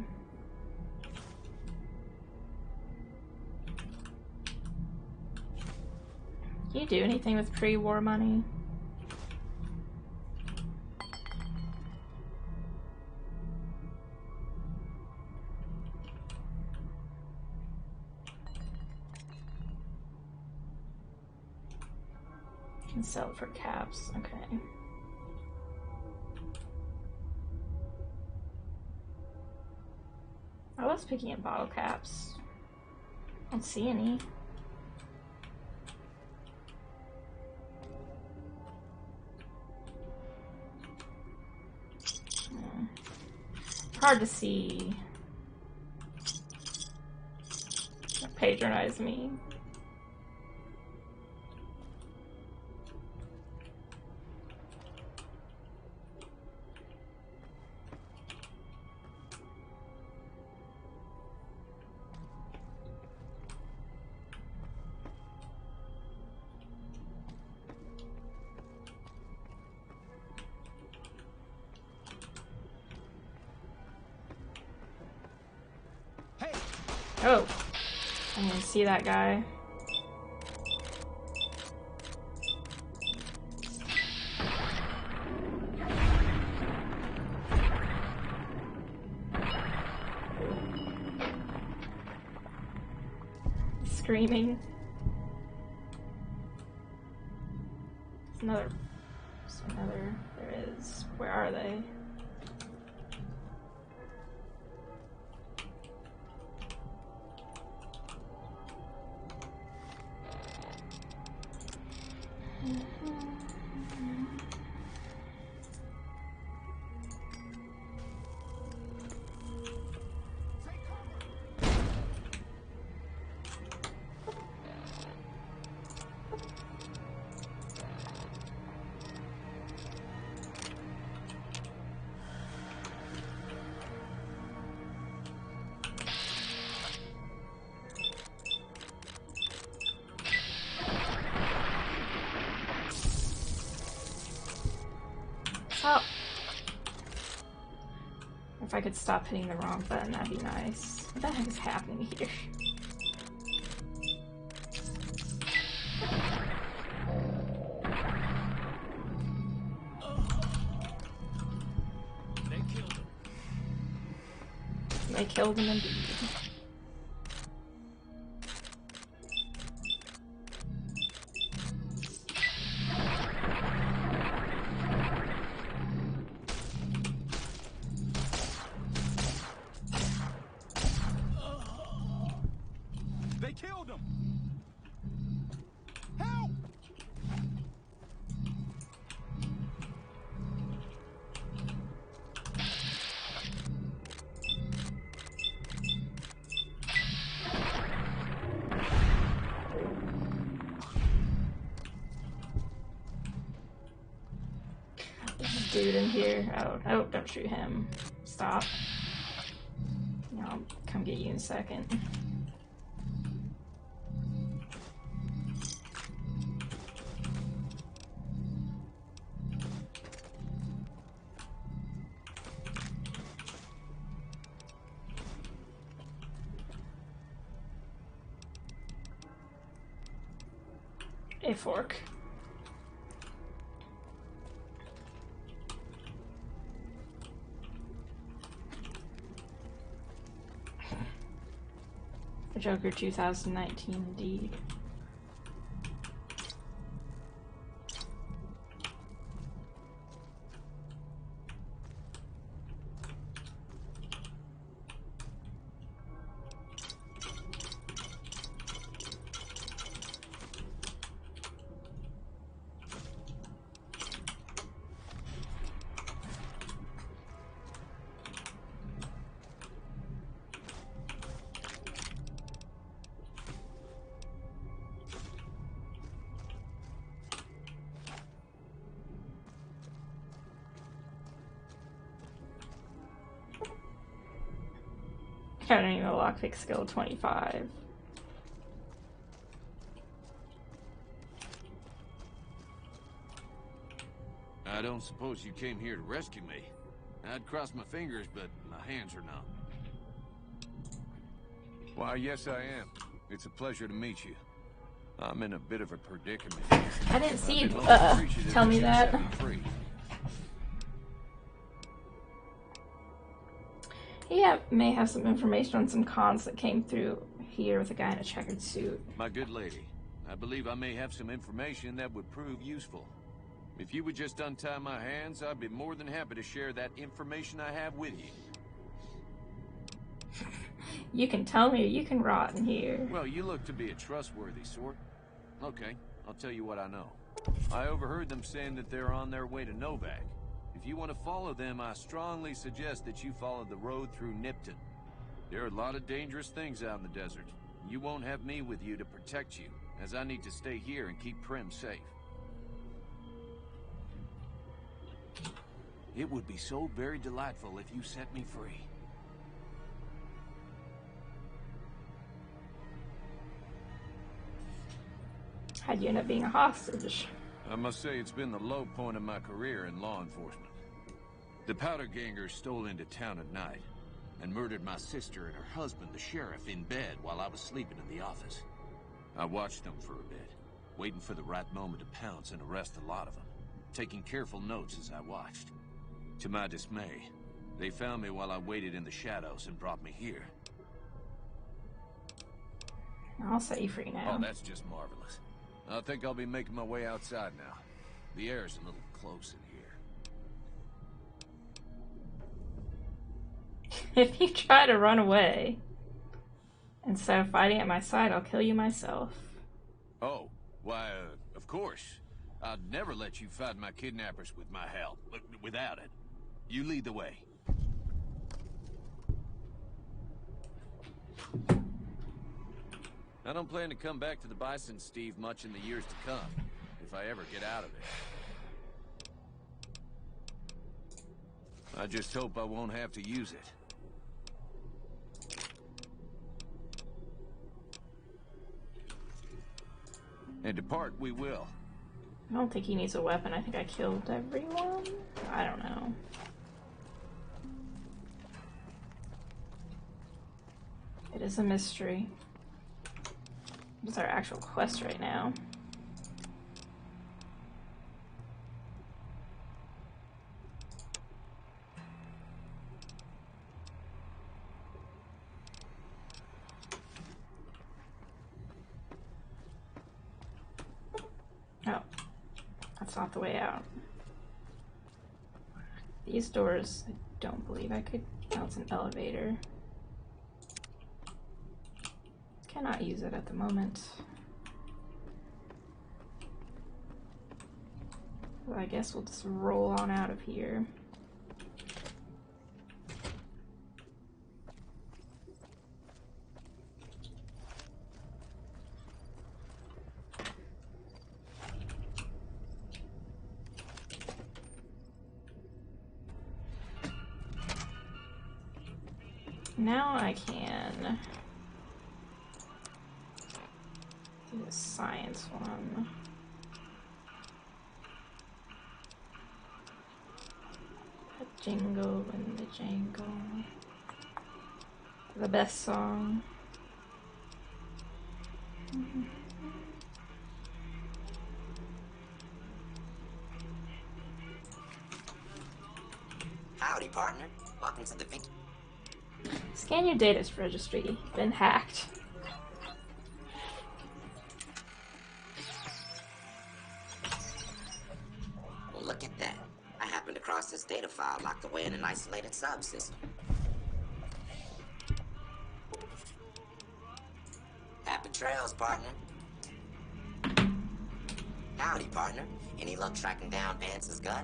Can you do anything with pre-war money? You can sell it for caps. Okay. I was picking up bottle caps. I don't see any. Hard to see. Patronize me. Oh, I didn't see that guy. Screaming. There's another. There is. Where are they? Oh. If I could stop hitting the wrong button, that'd be nice. What the heck is happening here? They killed him indeed. They killed him! Help! There's a dude in here. Oh, don't shoot him. Stop. I'll come get you in a second. A fork. The Joker 2019 indeed. I don't even know lockpick skill 25. I don't suppose you came here to rescue me. I'd cross my fingers, but my hands are numb. Why, yes, I am. It's a pleasure to meet you. I'm in a bit of a predicament. I didn't see you appreciative tell me you that. set me free. He may have some information on some cons that came through here with a guy in a checkered suit. My good lady, I believe I may have some information that would prove useful. If you would just untie my hands, I'd be more than happy to share that information I have with you. You can tell me or you can rot in here. Well, you look to be a trustworthy sort. Okay, I'll tell you what I know. I overheard them saying that they're on their way to Novak. If you want to follow them, I strongly suggest that you follow the road through Nipton. There are a lot of dangerous things out in the desert. You won't have me with you to protect you, as I need to stay here and keep Prim safe. It would be so very delightful if you set me free. How'd you end up being a hostage? I must say it's been the low point of my career in law enforcement. The powder gangers stole into town at night and murdered my sister and her husband, the sheriff, in bed while I was sleeping in the office. I watched them for a bit, waiting for the right moment to pounce and arrest a lot of them, taking careful notes as I watched. To my dismay, they found me while I waited in the shadows and brought me here. I'll set you free now. Oh, that's just marvelous. I think I'll be making my way outside now. The air's a little close in here. If you try to run away, instead of fighting at my side, I'll kill you myself. Oh, why, of course. I'd never let you fight my kidnappers with my help, without it. You lead the way. I don't plan to come back to the Bison, Steve, much in the years to come, if I ever get out of it. I just hope I won't have to use it. And depart we will. I don't think he needs a weapon. I think I killed everyone. I don't know. It is a mystery. What's our actual quest right now? Oh, that's not the way out. These doors, I don't believe I could. Oh, it's an elevator. Cannot use it at the moment. So I guess we'll just roll on out of here. Now I can do the science one. A jingle in the jangle. The best song. Howdy, partner. Welcome to the Vicky. Scan your data registry. Been hacked. Well, look at that. I happened across this data file locked away in an isolated subsystem. Happy trails, partner. Howdy, partner. Any luck tracking down Vance's gun?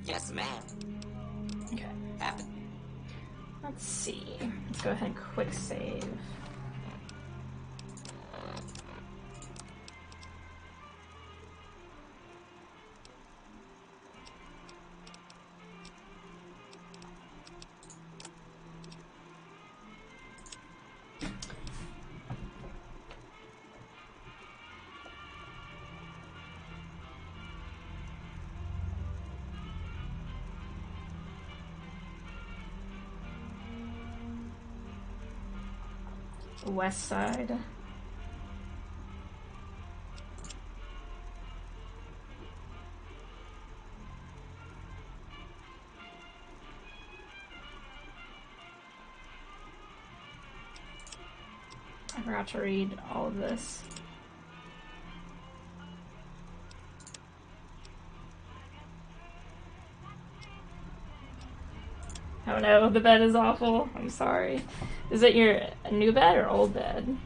Yes, ma'am. Okay. Happy. Let's see. Let's go ahead and quick save. West Side. I forgot to read all of this. Oh no, the bed is awful. I'm sorry. Is it your new bed or old bed?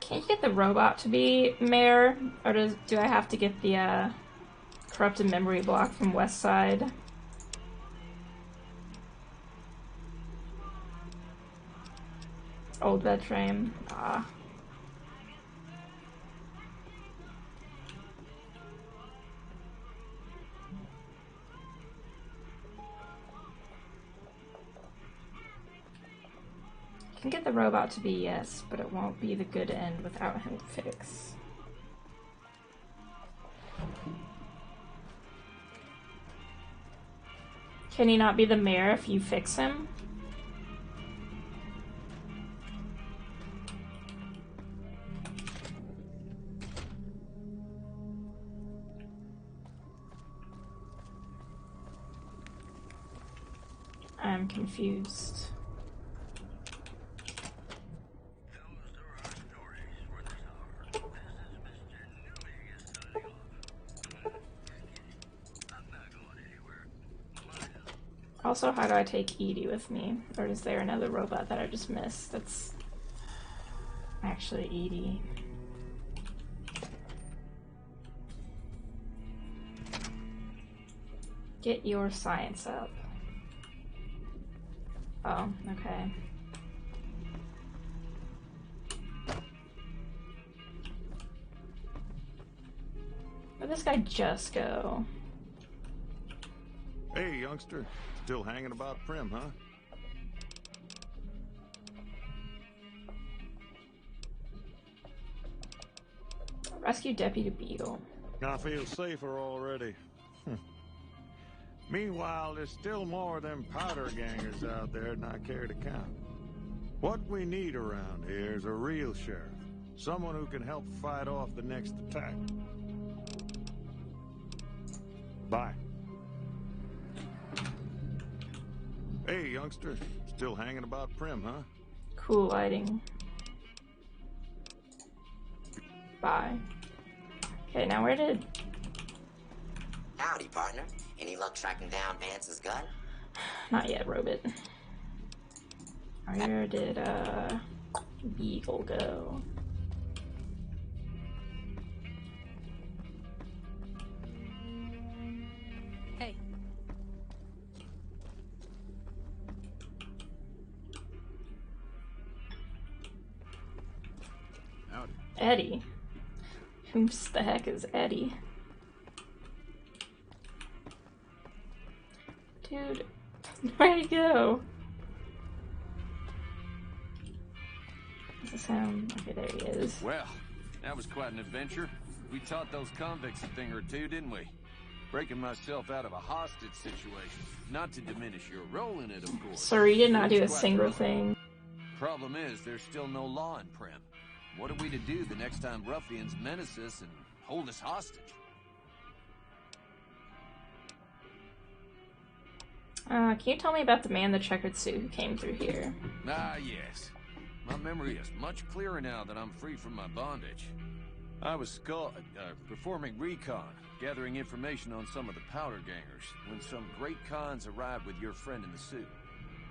Can't you get the robot to be mayor? Or do I have to get the corrupted memory block from West Side? Old bed frame. Ah. I can get the robot to be yes, but it won't be the good end without him fix. Can he not be the mayor if you fix him? I'm confused. Also, how do I take Edie with me? Or is there another robot that I just missed that's actually Edie? Get your science up. Oh, okay. Where'd this guy just go? Hey, youngster. Still hanging about Prim, huh? Rescue Deputy Beetle. I feel safer already. Meanwhile, there's still more of them powder gangers out there than I care to count. What we need around here is a real sheriff. Someone who can help fight off the next attack. Bye. Hey, youngster. Still hanging about Prim, huh? Cool lighting. Bye. Okay, now where did... Howdy, partner. Any luck tracking down Vance's gun? Not yet, Robot. Where did, Beagle go? Hey. Howdy. Eddie. Who the heck is Eddie? Dude, where'd he go? What's the sound? Okay, there he is. Well, that was quite an adventure. We taught those convicts a thing or two, didn't we? Breaking myself out of a hostage situation. Not to diminish your role in it, of course. Sorry, did not do a single thing. Problem is, there's still no law in Prim. What are we to do the next time ruffians menace us and hold us hostage? Can you tell me about the man in the checkered suit who came through here? Ah, yes. My memory is much clearer now that I'm free from my bondage. I was performing recon, gathering information on some of the powder gangers, when some great cons arrived with your friend in the suit.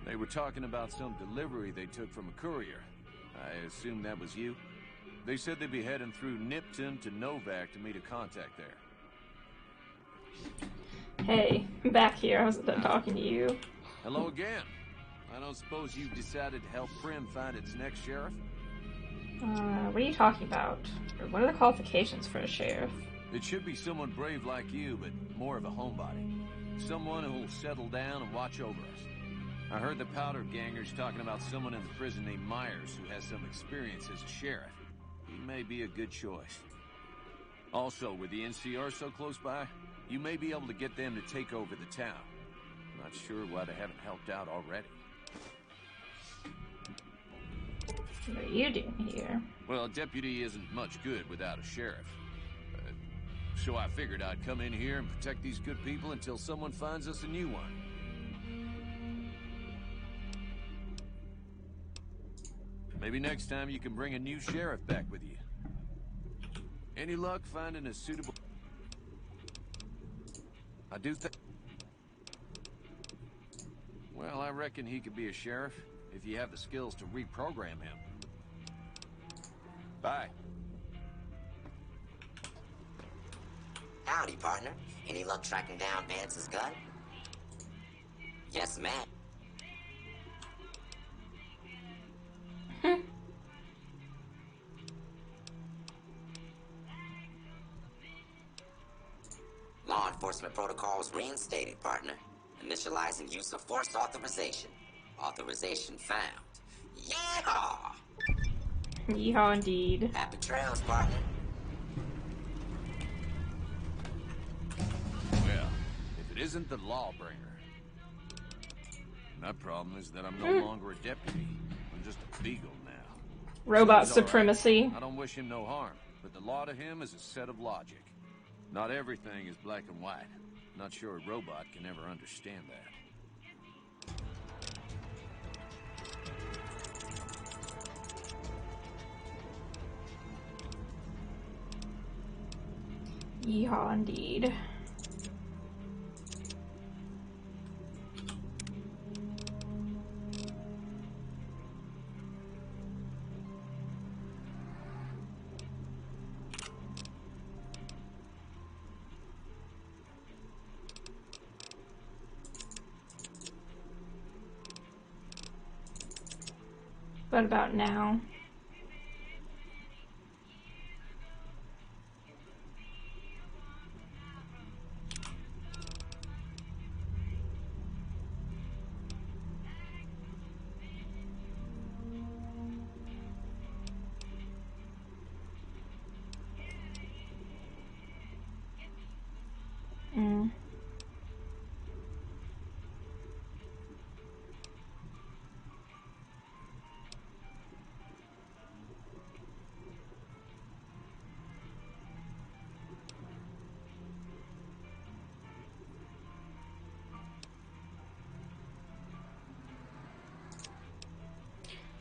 They were talking about some delivery they took from a courier. I assume that was you? They said they'd be heading through Nipton to Novak to meet a contact there. Hey, I'm back here. I wasn't done talking to you. Hello again. I don't suppose you've decided to help Prim find its next sheriff? What are you talking about? Or what are the qualifications for a sheriff? It should be someone brave like you, but more of a homebody. Someone who'll settle down and watch over us. I heard the powder gangers talking about someone in the prison named Myers who has some experience as a sheriff. He may be a good choice. Also, with the NCR so close by, you may be able to get them to take over the town. Not sure why they haven't helped out already. What are you doing here? Well, a deputy isn't much good without a sheriff. So I figured I'd come in here and protect these good people until someone finds us a new one. Maybe next time you can bring a new sheriff back with you. Any luck finding a suitable... I do think... Well, I reckon he could be a sheriff if you have the skills to reprogram him. Bye. Howdy, partner. Any luck tracking down Vance's gun? Yes, ma'am. Law enforcement protocols reinstated, partner. Initializing use of force authorization. Authorization found. Yeehaw! Yeehaw indeed. Happy trails, partner. Well, if it isn't the Lawbringer. My problem is that I'm no longer a deputy. I'm just a beagle now. Robot He's all right. supremacy. I don't wish him no harm, but the law to him is a set of logic. Not everything is black and white. Not sure a robot can ever understand that. Yeehaw indeed. What about now?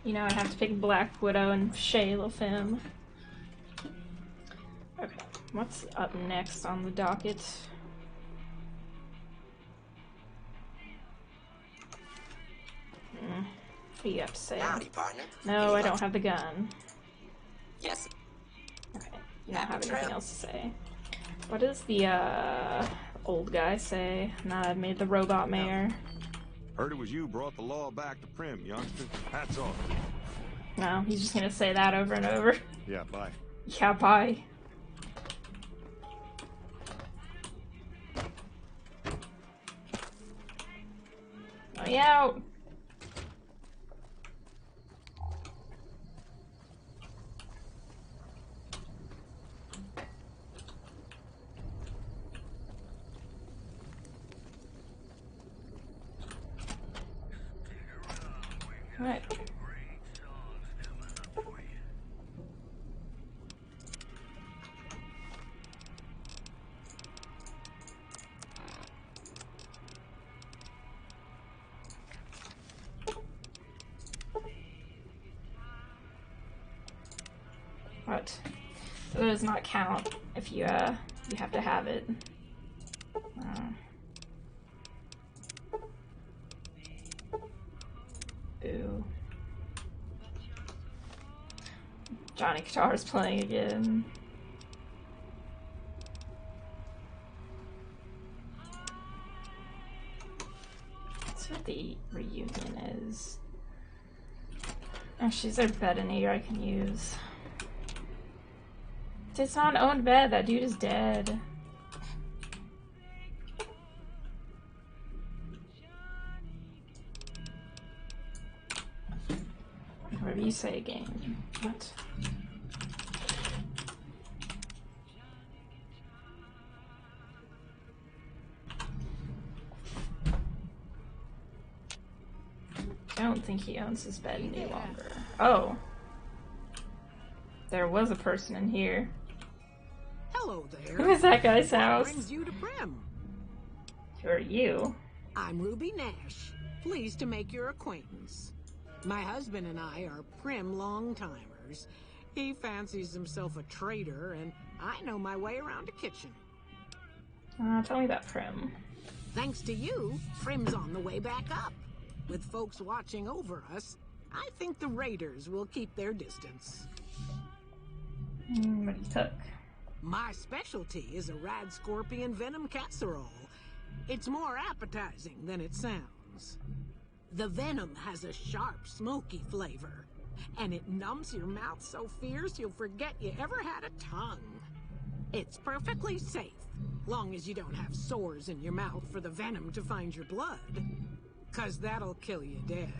You know, I have to pick Black Widow and Shay LaFemme. Okay, what's up next on the docket? What do you have to say? Howdy, partner. No, I don't have the gun. Yes. Okay, you don't have anything else to say. What does the old guy say? Now I've made the robot mayor. Heard it was you brought the law back to Prim, youngster. Hats off to you. No, he's just gonna say that over and over. Yeah, bye. Yeah, bye. Let me out. Alright. What? So it does not count if you you have to have it. Ooh. Johnny Guitar is playing again. That's what the reunion is. Actually, is there a bed in here I can use? It's not an owned bed. That dude is dead. Whatever you say, game. What? think he owns his bed any longer. Oh. There was a person in here. Hello there. Who is that guy's house? What brings you to Primm? Who are you? I'm Ruby Nash. Pleased to make your acquaintance. My husband and I are Primm long-timers. He fancies himself a trader, and I know my way around a kitchen. Tell me about Primm. Thanks to you, Primm's on the way back up. With folks watching over us, I think the raiders will keep their distance. What he took? My specialty is a rad scorpion venom casserole. It's more appetizing than it sounds. The venom has a sharp, smoky flavor, and it numbs your mouth so fierce you'll forget you ever had a tongue. It's perfectly safe, long as you don't have sores in your mouth for the venom to find your blood, 'cause that'll kill you dead.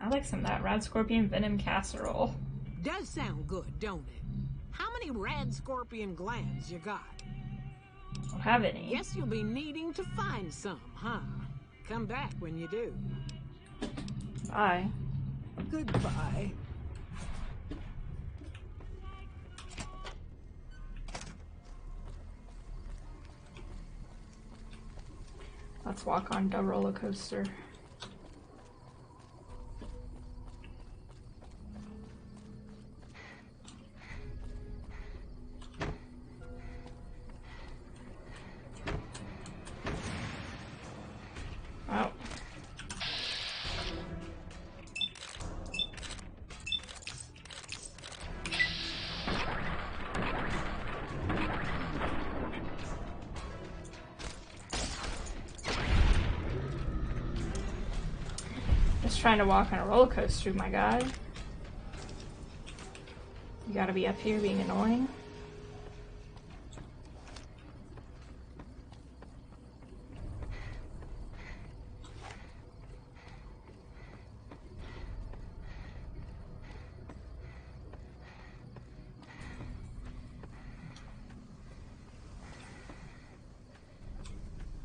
I like some of that rad scorpion venom casserole. Does sound good, don't it? How many rad scorpion glands you got? Don't have any. Guess you'll be needing to find some, huh? Come back when you do. Bye. Goodbye. Let's walk on the roller coaster. Oh. Just trying to walk on a roller coaster, my guy. You gotta be up here being annoying.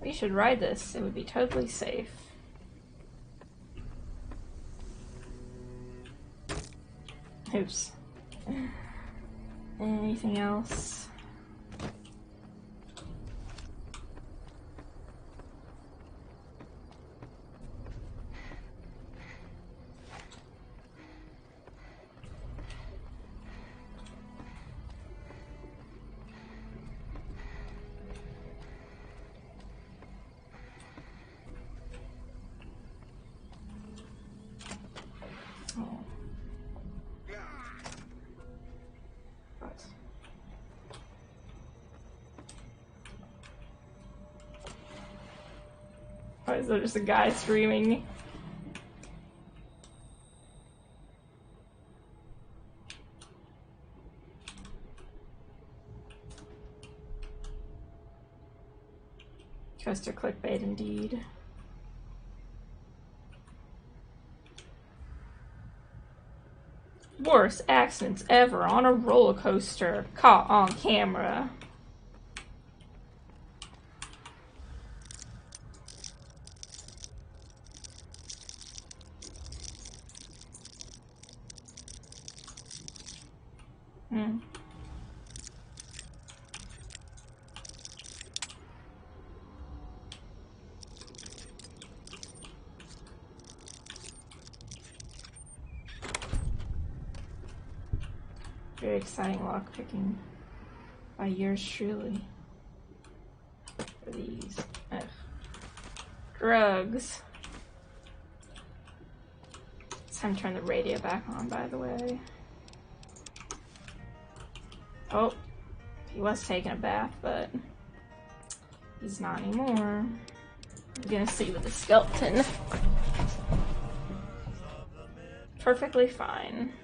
We should ride this. It would be totally safe. Oops. Anything else? Why is there just a guy screaming? Just a clickbait indeed. Worst accidents ever on a roller coaster, caught on camera. Very exciting lockpicking by yours truly. For these drugs. It's time to turn the radio back on, by the way. Oh, he was taking a bath, but he's not anymore. We're gonna see with the skeleton. Perfectly fine.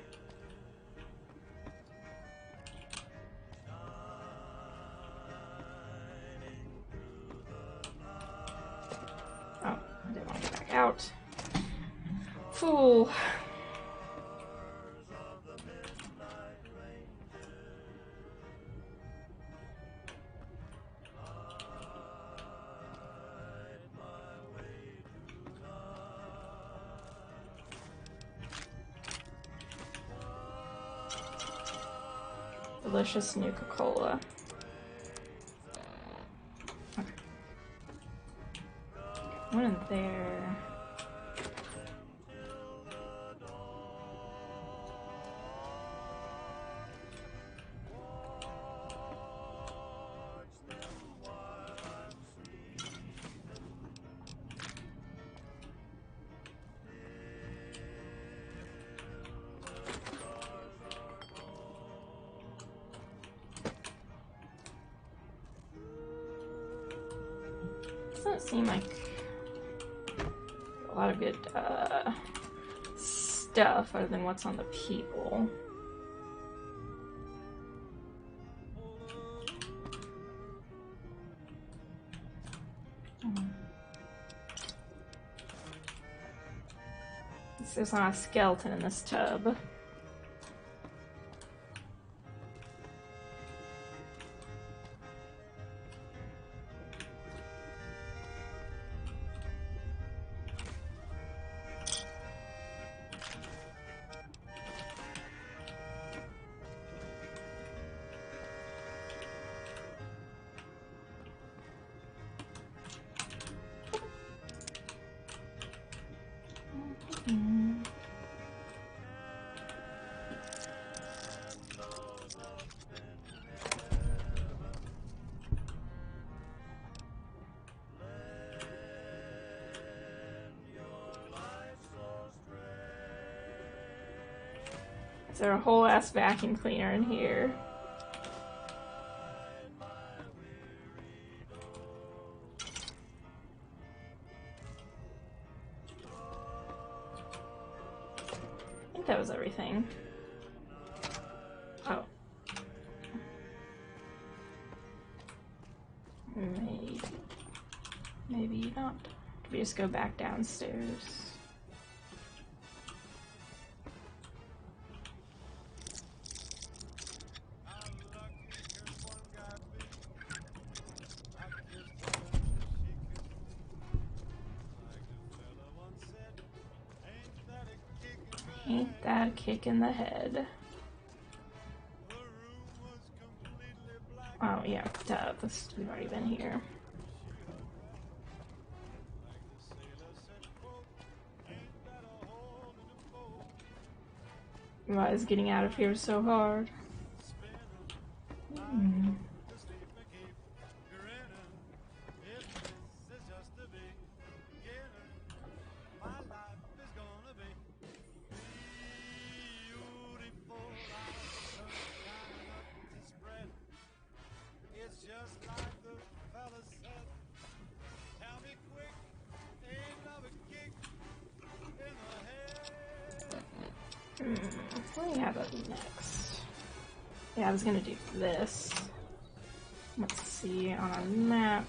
Oh, I didn't want to get back out. Fool. Delicious Nuka-Cola. Okay. One in there. Doesn't seem like a lot of good stuff other than what's on the people. There's not a skeleton in this tub. Is there a whole ass vacuum cleaner in here? I think that was everything. Oh. Maybe not. Could we just go back downstairs? Ain't that a kick in the head? Oh yeah, duh, we've already been here. Why is getting out of here so hard? What do we have up next? Yeah, I was gonna do this. Let's see on our map.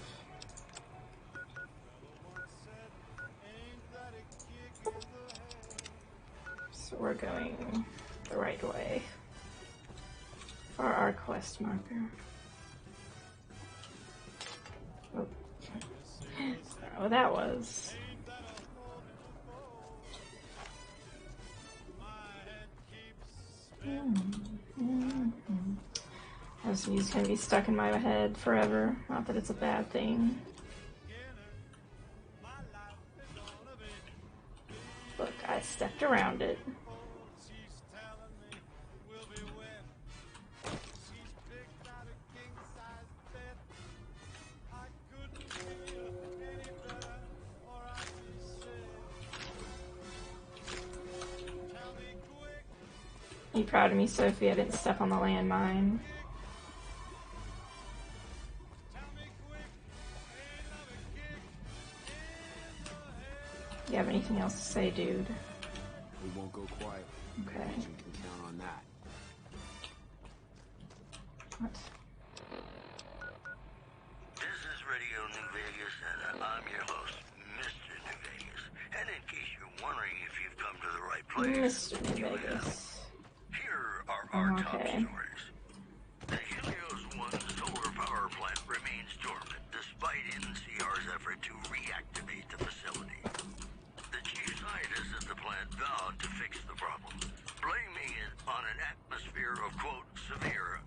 So we're going the right way for our quest marker. Oh. I don't know what that was. This music's gonna be stuck in my head forever. Not that it's a bad thing. Look, I stepped around it. Are you proud of me, Sophie? I didn't step on the landmine. You have anything else to say, dude? We won't go quiet. Okay. You can count on that. What? This is Radio New Vegas, and I'm your host, Mr. New Vegas. And in case you're wondering if you've come to the right place, Mr. New Vegas. Here are our top Okay. stories. The Helios 1 solar power plant remains dormant despite NCR's effort to reactivate the facility. The chief scientist at the plant vowed to fix the problem, blaming it on an atmosphere of, quote, severe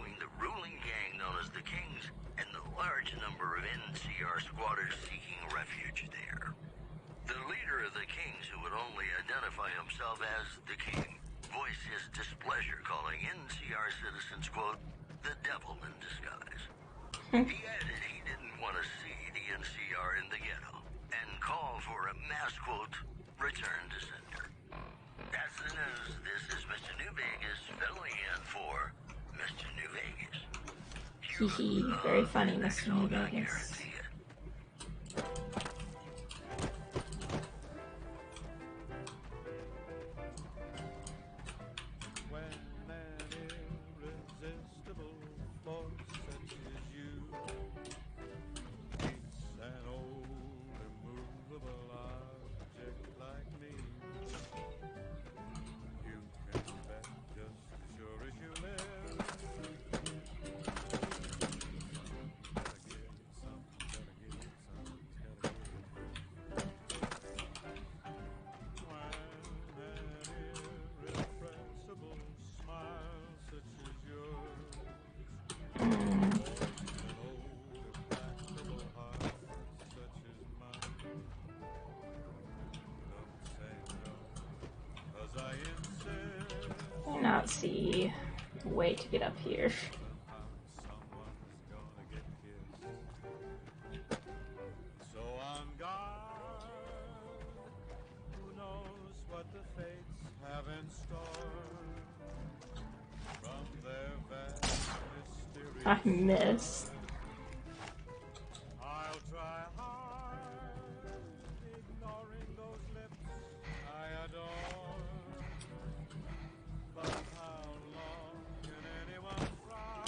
between the ruling gang known as the Kings and the large number of NCR squatters seeking refuge there. The leader of the Kings, who would only identify himself as the King, voiced his displeasure, calling NCR citizens, quote, the devil in disguise. He added he didn't want to see the NCR in the ghetto and called for a mass, quote, return to sender. That's the news. This is Mr. New Vegas filling in for Mr. New Vegas. Hehe, very funny, Mr. New Vegas. Cannot see a way to get up here. So on guard, who knows what the fates have in store from their vast mysterious. I missed. I'll try hard, ignoring those lips I adore. But how long can anyone try?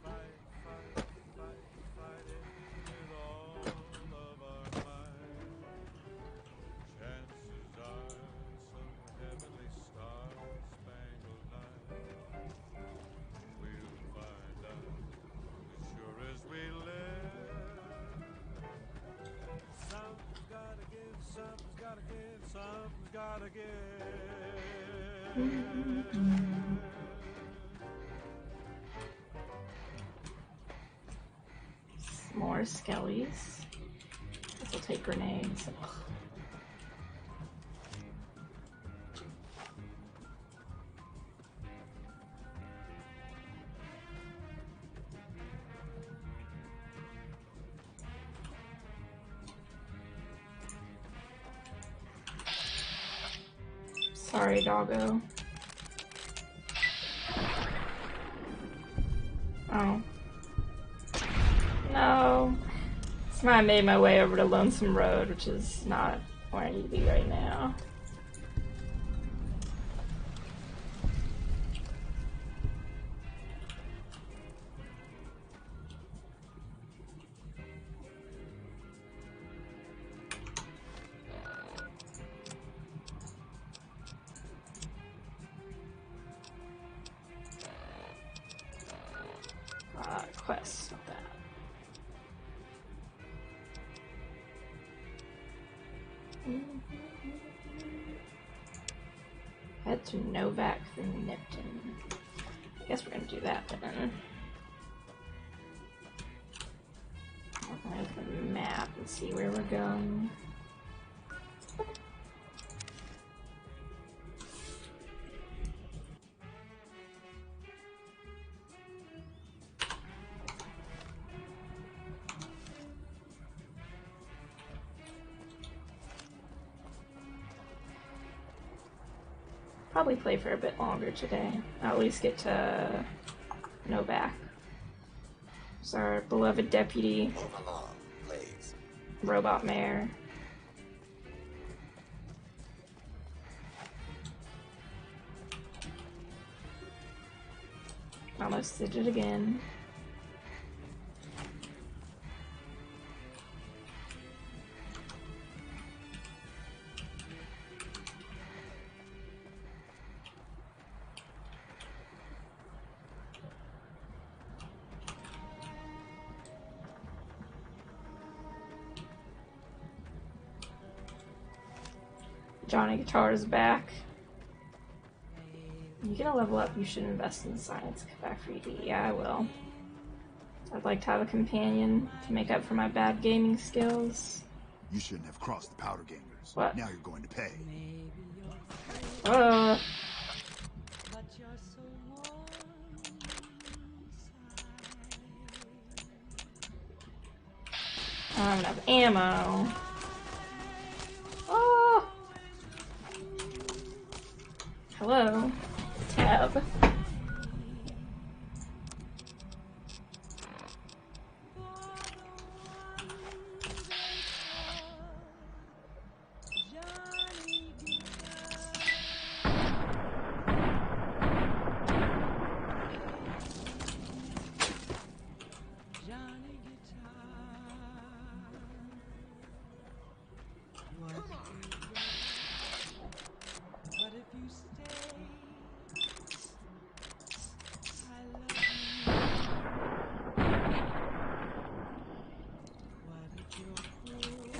Fight it with all of our might. Chances are some heavenly star-spangled night we'll find out as sure as we live. Something's gotta give, something's gotta give, something's gotta give. More skellies. This will take grenades. Ugh. Sorry, doggo. Oh. No. So I made my way over to Lonesome Road, which is not where I need to be right now. Quest, not that. Head to Novak and Nipton. I guess we're gonna do that then. I'll look at the map and see where we're going. Probably play for a bit longer today. I'll at least get to Novak. It's our beloved deputy. Move along, please. Robot mayor. Almost did it again. Johnny Guitar is back. You get a level up, you should invest in science. Come back for you. Yeah, I will. I'd like to have a companion to make up for my bad gaming skills. You shouldn't have crossed the Powder Gangers. What? Now you're going to pay. I don't have enough ammo. Oh! Hello. Tab.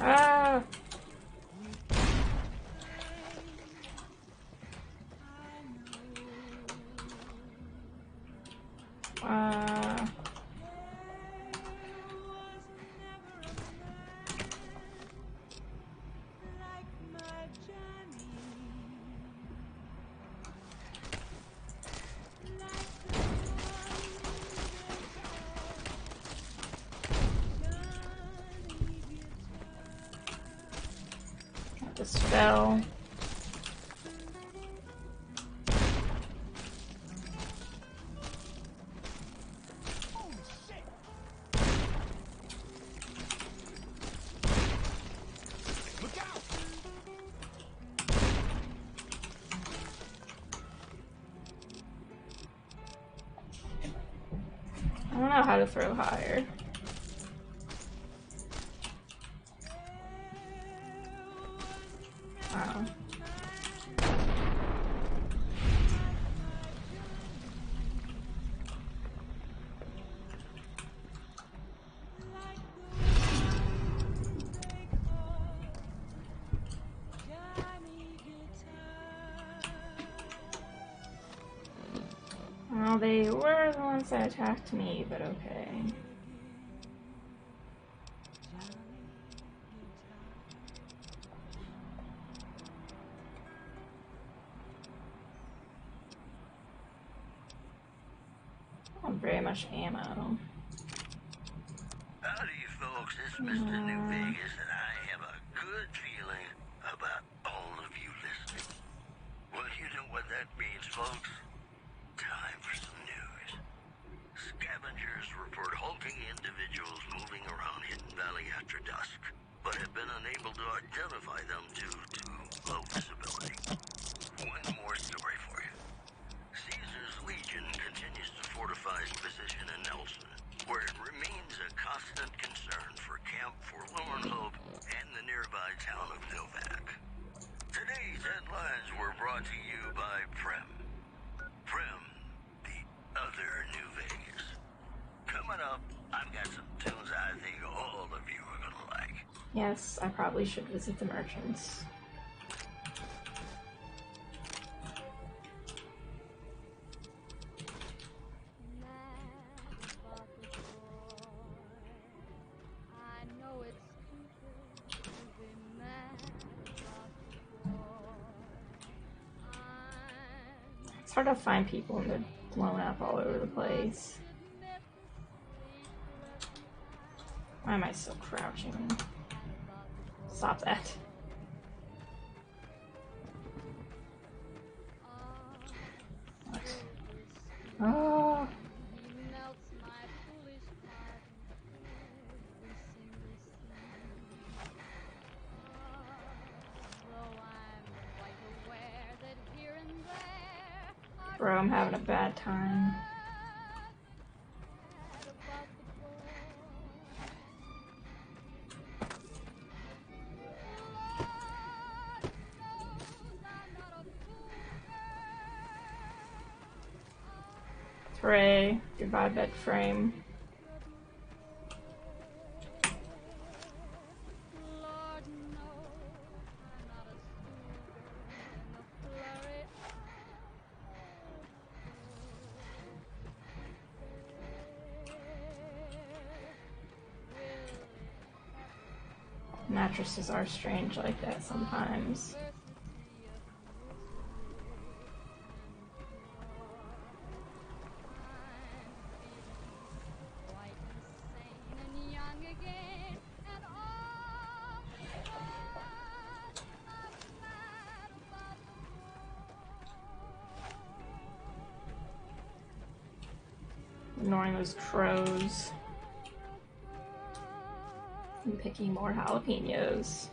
Ah! The spell. I don't know how to throw higher. Wow. Well, they were the ones that attacked me, but okay. I don't have very much ammo. Howdy, folks. It's Mr. New Vegas, and I have a good feeling about all of you listening. Well, you know what that means, folks. Time for some news. Scavengers report hulking individuals moving around Hidden Valley after dusk, but have been unable to identify them due to low visibility. One more story for you. Caesar's Legion continues to fortify its position in Nelson, where it remains a constant concern for Camp Forlorn Hope and the nearby town of Novak. Today's headlines were brought to you by Prem. Prem, the other New Vegas. Coming up, I've got some tunes I think all of you are gonna like. Yes, I probably should visit the merchants. It's hard to find people and they're blown up all over the place. Why am I still crouching? Stop that. What? Oh. Bro, I'm having a bad time. Hooray, goodbye bed frame. Mattresses are strange like that sometimes. Ignoring those crows. And picking more jalapenos.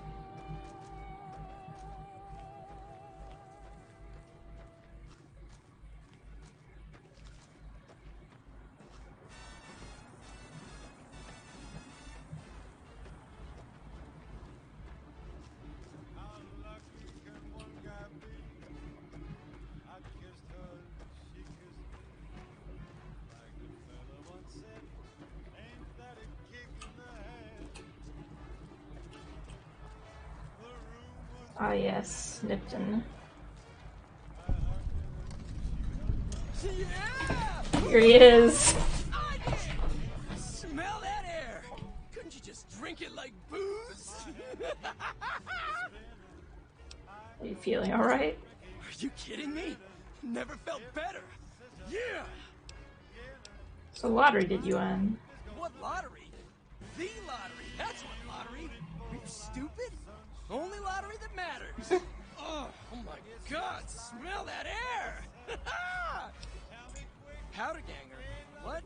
Ah yes, Nipton. Here he is. Smell that air! Couldn't you just drink it like booze? Are you feeling alright? Are you kidding me? Never felt better. Yeah! So lottery did you win? What lottery? The lottery! That's what lottery! Are you stupid? Only lottery that matters. Oh my god, smell that air! Powder ganger? What?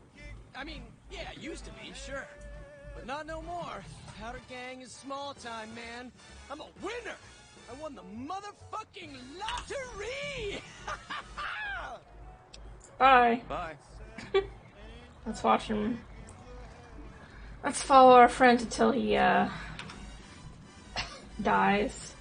I mean, yeah, used to be, sure. But not no more. Powder gang is small time, man. I'm a winner! I won the motherfucking lottery! Bye. Bye. Let's watch him. Let's follow our friend until he, dies.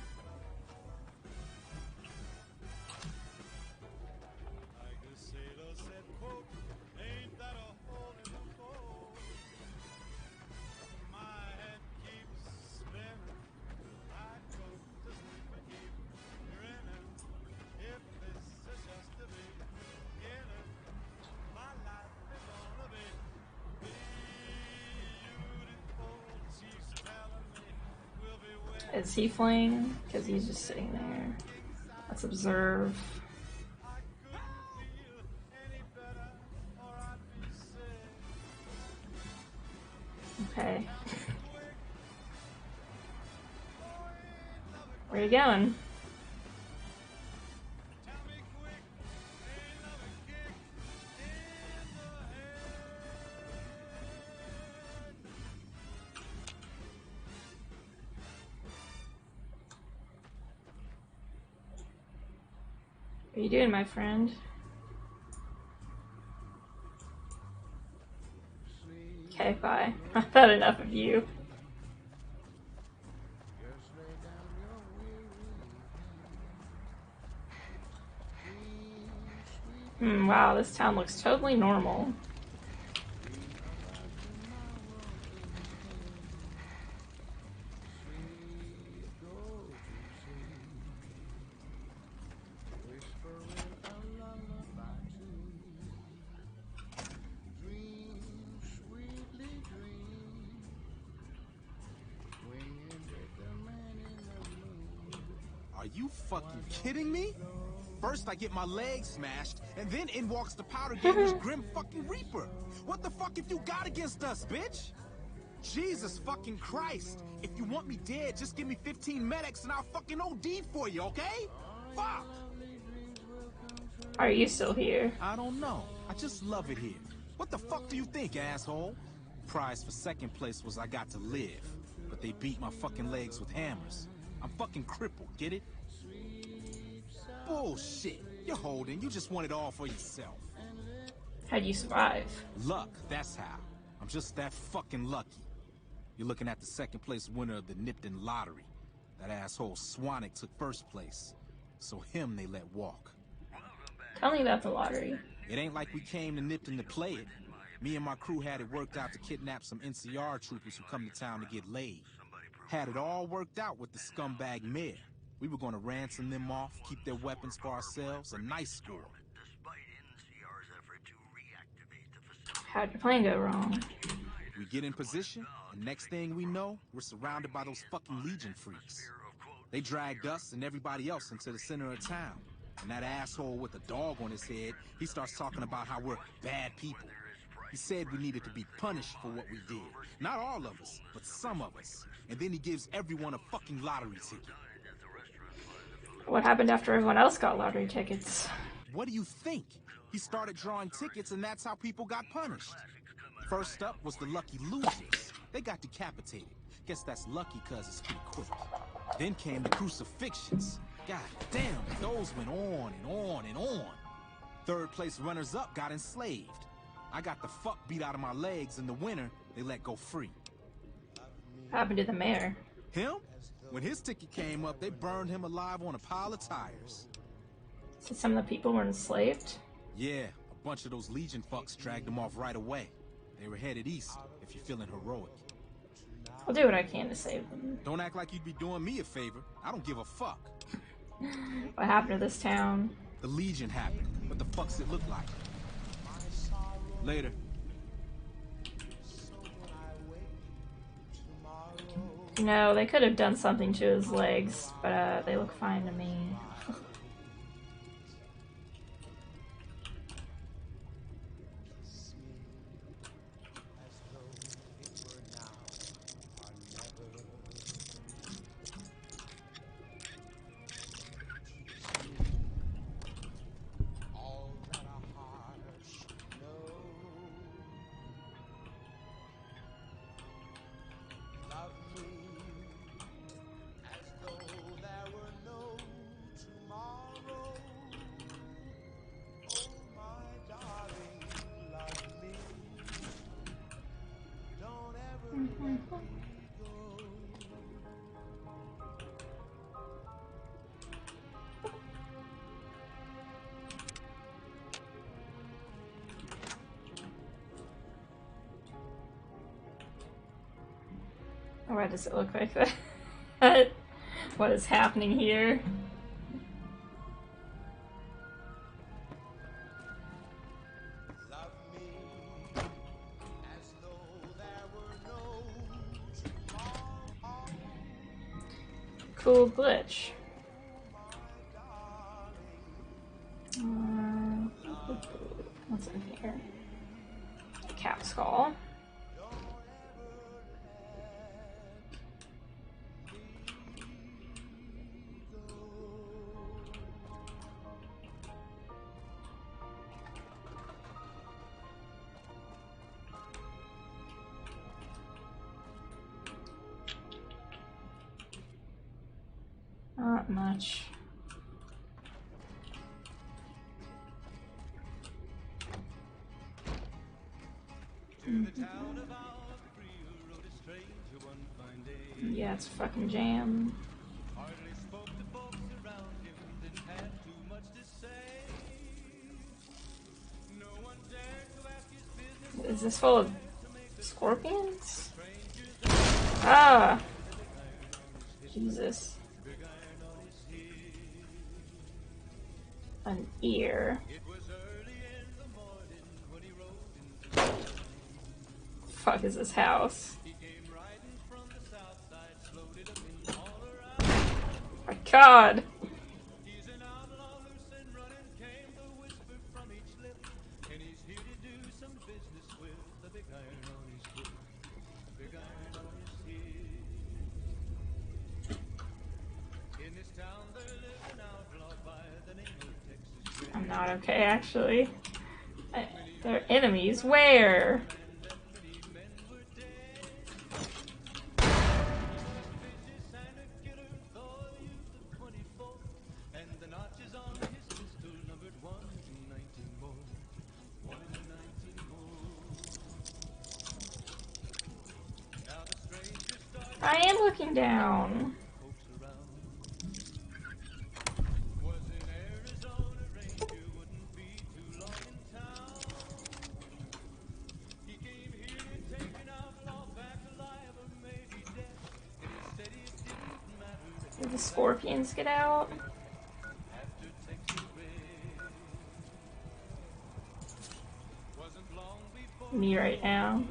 Is he fleeing? Because he's just sitting there. Let's observe. Okay. Where are you going? What are you doing, my friend? Okay, bye. I've had enough of you. Wow, this town looks totally normal. Are you fucking kidding me? First I get my leg smashed, and then in walks the Powder Ganger's Grim fucking Reaper. What the fuck have you got against us, bitch? Jesus fucking Christ. If you want me dead, just give me 15 medics and I'll fucking OD for you, okay? Fuck! Are you still here? I don't know. I just love it here. What the fuck do you think, asshole? Prize for second place was I got to live. But they beat my fucking legs with hammers. I'm fucking crippled, get it? Bullshit. You're holding. You just want it all for yourself. How'd you survive? Luck, that's how. I'm just that fucking lucky. You're looking at the second place winner of the Nipton lottery. That asshole Swanick took first place. So him they let walk. Tell me about the lottery. It ain't like we came to Nipton to play it. Me and my crew had it worked out to kidnap some NCR troopers who come to town to get laid. Had it all worked out with the scumbag mayor. We were going to ransom them off, keep their weapons for ourselves, a nice score. How'd your plan go wrong? We get in position, And next thing we know, we're surrounded by those fucking Legion freaks. They dragged us and everybody else into the center of town. And that asshole with a dog on his head, he starts talking about how we're bad people. He said we needed to be punished for what we did. Not all of us, but some of us. And then he gives everyone a fucking lottery ticket. What happened after everyone else got lottery tickets? What do you think? He started drawing tickets and that's how people got punished. First up was the lucky losers. They got decapitated. Guess that's lucky cause it's pretty quick. Then came the crucifixions. God damn, those went on and on and on. Third place runners-up got enslaved. I got the fuck beat out of my legs. In the winter, they let go free. What happened to the mayor? Him? When his ticket came up, they burned him alive on a pile of tires. So some of the people were enslaved? Yeah, a bunch of those Legion fucks dragged them off right away. They were headed east, if you're feeling heroic. I'll do what I can to save them. Don't act like you'd be doing me a favor. I don't give a fuck. What happened to this town? The Legion happened. What the fuck's it look like? Later. No, they could have done something to his legs, but they look fine to me. Why does it look like that? What is happening here? Cool glitch. What's in here? Cap skull. Not much. Yeah, it's fucking jam. Is this full of scorpions? Ah! Jesus. An ear. Fuck is this house? My God! I'm not okay, actually. They're enemies. Where? I am looking down. Did the scorpions get out? Me right now.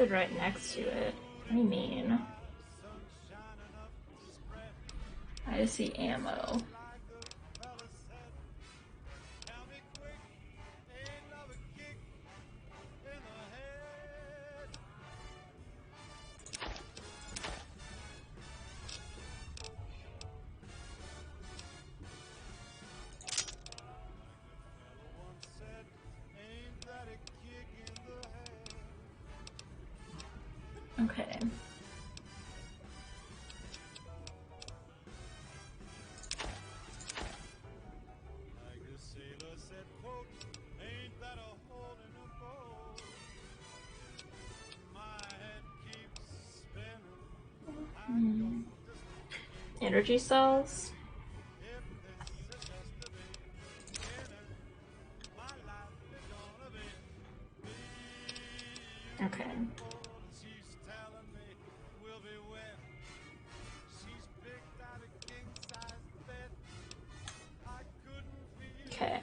stood right next to it. What do you mean? I just see ammo. Okay. Energy cells. Okay. Okay.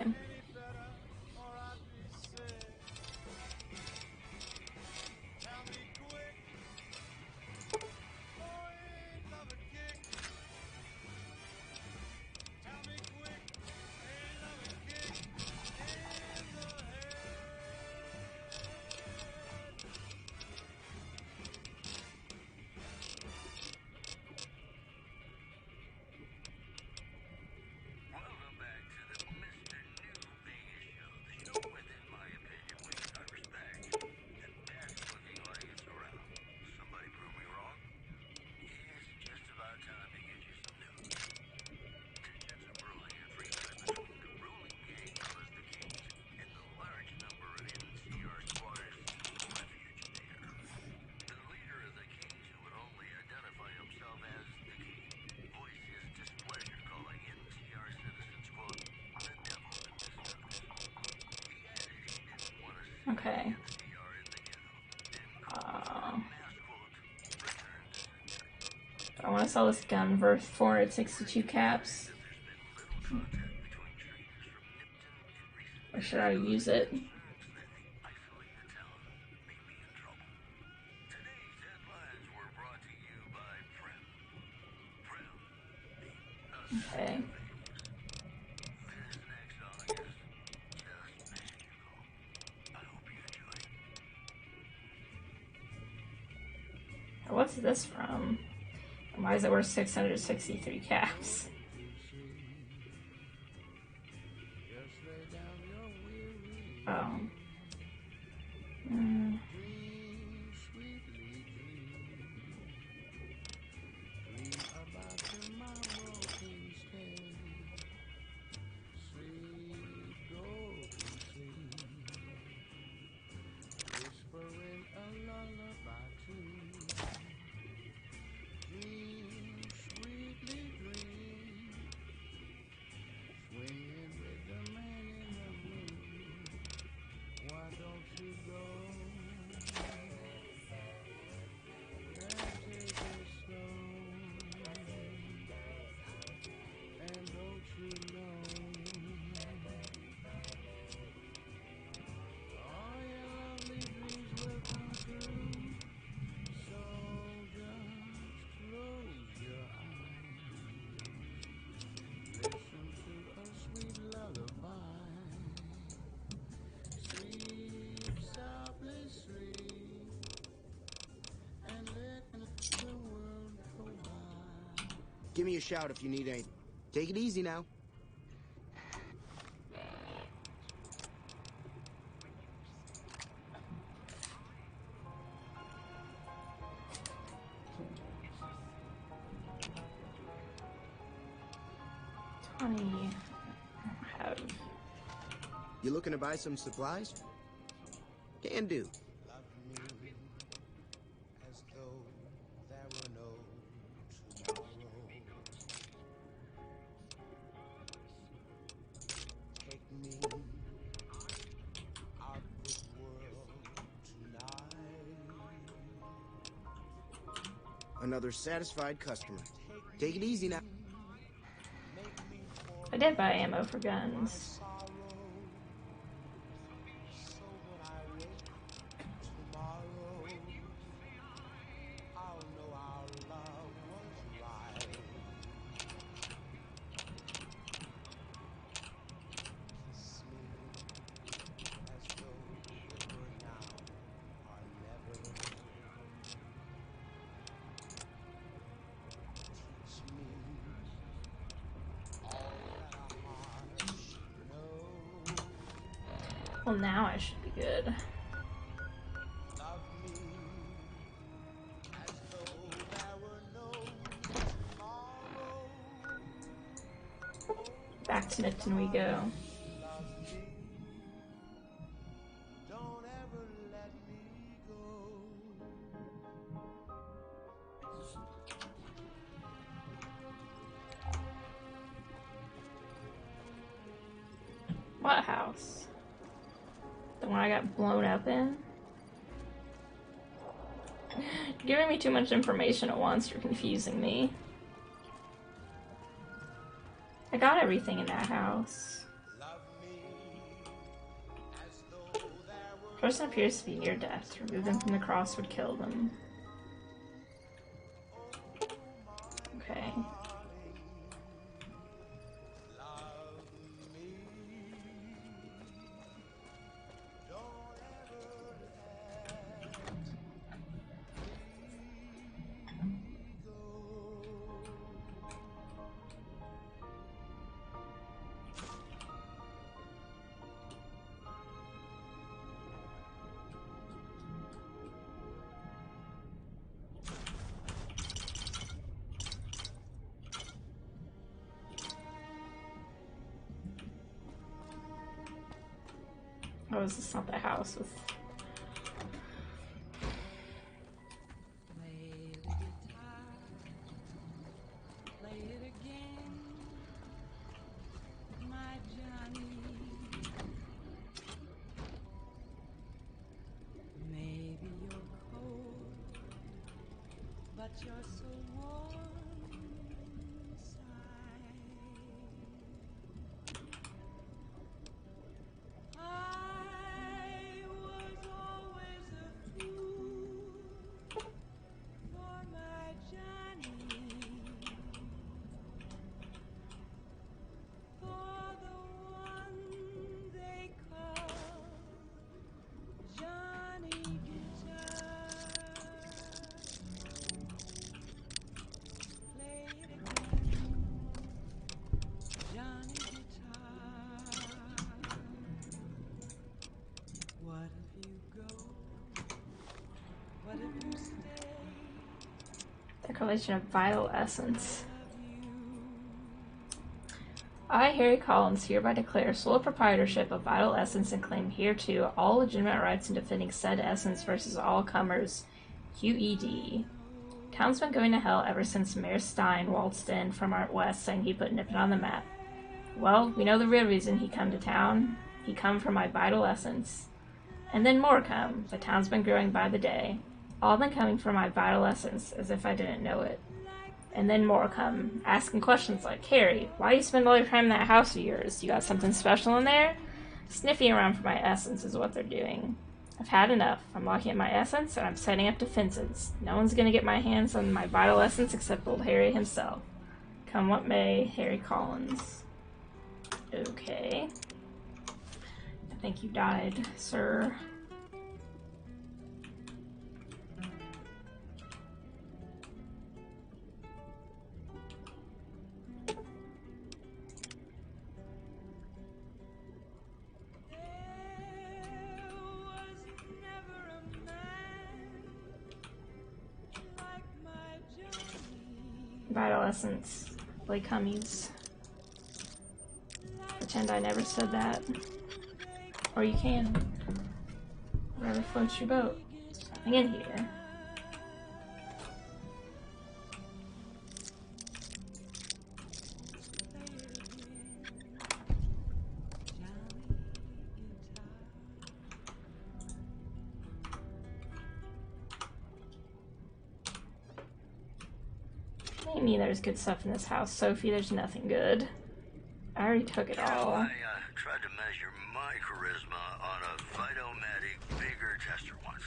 Okay. I want to sell this gun for 462 caps. Or should I use it? Okay. What's this from? Why is it worth 663 caps? Oh. Give me a shout if you need anything. Take it easy now. You looking to buy some supplies? Can do. Another satisfied customer. Take it easy now. I did buy ammo for guns. Well, now I should be good. Back to Nipton we go. What house? The one I got blown up in? You're giving me too much information at once. You're confusing me. I got everything in that house. Person appears to be near death. Remove them from the cross would kill them. Okay. Oh, is this not the house with... Declaration of Vital Essence. I, Harry Collins, hereby declare sole proprietorship of Vital Essence and claim hereto all legitimate rights in defending said essence versus all comers, QED. Town's been going to hell ever since Mayor Stein waltzed in from out west saying he put Nippon on the map. Well, we know the real reason he come to town. He come for my Vital Essence. And then more come. The town's been growing by the day. All been coming for my Vital Essence, as if I didn't know it. And then more come, asking questions like, Harry, why do you spend all your time in that house of yours? You got something special in there? Sniffing around for my essence is what they're doing. I've had enough. I'm locking up my essence, and I'm setting up defenses. No one's gonna get my hands on my Vital Essence except old Harry himself. Come what may, Harry Collins. Okay. I think you died, sir. Vital Essence, Blake Hummies. Pretend I never said that. Or you can. Whatever floats your boat. There's nothing in here. Amy, there's good stuff in this house. Sophie, there's nothing good. I already took it all. I tried to measure my charisma on a Vitomatic Vigor tester once.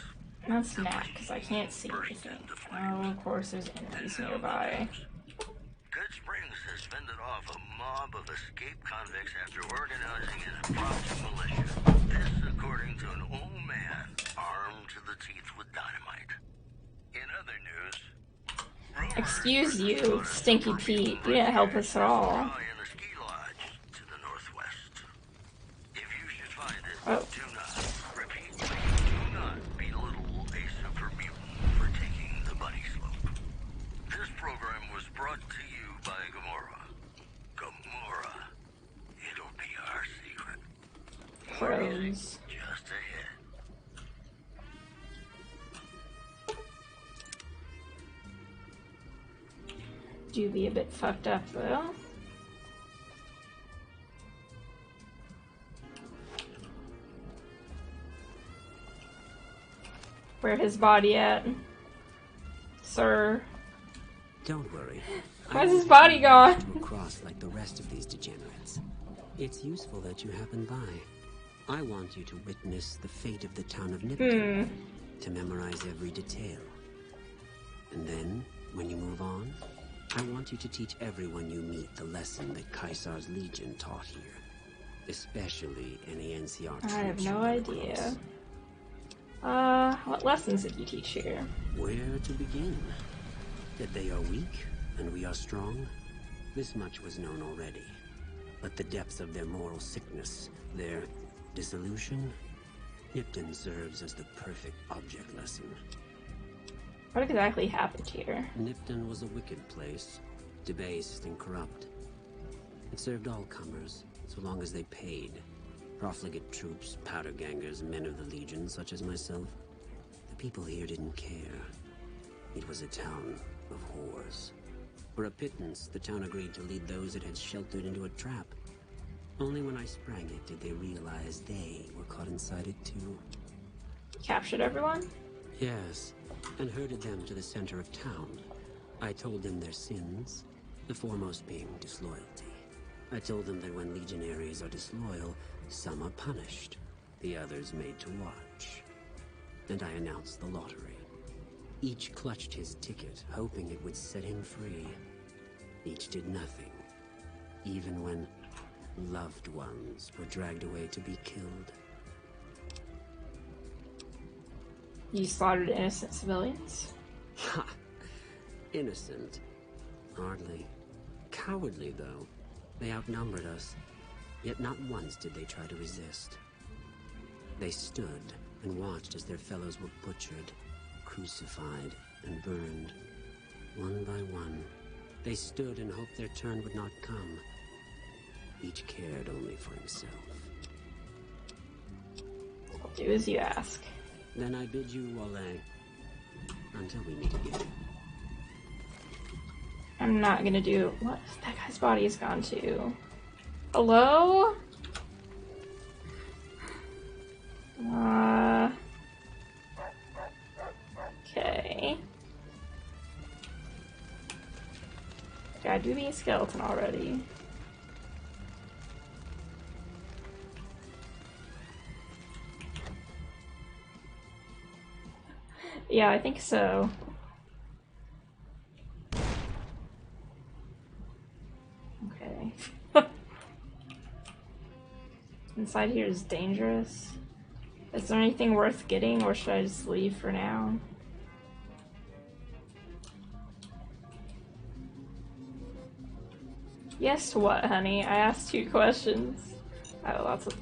That's Matt, because I can't see anything. Oh, of course there's enemies nearby. Good Springs has fended off a mob of escaped convicts after organizing an impromptu militia. This according to an old man armed to the teeth with dynamite. In other news... Excuse you, Stinky Pete. You didn't help us at all. In the ski lodge to the northwest. If you should find it, Oh. do program was brought to you by Gamora. Gamora. It'll be our secret. More music just ahead. Do be a bit fucked up though. Where his body at, sir? Don't worry. Where's his body gone? Across like the rest of these degenerates. It's useful that you happen by. I want you to witness the fate of the town of Nipton, to memorize every detail. And then, when you move on, I want you to teach everyone you meet the lesson that Caesar's Legion taught here. Especially any NCR troops. I have no idea. What lessons did you teach here? Where to begin? That they are weak, and we are strong? This much was known already. But the depths of their moral sickness, their dissolution, Nipton serves as the perfect object lesson. What exactly happened here? Nipton was a wicked place, debased and corrupt. It served all comers, so long as they paid. Profligate troops, powder gangers, men of the Legion, such as myself. The people here didn't care. It was a town of whores. For a pittance, the town agreed to lead those it had sheltered into a trap. Only when I sprang it did they realize they were caught inside it too. Captured everyone? Yes, and herded them to the center of town. I told them their sins, the foremost being disloyalty. I told them that when legionaries are disloyal, some are punished, the others made to watch. And I announced the lottery. Each clutched his ticket, hoping it would set him free. Each did nothing, even when loved ones were dragged away to be killed. You slaughtered innocent civilians? Ha! Innocent? Hardly. Cowardly, though. They outnumbered us. Yet not once did they try to resist. They stood and watched as their fellows were butchered, crucified, and burned. One by one, they stood and hoped their turn would not come. Each cared only for himself. I'll do as you ask. Then I bid you Wale. Until we meet again. I'm not gonna do... What? That guy's body is gone too. Hello? Okay. Gotta do be a skeleton already. Yeah, I think so. Okay. Inside here is dangerous. Is there anything worth getting, or should I just leave for now? Yes to what, honey? I asked 2 questions. I have lots of...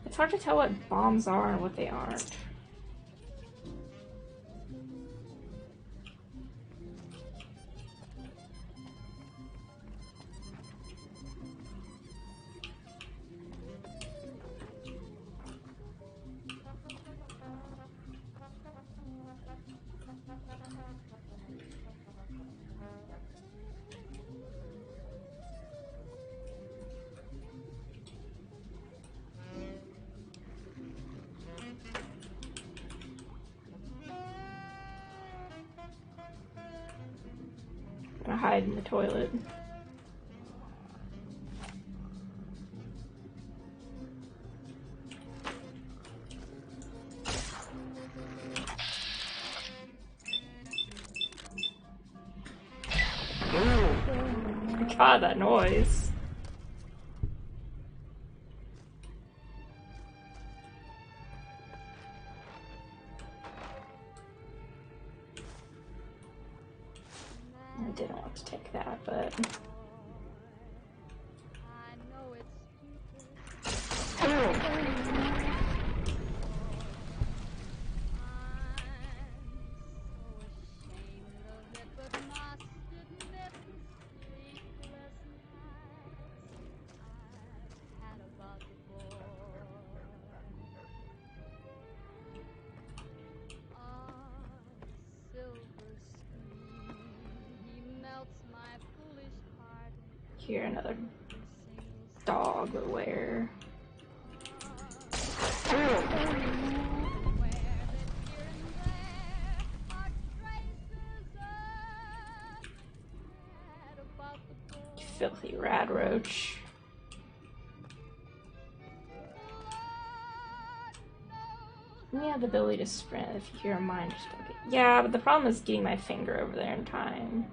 It's hard to tell what bombs are and what they aren't. I'm gonna hide in the toilet. God, that noise. I didn't want to take that, but... Here, another dog, but where? Filthy rad roach. You have the ability to sprint if you hear a mine. Just don't get... Yeah, but the problem is getting my finger over there in time.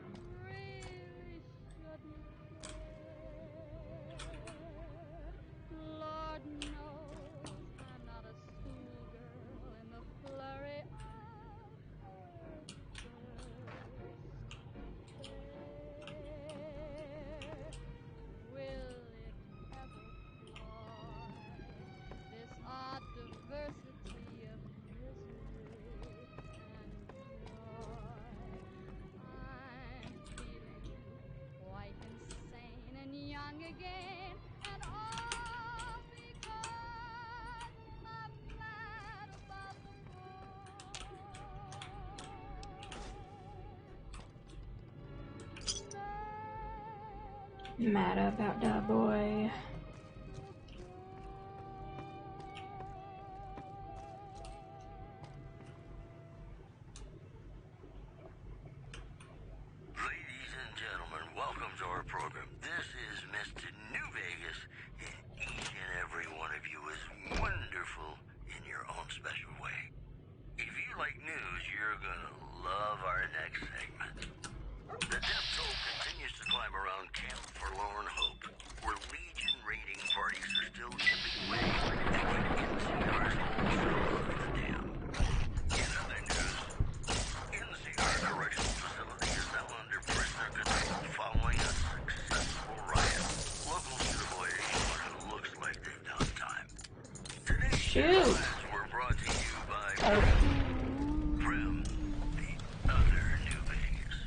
Mad about that boy. Ladies and gentlemen, welcome to our program. This is Mr. New Vegas, and each and every one of you is wonderful in your own special way. If you like news, you're gonna love our next segment. The death toll continues to climb around Camp Forlorn Hope, where Legion raiding parties are still chipping away to keep NCR's wholesale out of the dam. In other news, NCR Correctional Facility is now under prisoner control following a successful riot. Locals should avoid anyone who looks like they've done time. Today's headlines were brought to you by Prim, the other New Vegas.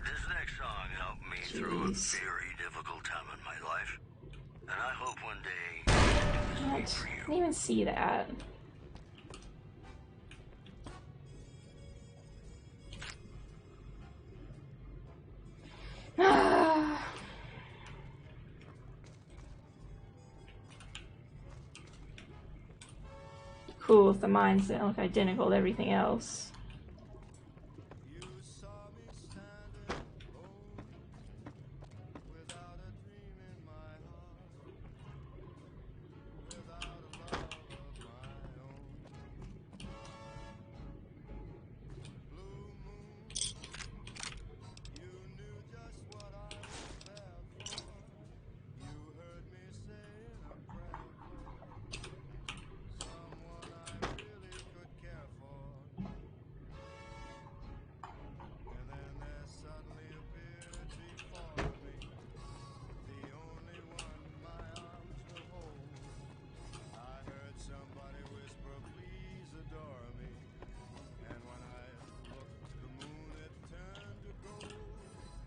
This next song helped me through a very difficult time in my life, and I hope one day I didn't even see that. Cool if the mines don't look identical to everything else.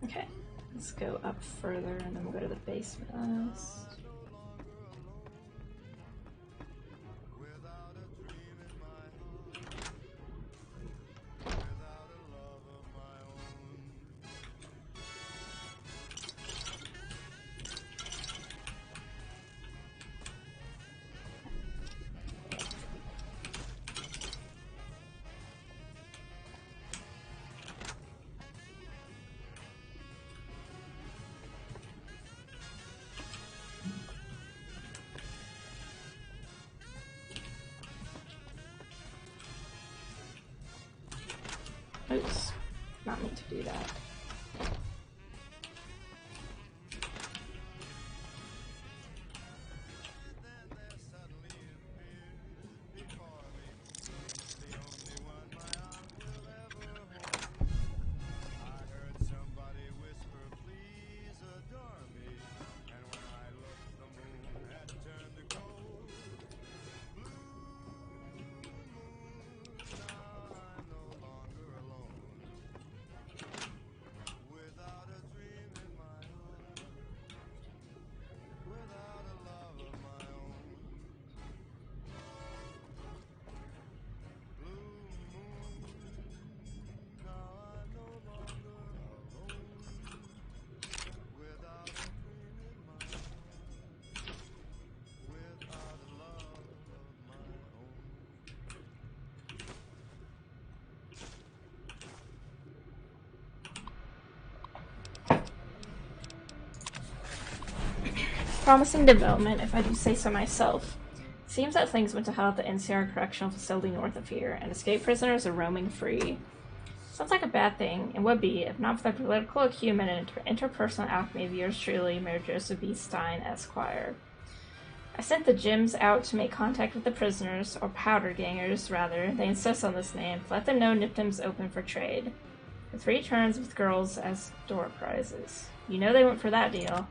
Okay, let's go up further and then we'll go to the basement. Oops, not meant to do that. Promising development, if I do say so myself. Seems that things went to hell at the NCR correctional facility north of here, and escaped prisoners are roaming free. Sounds like a bad thing, and would be, if not for the political acumen and interpersonal alchemy of yours truly, Mayor Joseph B. Stein, Esquire. I sent the Jims out to make contact with the prisoners, or powder gangers, rather. They insist on this name. Let them know Nipton's open for trade. For 3 turns with girls as door prizes. You know they went for that deal.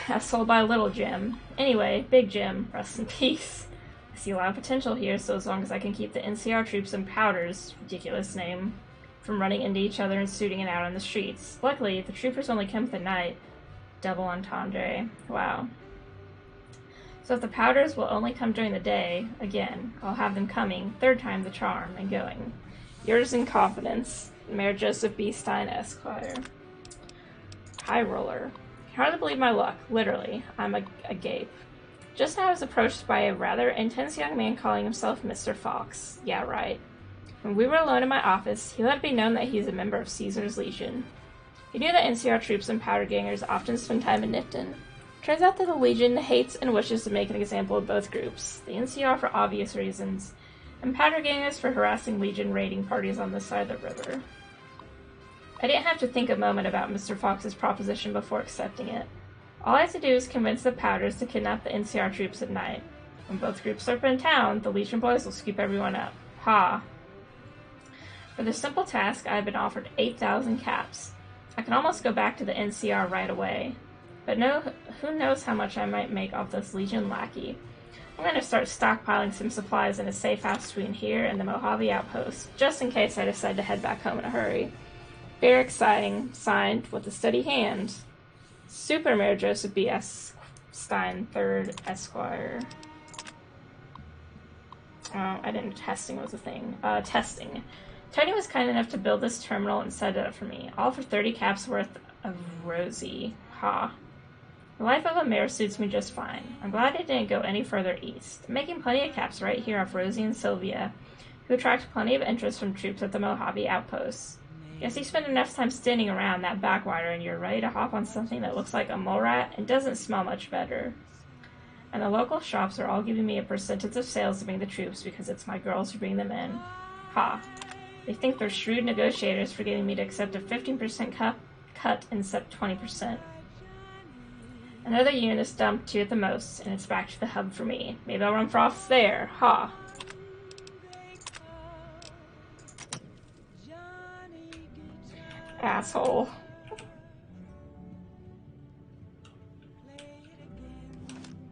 As sold by Little Jim. Anyway, Big Jim, rest in peace. I see a lot of potential here, so as long as I can keep the NCR troops and Powders, ridiculous name, from running into each other and shooting it out on the streets. Luckily, the troopers only come at the night. Double entendre. Wow. So if the Powders will only come during the day, again, I'll have them coming, 3rd time the charm, and going. Yours in confidence, Mayor Joseph B. Stein, Esquire. High Roller. Hardly believe my luck, literally. I'm agape. Just now I was approached by a rather intense young man calling himself Mr. Fox. Yeah, right. When we were alone in my office, he let it be known that he's a member of Caesar's Legion. He knew that NCR troops and powder gangers often spend time in Nifton. Turns out that the Legion hates and wishes to make an example of both groups. The NCR for obvious reasons, and powder gangers for harassing Legion raiding parties on this side of the river. I didn't have to think a moment about Mr. Fox's proposition before accepting it. All I had to do was convince the Powders to kidnap the NCR troops at night. When both groups are in town, the Legion boys will scoop everyone up. Ha! For this simple task, I have been offered 8,000 caps. I can almost go back to the NCR right away. But who knows how much I might make off this Legion lackey. I'm going to start stockpiling some supplies in a safe house between here and the Mojave Outpost, just in case I decide to head back home in a hurry. Very exciting. Signed, with a steady hand, Super Mayor Joseph B. Stein, 3rd Esquire. I didn't know testing was a thing. Testing. Tony was kind enough to build this terminal and set it up for me, all for 30 caps worth of Rosie. Ha. The life of a mayor suits me just fine. I'm glad it didn't go any further east. I'm making plenty of caps right here off Rosie and Sylvia, who attract plenty of interest from troops at the Mojave Outposts. Guess you spend enough time standing around that backwater and you're ready to hop on something that looks like a mole rat and doesn't smell much better. And the local shops are all giving me a percentage of sales to bring the troops because it's my girls who bring them in. Ha. They think they're shrewd negotiators for getting me to accept a 15% cut instead of 20%. Another unit is dumped 2 at the most, and it's back to the hub for me. Maybe I'll run for office there. Ha. Asshole.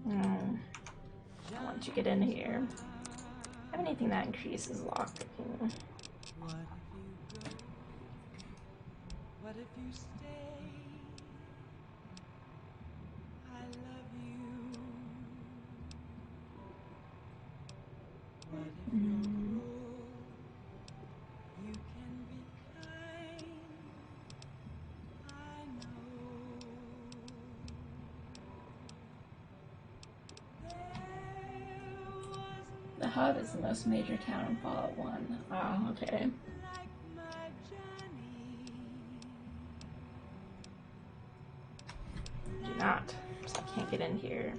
Once you get in here. Have anything that increases lockpicking. What if you stay? I love you. What if you're cruel? You can be kind. I know. The hub is the most major town in Fallout 1. Oh, okay. Do not. So I can't get in here.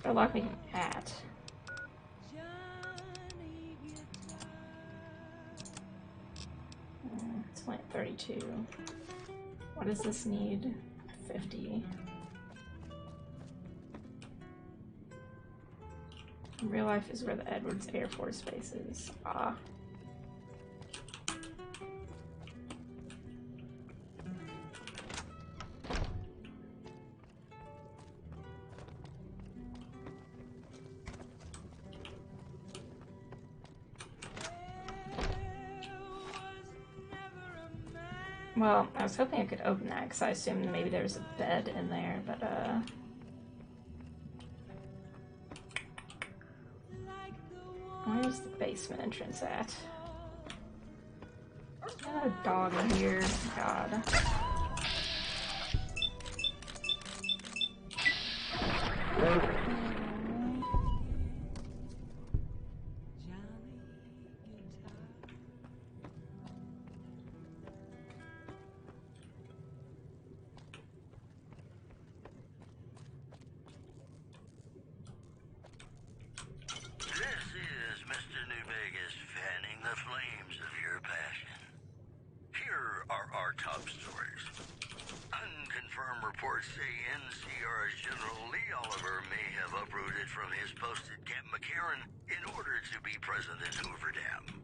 They're locking me at. It's only at 32. What does this need? 50. In real life is where the Edwards Air Force Base is. Ah. Well, I was hoping I could open that because I assumed maybe there was a bed in there, but where's the basement entrance at? Got a dog in here. God. our top stories. Unconfirmed reports say NCR's General Lee Oliver may have uprooted from his post at Camp McCarran in order to be present in Hoover Dam.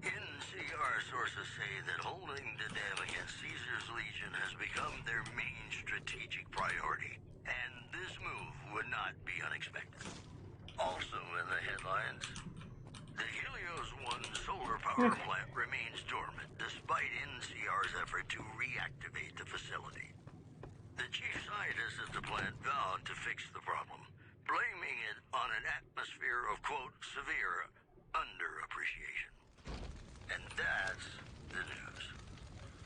NCR sources say that holding the dam against Caesar's Legion has become their main strategic priority, and this move would not be unexpected. Also in the headlines, the Helios 1 solar power plant remains dormant despite NCR's effort to reactivate the facility. The chief scientist at the plant vowed to fix the problem, blaming it on an atmosphere of, quote, severe underappreciation. And that's the news.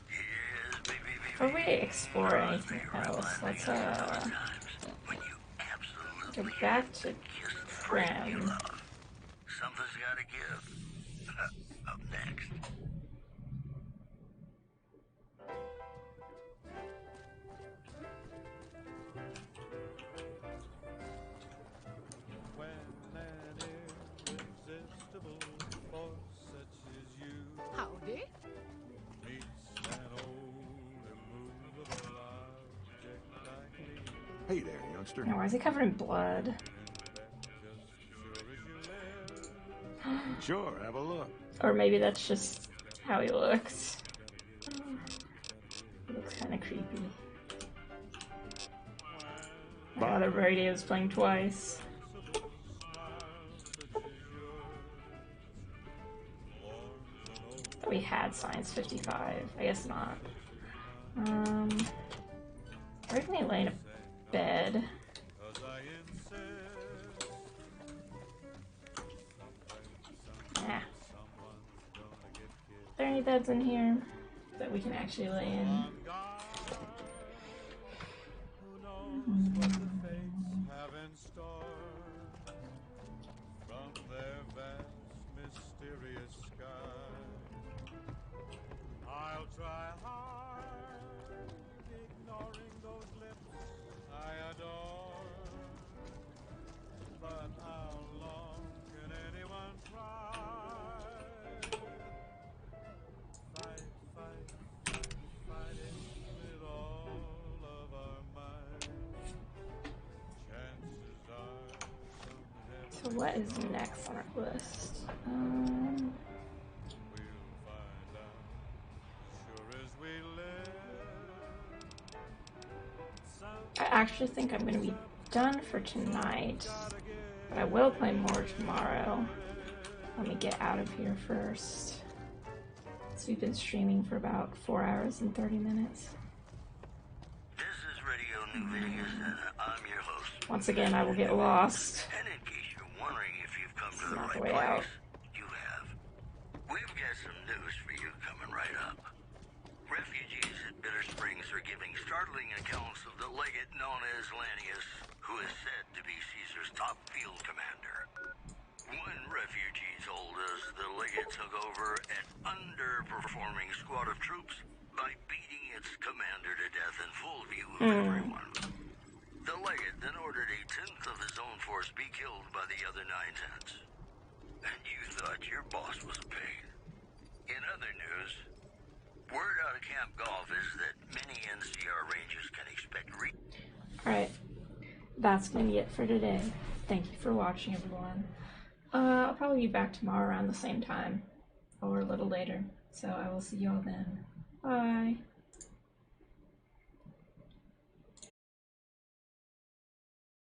Here's Before we explore anything else, let's go back to Trim. Something's gotta give. Up next. When an irresistible force such as you Howdy. meets an old immovable object like me. Hey there, youngster. Now, why is he covered in blood? Sure, have a look. Or maybe that's just how he looks. He looks kind of creepy. Now the radio's playing twice. We had Science 55. I guess not. Where can he lay in a bed? Yeah. Are there any beds in here that we can actually lay in? Have in store from their vast, mysterious sky. I'll try hard, ignoring those lips I adore. But how long can anyone try? Fight, fight, fighting with all of our might. Chances are So what is next on our list? I actually think I'm going to be done for tonight, but I will play more tomorrow. Let me get out of here first. So we've been streaming for about 4 hours and 30 minutes. This is Radio New Vegas, and I'm your host. Once again, I will get lost. And in case you're wondering if you've come to the Not the right way out. place, you have. We've got some news for you coming right up. Refugees at Bitter Springs are giving startling accounts of the legate known as Lanius, who is said to be Caesar's top field commander. One refugee told us the legate took over an underperforming squad of troops by beating its commander to death in full view of everyone. The legate then ordered a tenth of his own force be killed by the other 9/10. And you thought your boss was a pig. In other news, word out of Camp Golf is that many NCR Rangers can expect Alright, that's going to be it for today. Thank you for watching, everyone. I'll probably be back tomorrow around the same time, or a little later, so I will see you all then. Bye!